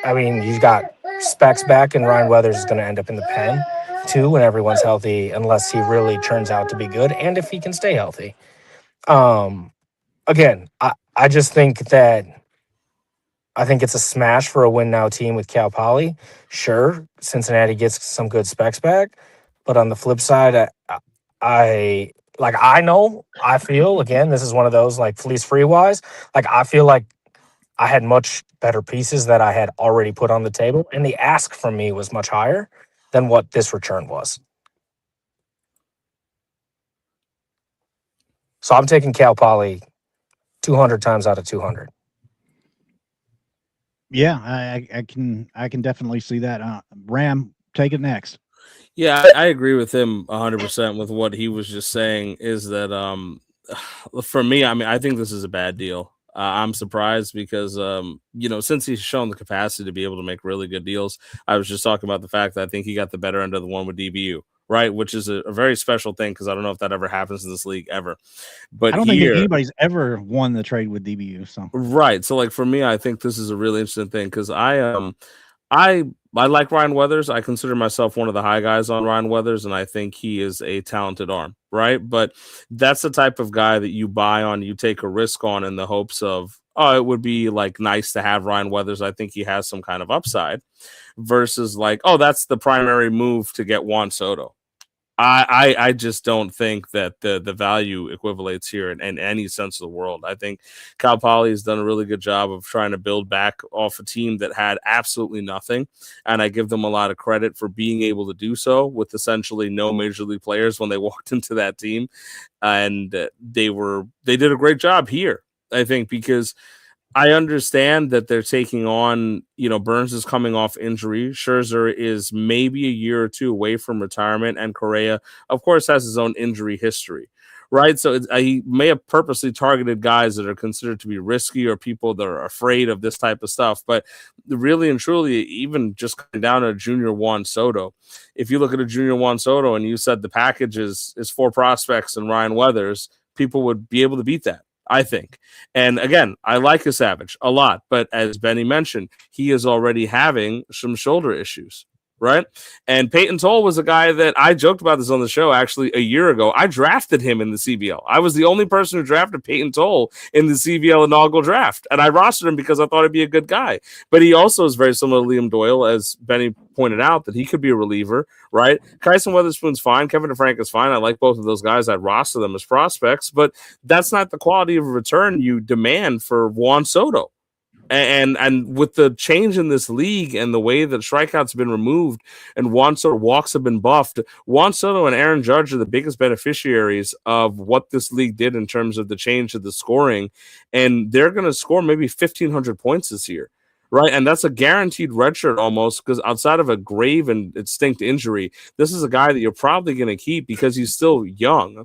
I mean, you've got Specs back, and Ryan Weathers is going to end up in the pen too when everyone's healthy, unless he really turns out to be good and if he can stay healthy. Again, I just think that I think it's a smash for a win now team with Cal Poly. Sure, Cincinnati gets some good specs back, but on the flip side, I feel again, this is one of those like fleece free wise. Like I feel like I had much better pieces that I had already put on the table, and the ask from me was much higher than what this return was. So I'm taking Cal Poly 200 times out of 200. Yeah, I can definitely see that. Ram, take it next. Yeah, I agree with him 100% with what he was just saying is that for me, I mean, I think this is a bad deal. I'm surprised because, since he's shown the capacity to be able to make really good deals, I was just talking about the fact that I think he got the better end of the one with DBU, right? Which is a very special thing because I don't know if that ever happens in this league ever. But I don't think anybody's ever won the trade with DBU. So right. So like for me, I think this is a really interesting thing because I like Ryan Weathers. I consider myself one of the high guys on Ryan Weathers, and I think he is a talented arm, right? But that's the type of guy that you buy on, you take a risk on in the hopes of, it would be like nice to have Ryan Weathers. I think he has some kind of upside versus like, that's the primary move to get Juan Soto. I just don't think that the value equivalates here in any sense of the world. I think Cal Poly has done a really good job of trying to build back off a team that had absolutely nothing, and I give them a lot of credit for being able to do so with essentially no major league players when they walked into that team, and they did a great job here. I think because I understand that they're taking on, Burns is coming off injury. Scherzer is maybe a year or two away from retirement. And Correa, of course, has his own injury history, right? So he may have purposely targeted guys that are considered to be risky or people that are afraid of this type of stuff. But really and truly, even just coming down to junior Juan Soto, if you look at a junior Juan Soto and you said the package is 4 prospects and Ryan Weathers, people would be able to beat that, I think. And again, I like Savage a lot, but as Benny mentioned, he is already having some shoulder issues, right? And Peyton Toll was a guy that I joked about this on the show actually a year ago. I drafted him in the CBL. I was the only person who drafted Peyton Toll in the CBL inaugural draft, and I rostered him because I thought he'd be a good guy. But he also is very similar to Liam Doyle, as Benny pointed out, that he could be a reliever, right? Kyson Weatherspoon's fine. Kevin DeFrank is fine. I like both of those guys. I'd roster them as prospects, but that's not the quality of return you demand for Juan Soto, And with the change in this league and the way that strikeouts have been removed and Juan Soto walks have been buffed, Juan Soto and Aaron Judge are the biggest beneficiaries of what this league did in terms of the change of the scoring. And they're going to score maybe 1,500 points this year, right? And that's a guaranteed redshirt almost, because outside of a grave and distinct injury, this is a guy that you're probably going to keep because he's still young.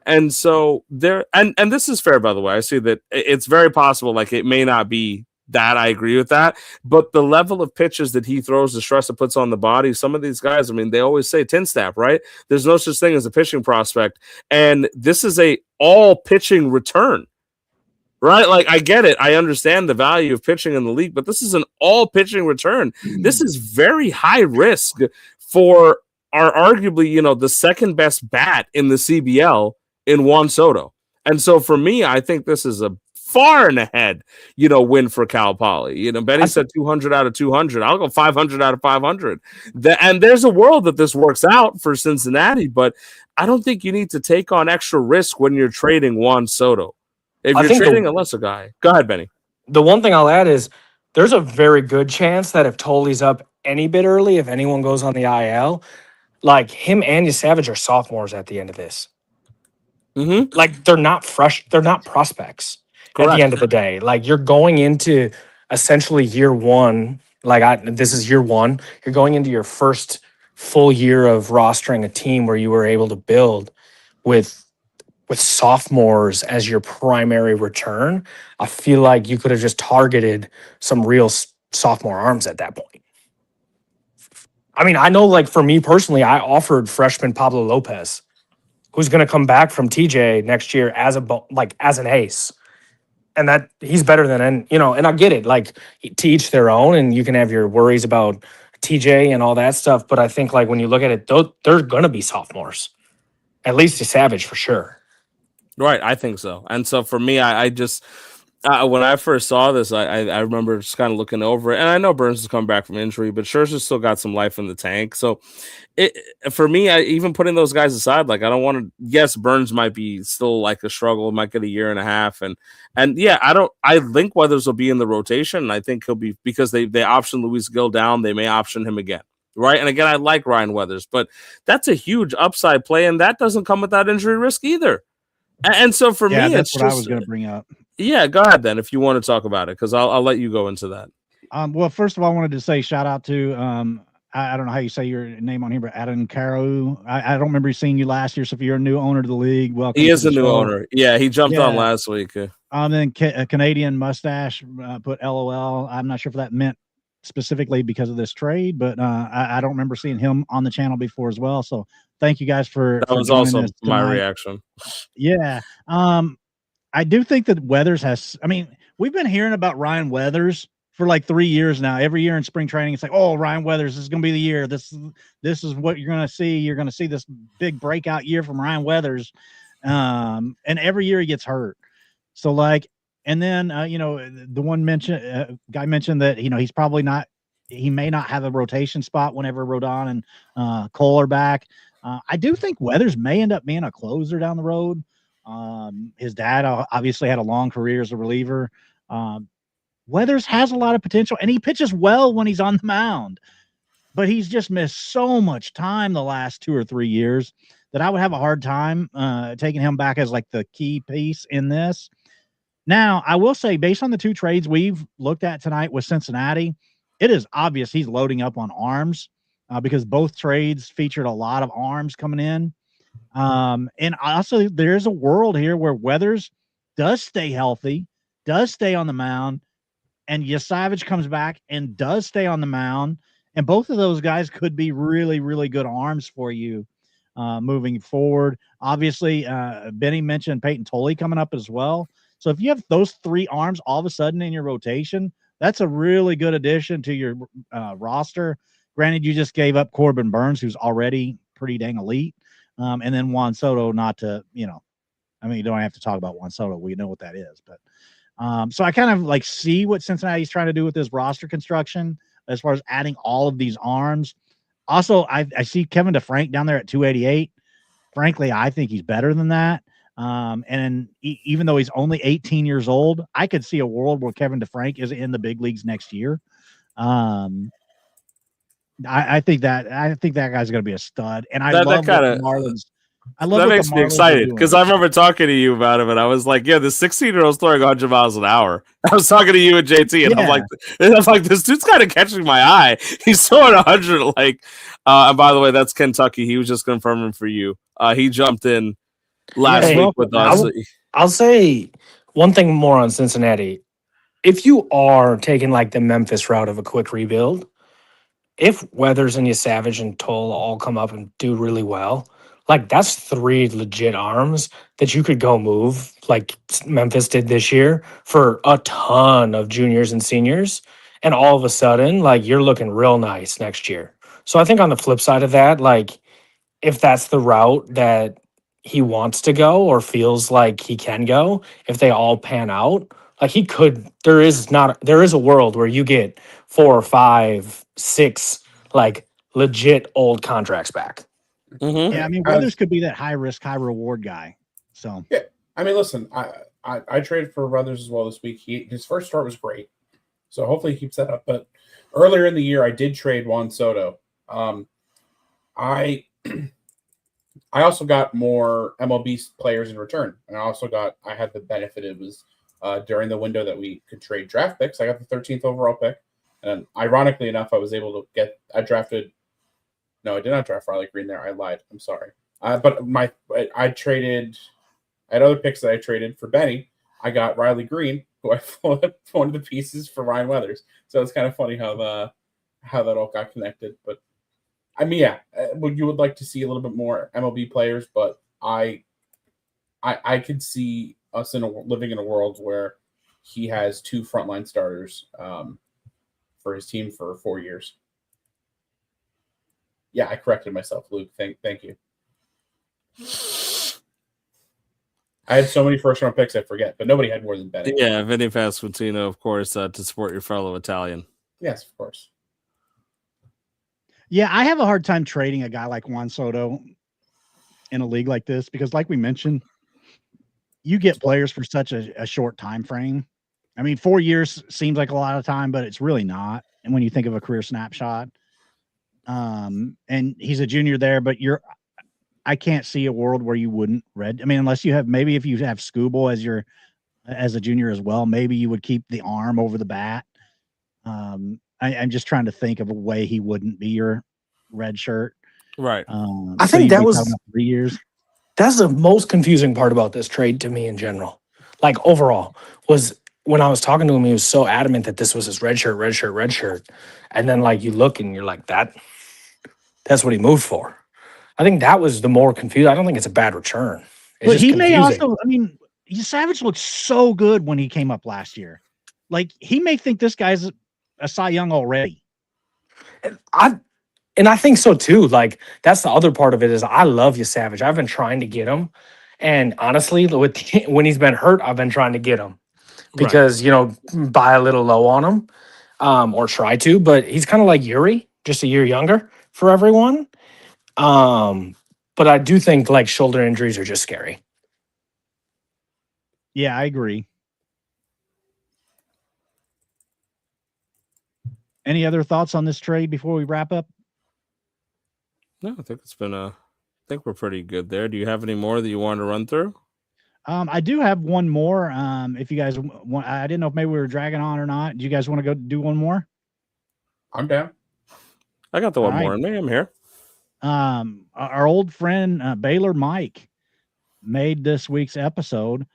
And so there, and this is fair, by the way. I see that it's very possible, like it may not be that, I agree with that. But the level of pitches that he throws, the stress it puts on the body, some of these guys, I mean, they always say tin snap, right? There's no such thing as a pitching prospect. And this is a all pitching return, right? Like, I get it. I understand the value of pitching in the league, but this is an all pitching return. This is very high risk for arguably, the second best bat in the CBL in Juan Soto. And so for me, I think this is a far and ahead, win for Cal Poly. Benny said 200 out of 200. I'll go 500 out of 500. And there's a world that this works out for Cincinnati, but I don't think you need to take on extra risk when you're trading Juan Soto. If you're trading a lesser guy. Go ahead, Benny. The one thing I'll add is there's a very good chance that if Toley's up any bit early, if anyone goes on the IL, like him and Savage are sophomores at the end of this. Mm-hmm. Like they're not fresh. They're not prospects. Correct. At the end of the day. Like you're going into essentially year one. This is year one. You're going into your first full year of rostering a team where you were able to build with sophomores as your primary return. I feel like you could have just targeted some real sophomore arms at that point. I mean, I know, like for me personally, I offered freshman Pablo Lopez, who's going to come back from TJ next year as an ace. And that he's better than, and I get it, like to each their own, and you can have your worries about TJ and all that stuff. But I think like when you look at it, they're going to be sophomores, at least to Savage for sure. Right. I think so. And so for me, I just, when I first saw this, I remember just kind of looking over it. And I know Burns is coming back from injury, but Scherzer's still got some life in the tank. So for me, even putting those guys aside, like I don't want to. Yes, Burns might be still like a struggle, might get a year and a half, and yeah, I think Weathers will be in the rotation, and I think he'll be because they option Luis Gil down, they may option him again, right? And again, I like Ryan Weathers, but that's a huge upside play, and that doesn't come without injury risk either. And so for me, that's what I was going to bring up. Yeah, go ahead then if you want to talk about it, because I'll let you go into that. Well, first of all, I wanted to say shout out to I don't know how you say your name on here, but Adam Caro. I don't remember seeing you last year, so if you're a new owner to the league, welcome. He is a new owner. Yeah, he jumped on last week. Then a Canadian Mustache put LOL. I'm not sure if that meant specifically because of this trade, but I don't remember seeing him on the channel before as well. So thank you guys for that was also my reaction. Yeah. I do think that Weathers has, I mean, we've been hearing about Ryan Weathers for like 3 years now. Every year in spring training, it's like, oh, Ryan Weathers, this is going to be the year. This is what you're going to see. You're going to see this big breakout year from Ryan Weathers. And every year he gets hurt. So like, and then, the one guy mentioned that, he's probably not, he may not have a rotation spot whenever Rodon and Cole are back. I do think Weathers may end up being a closer down the road. His dad obviously had a long career as a reliever. Weathers has a lot of potential, and he pitches well when he's on the mound, but he's just missed so much time the last 2 or 3 years that I would have a hard time taking him back as like the key piece in this. Now, I will say, based on the 2 trades we've looked at tonight with Cincinnati, it is obvious he's loading up on arms because both trades featured a lot of arms coming in. And also, there's a world here where Weathers does stay healthy, does stay on the mound, and Savage comes back and does stay on the mound. And both of those guys could be really, really good arms for you moving forward. Obviously, Benny mentioned Peyton Toley coming up as well. So if you have those 3 arms all of a sudden in your rotation, that's a really good addition to your roster. Granted, you just gave up Corbin Burns, who's already pretty dang elite. And then Juan Soto, not to, you don't have to talk about Juan Soto. We know what that is. But so I kind of like see what Cincinnati's trying to do with this roster construction as far as adding all of these arms. Also, I see Kevin DeFrank down there at 288. Frankly, I think he's better than that. And even though he's only 18 years old, I could see a world where Kevin DeFrank is in the big leagues next year. I think that guy's going to be a stud, and I That love what the kinda Marlins. I love that what the makes me Marlins are excited doing. because I remember talking to you about him, and I was like, "Yeah, this 16-year-old's throwing 100 miles an hour." I was talking to you and JT, and I'm like, "This dude's kind of catching my eye. He's throwing 100." Like, and by the way, that's Kentucky. He was just confirming for you. He jumped in last Hey, week with us. I'll say one thing more on Cincinnati. If you are taking like the Memphis route of a quick rebuild, if Weathers and Savage and Toll all come up and do really well, like that's 3 legit arms that you could go move like Memphis did this year for a ton of juniors and seniors. And all of a sudden, like you're looking real nice next year. So I think on the flip side of that, like if that's the route that he wants to go or feels like he can go, if they all pan out, like he could, there is a world where you get 4 or 5, 6, like legit old contracts back. Mhm. Yeah, I mean, Weathers could be that high risk, high reward guy. So Yeah, I mean, listen, I traded for Brothers as well this week. His first start was great, so hopefully he keeps that up. But earlier in the year, I did trade Juan Soto. I also got more MLB players in return, and I had the benefit. It was during the window that we could trade draft picks. I got the 13th overall pick, and ironically enough, I was able to get. I did not draft Riley Green there. I lied. I'm sorry. But I traded. I had other picks that I traded for Benny. I got Riley Green, who I flipped one of the pieces for Ryan Weathers. So it's kind of funny how that all got connected. But I mean, yeah, you would like to see a little bit more MLB players, but I could see us living in a world where he has 2 frontline starters for his team for 4 years. Yeah, I corrected myself, Luke. Thank you. I had so many first-round picks, I forget, but nobody had more than Benny. Yeah, Vinny Pasquantino, of course, to support your fellow Italian. Yes, of course. yeah, I have a hard time trading a guy like Juan Soto in a league like this because, like we mentioned, you get players for such a short time frame. I mean, 4 years seems like a lot of time, but it's really not. And when you think of a career snapshot, and he's a junior there, but I can't see a world where you wouldn't I mean, unless you have maybe if you have Skubal as a junior as well, maybe you would keep the arm over the bat. I'm just trying to think of a way he wouldn't be your red shirt. Right. I think that was 3 years. That's the most confusing part about this trade to me in general. Like overall, was when I was talking to him, he was so adamant that this was his red shirt. And then like you look and you're like, that's what he moved for. I think that was the more confused. I don't think it's a bad return. It's But just he may confusing. also, I mean, Savage looked so good when he came up last year. Like he may think this guy's a Cy Young already. And I think so too. Like that's the other part of it is I love Savage. I've been trying to get him, and honestly, when he's been hurt, I've been trying to get him because buy a little low on him, or try to. But he's kind of like Yuri, just a year younger for everyone. But I do think like shoulder injuries are just scary. Yeah, I agree. Any other thoughts on this trade before we wrap up? No, I think it's been I think we're pretty good there. Do you have any more that you want to run through? I do have one more. If you guys want, I didn't know if maybe we were dragging on or not. Do you guys want to go do one more? I'm down. I got the one All more in me. I'm here. Our old friend Baylor Mike made this week's episode.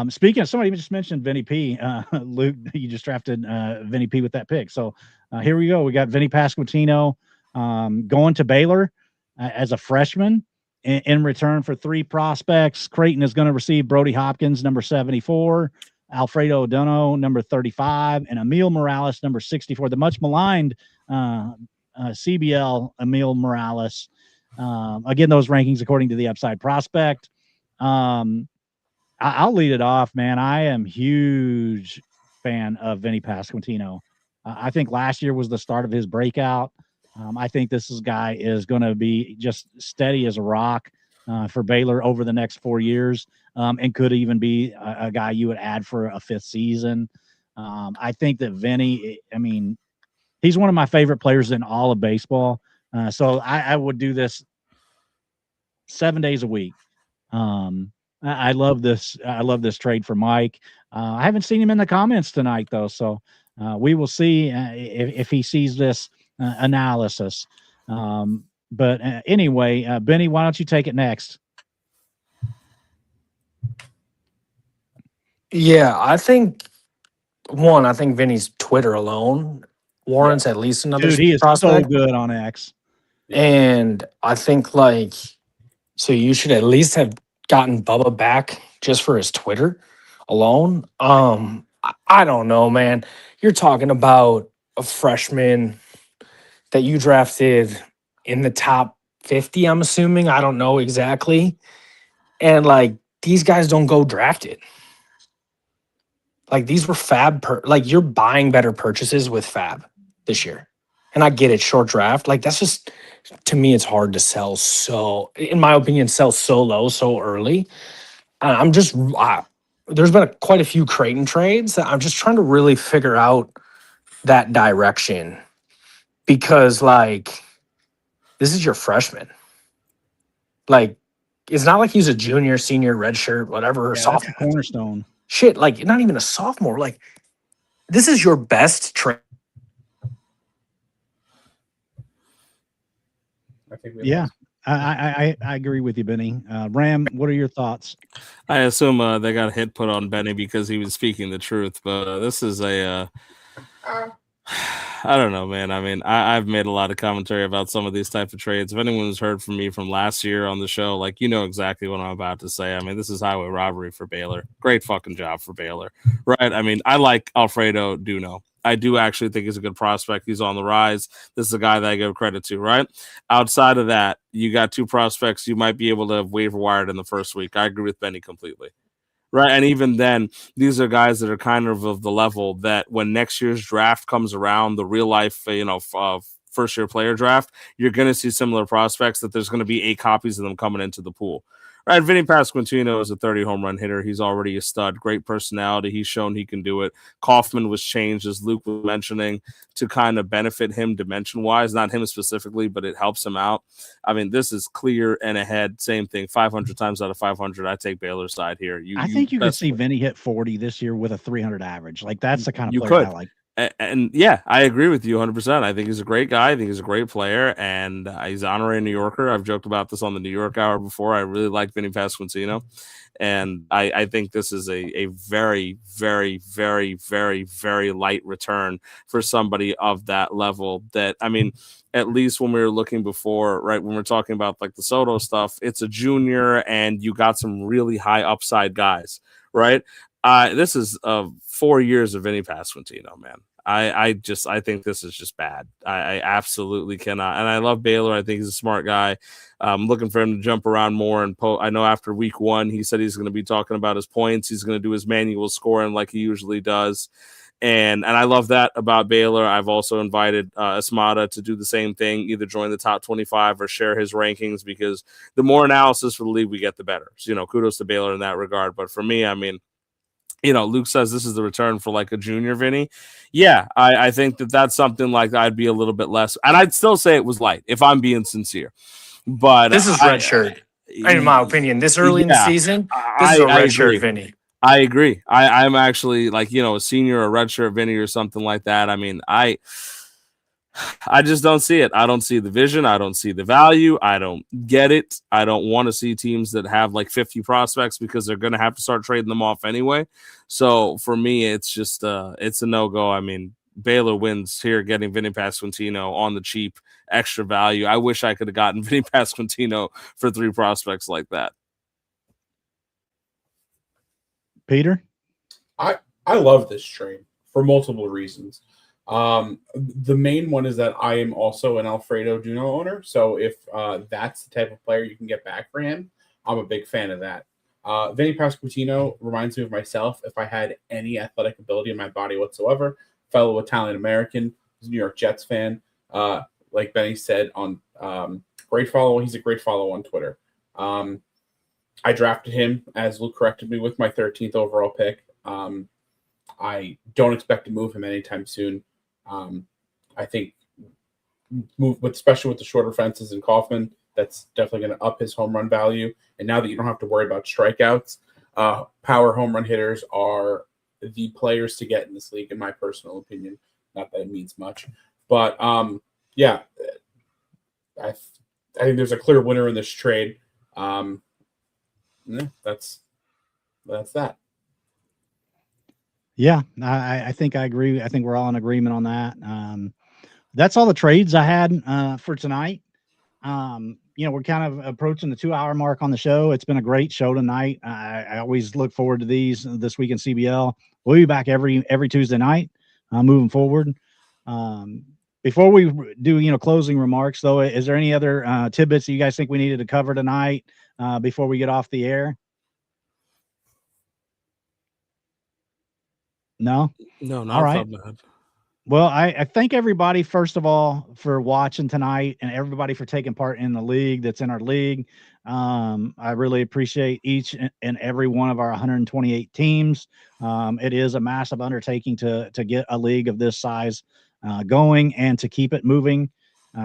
Speaking of, somebody just mentioned Vinny P. Luke, you just drafted Vinny P with that pick. So here we go. We got Vinny Pasquantino going to Baylor as a freshman in return for 3 prospects. Creighton is going to receive Brody Hopkins, number 74, Alfredo O'Dono, number 35, and Emil Morales, number 64. The much maligned CBL Emil Morales. Again, those rankings according to the Upside Prospect. I'll lead it off, man. I am huge fan of Vinny Pasquantino. I think last year was the start of his breakout. I think this guy is going to be just steady as a rock for Baylor over the next 4 years. and could even be a guy you would add for a 5th season. I think that Vinny, I mean, he's one of my favorite players in all of baseball. So I would do this 7 days a week. I love this. I love this trade for Mike. I haven't seen him in the comments tonight though, so we will see if he sees this analysis. But anyway, Benny, why don't you take it next? Yeah, I think Vinny's Twitter alone warrants at least another Dude, he is prospect. so good on X. And I think so you should at least have gotten Bubba back just for his Twitter alone. I don't know, man. You're talking about a freshman that you drafted in the top 50, I'm assuming. I don't know exactly. And these guys don't go drafted. These were you're buying better purchases with Fab this year. And I get it, short draft. That's just, to me, it's hard to sell in my opinion, sell so low so early. And there's been quite a few Creighton trades that I'm just trying to really figure out that direction because this is your freshman. It's not like he's a junior, senior, redshirt, whatever, or That's a sophomore. cornerstone. Shit, not even a sophomore. This is your best trade. I think Yeah. I agree with you, Benny. Ram, what are your thoughts? I assume they got a hit put on Benny because he was speaking the truth, but this is I don't know, man. I mean, I've made a lot of commentary about some of these type of trades. If anyone's heard from me from last year on the show, you know exactly what I'm about to say. I mean, this is highway robbery for Baylor. Great fucking job for Baylor, right? I mean, I like Alfredo Duno. I do actually think he's a good prospect. He's on the rise. This is a guy that I give credit to, right? Outside of that, you got 2 prospects you might be able to have waiver wired in the first week. I agree with Benny completely. Right. And even then, these are guys that are kind of the level that when next year's draft comes around, the real life, first year player draft, you're going to see similar prospects that there's going to be 8 copies of them coming into the pool. Right. Vinny Pasquantino is a 30 home run hitter. He's already a stud. Great personality. He's shown he can do it. Kaufman was changed, as Luke was mentioning, to kind of benefit him dimension wise, not him specifically, but it helps him out. I mean, this is clear and ahead. Same thing. 500 times out of 500, I take Baylor's side here. I think you could see Vinny hit 40 this year with a 300 average. That's the kind of you player could. I like. And yeah, I agree with you 100%. I think he's a great guy. I think he's a great player, and he's an honorary New Yorker. I've joked about this on the New York Hour before. I really like Vinny Pasquantino, and I think this is a very, very, very, very, very light return for somebody of that level. That, I mean, at least when we were looking before, right, when we're talking about the Soto stuff, it's a junior, and you got some really high upside guys, right? This is 4 years of Vinny Pasquantino, man. I think this is just bad. I absolutely cannot. And I love Baylor. I think he's a smart guy. I'm looking for him to jump around more. And I know after week 1, he said he's going to be talking about his points. He's going to do his manual scoring like he usually does. And I love that about Baylor. I've also invited Esmada to do the same thing, either join the top 25 or share his rankings, because the more analysis for the league we get, the better. So, kudos to Baylor in that regard. But for me, I mean, Luke says this is the return for a junior Vinny. Yeah, I think that's something I'd be a little bit less. And I'd still say it was light, if I'm being sincere. But this is red shirt, in my opinion. This early in the season, this is a red shirt Vinny. I agree. I'm actually a senior or red shirt Vinny or something like that. I mean, I just don't see it. I don't see the vision. I don't see the value. I don't get it. I don't want to see teams that have 50 prospects, because they're going to have to start trading them off anyway. So for me, it's just it's a no-go. I mean, Baylor wins here, getting Vinny Pasquantino on the cheap, extra value. I wish I could have gotten Vinny Pasquantino for 3 prospects like that. Peter? I love this trade for multiple reasons. The main one is that I am also an Alfredo Duno owner. So if that's the type of player you can get back for him, I'm a big fan of that. Vinny Pasquantino reminds me of myself if I had any athletic ability in my body whatsoever. Fellow Italian American, New York Jets fan. Like Benny said, on great follow. He's a great follow on Twitter. I drafted him, as Luke corrected me, with my 13th overall pick. I don't expect to move him anytime soon. I think especially with the shorter fences and Kaufman, that's definitely going to up his home run value. And now that you don't have to worry about strikeouts, power home run hitters are the players to get in this league, in my personal opinion. Not that it means much, but yeah, I think there's a clear winner in this trade. Yeah, that's that. Yeah, I think I agree. I think we're all in agreement on that. That's all the trades I had for tonight. We're kind of approaching the 2-hour mark on the show. It's been a great show tonight. I always look forward to these this week in CBL. We'll be back every Tuesday night moving forward. Before we do, closing remarks, though, is there any other tidbits that you guys think we needed to cover tonight before we get off the air? No? No, All not right. off the top of my head. Well, I thank everybody, first of all, for watching tonight, and everybody for taking part in the league that's in our league. I really appreciate each and every one of our 128 teams. It is a massive undertaking to get a league of this size going and to keep it moving.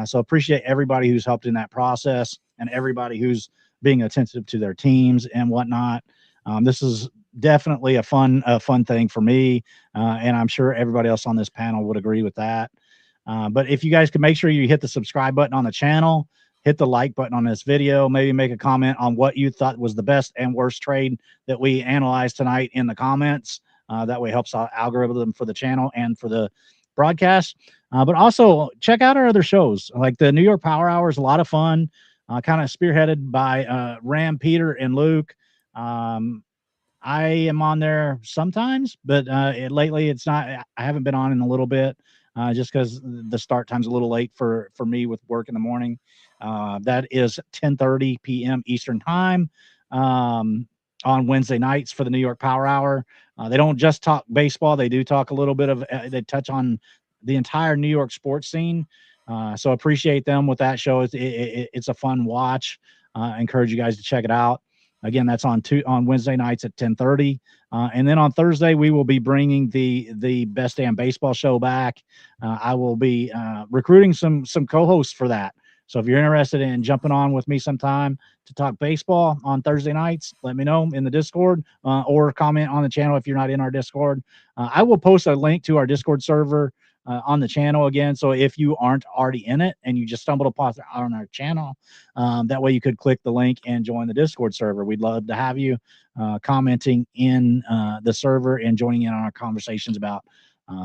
So appreciate everybody who's helped in that process and everybody who's being attentive to their teams and whatnot. This is definitely a fun thing for me, and I'm sure everybody else on this panel would agree with that. But if you guys could make sure you hit the subscribe button on the channel, hit the like button on this video, maybe make a comment on what you thought was the best and worst trade that we analyzed tonight in the comments. That way helps out algorithm for the channel and for the broadcast. But also check out our other shows, like the New York Power Hour is a lot of fun, kind of spearheaded by Ram, Peter, and Luke. I am on there sometimes, but lately it's not. I haven't been on in a little bit, just because the start time's a little late for me with work in the morning. That is 10:30 p.m. Eastern time on Wednesday nights for the New York Power Hour. They don't just talk baseball; they do talk a little bit of. They touch on the entire New York sports scene. So appreciate them with that show. It's a fun watch. I encourage you guys to check it out. Again, that's on Wednesday nights at 10:30, and then on Thursday we will be bringing the Best Damn Baseball show back. I will be recruiting some co-hosts for that. So if you're interested in jumping on with me sometime to talk baseball on Thursday nights, let me know in the Discord or comment on the channel if you're not in our Discord. I will post a link to our Discord server on the channel again. So if you aren't already in it and you just stumbled upon on our channel, that way you could click the link and join the Discord server. We'd love to have you commenting in the server and joining in on our conversations about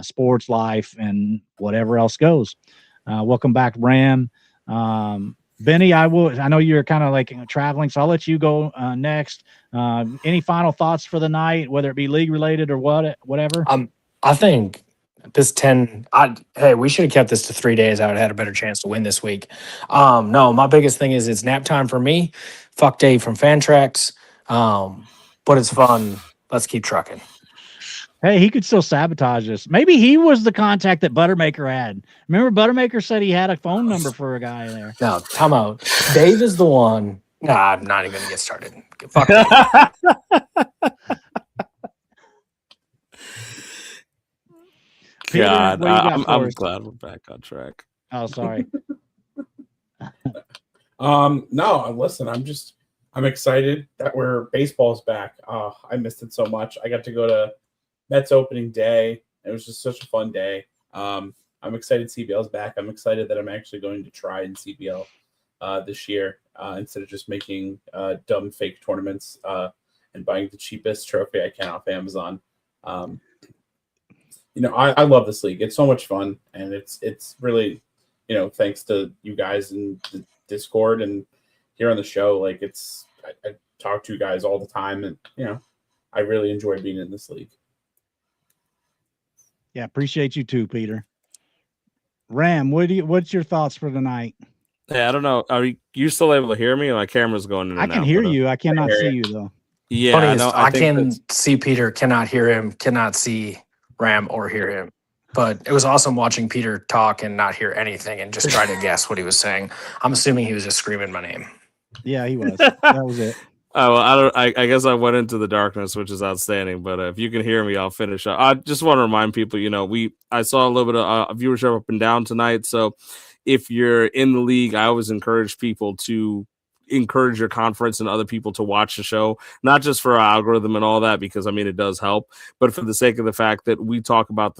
sports, life, and whatever else goes. Welcome back, Ram. Benny, I know you're kind of like traveling, so I'll let you go next. Any final thoughts for the night, whether it be league related or whatever? I think this 10, we should have kept this to 3 days. I would have had a better chance to win this week. No, my biggest thing is it's nap time for me. Fuck Dave from Fantrax. But it's fun. Let's keep trucking. Hey, he could still sabotage us. Maybe he was the contact that Buttermaker had. Remember, Buttermaker said he had a phone number for a guy there. No, time out. Dave is the one. Nah, I'm not even going to get started. Fuck Dave. God, Peter, I'm glad we're back on track. Oh, sorry. No, listen, I'm excited that baseball's back. I missed it so much. I got to go to Mets opening day. It was just such a fun day. I'm excited CBL's back. I'm excited that I'm actually going to try in CBL this year instead of just making dumb fake tournaments and buying the cheapest trophy I can off Amazon. I love this league. It's so much fun, and it's really, thanks to you guys in the Discord and here on the show. Like I talk to you guys all the time, and I really enjoy being in this league. Yeah, appreciate you too, Peter. Ram, what's your thoughts for tonight? Hey, I don't know. Are you still able to hear me? My camera's going in and I can out, hear you. I cannot see you though. Yeah, Funny I is, know. I can see Peter, cannot hear him, cannot see Ram or hear him. But it was awesome watching Peter talk and not hear anything and just try to guess what he was saying. I'm assuming he was just screaming my name. Yeah, he was. That was it. Well, I don't. I guess I went into the darkness, which is outstanding. But if you can hear me, I'll finish up. I just want to remind people, I saw a little bit of viewership up and down tonight. So if you're in the league, I always encourage people to encourage your conference and other people to watch the show, not just for our algorithm and all that, because I mean it does help, but for the sake of the fact that we talk about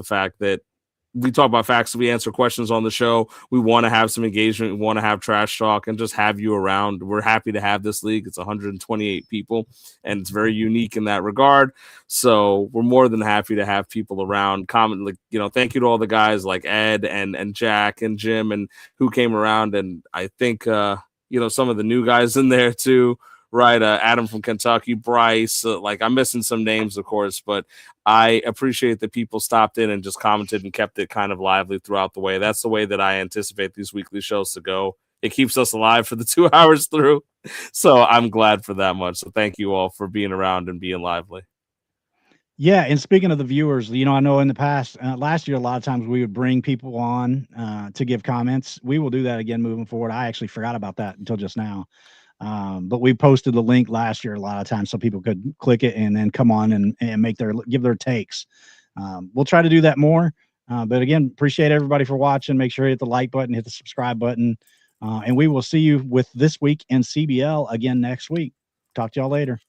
facts, we answer questions on the show. We want to have some engagement. We want to have trash talk and just have you around. We're happy to have this league. It's 128 people, and it's very unique in that regard. So we're more than happy to have people around. Comment, thank you to all the guys like Ed and Jack and Jim and who came around. And I think, some of the new guys in there too. Right, Adam from Kentucky, Bryce. I'm missing some names, of course, but I appreciate that people stopped in and just commented and kept it kind of lively throughout the way. That's the way that I anticipate these weekly shows to go. It keeps us alive for the 2 hours through, so I'm glad for that much. So thank you all for being around and being lively. Yeah, and speaking of the viewers, I know in the past, last year, a lot of times we would bring people on to give comments. We will do that again moving forward. I actually forgot about that until just now. But we posted the link last year a lot of times so people could click it and then come on and give their takes. We'll try to do that more. But again, appreciate everybody for watching. Make sure you hit the like button, hit the subscribe button. And we will see you with This Week in CBL again next week. Talk to y'all later.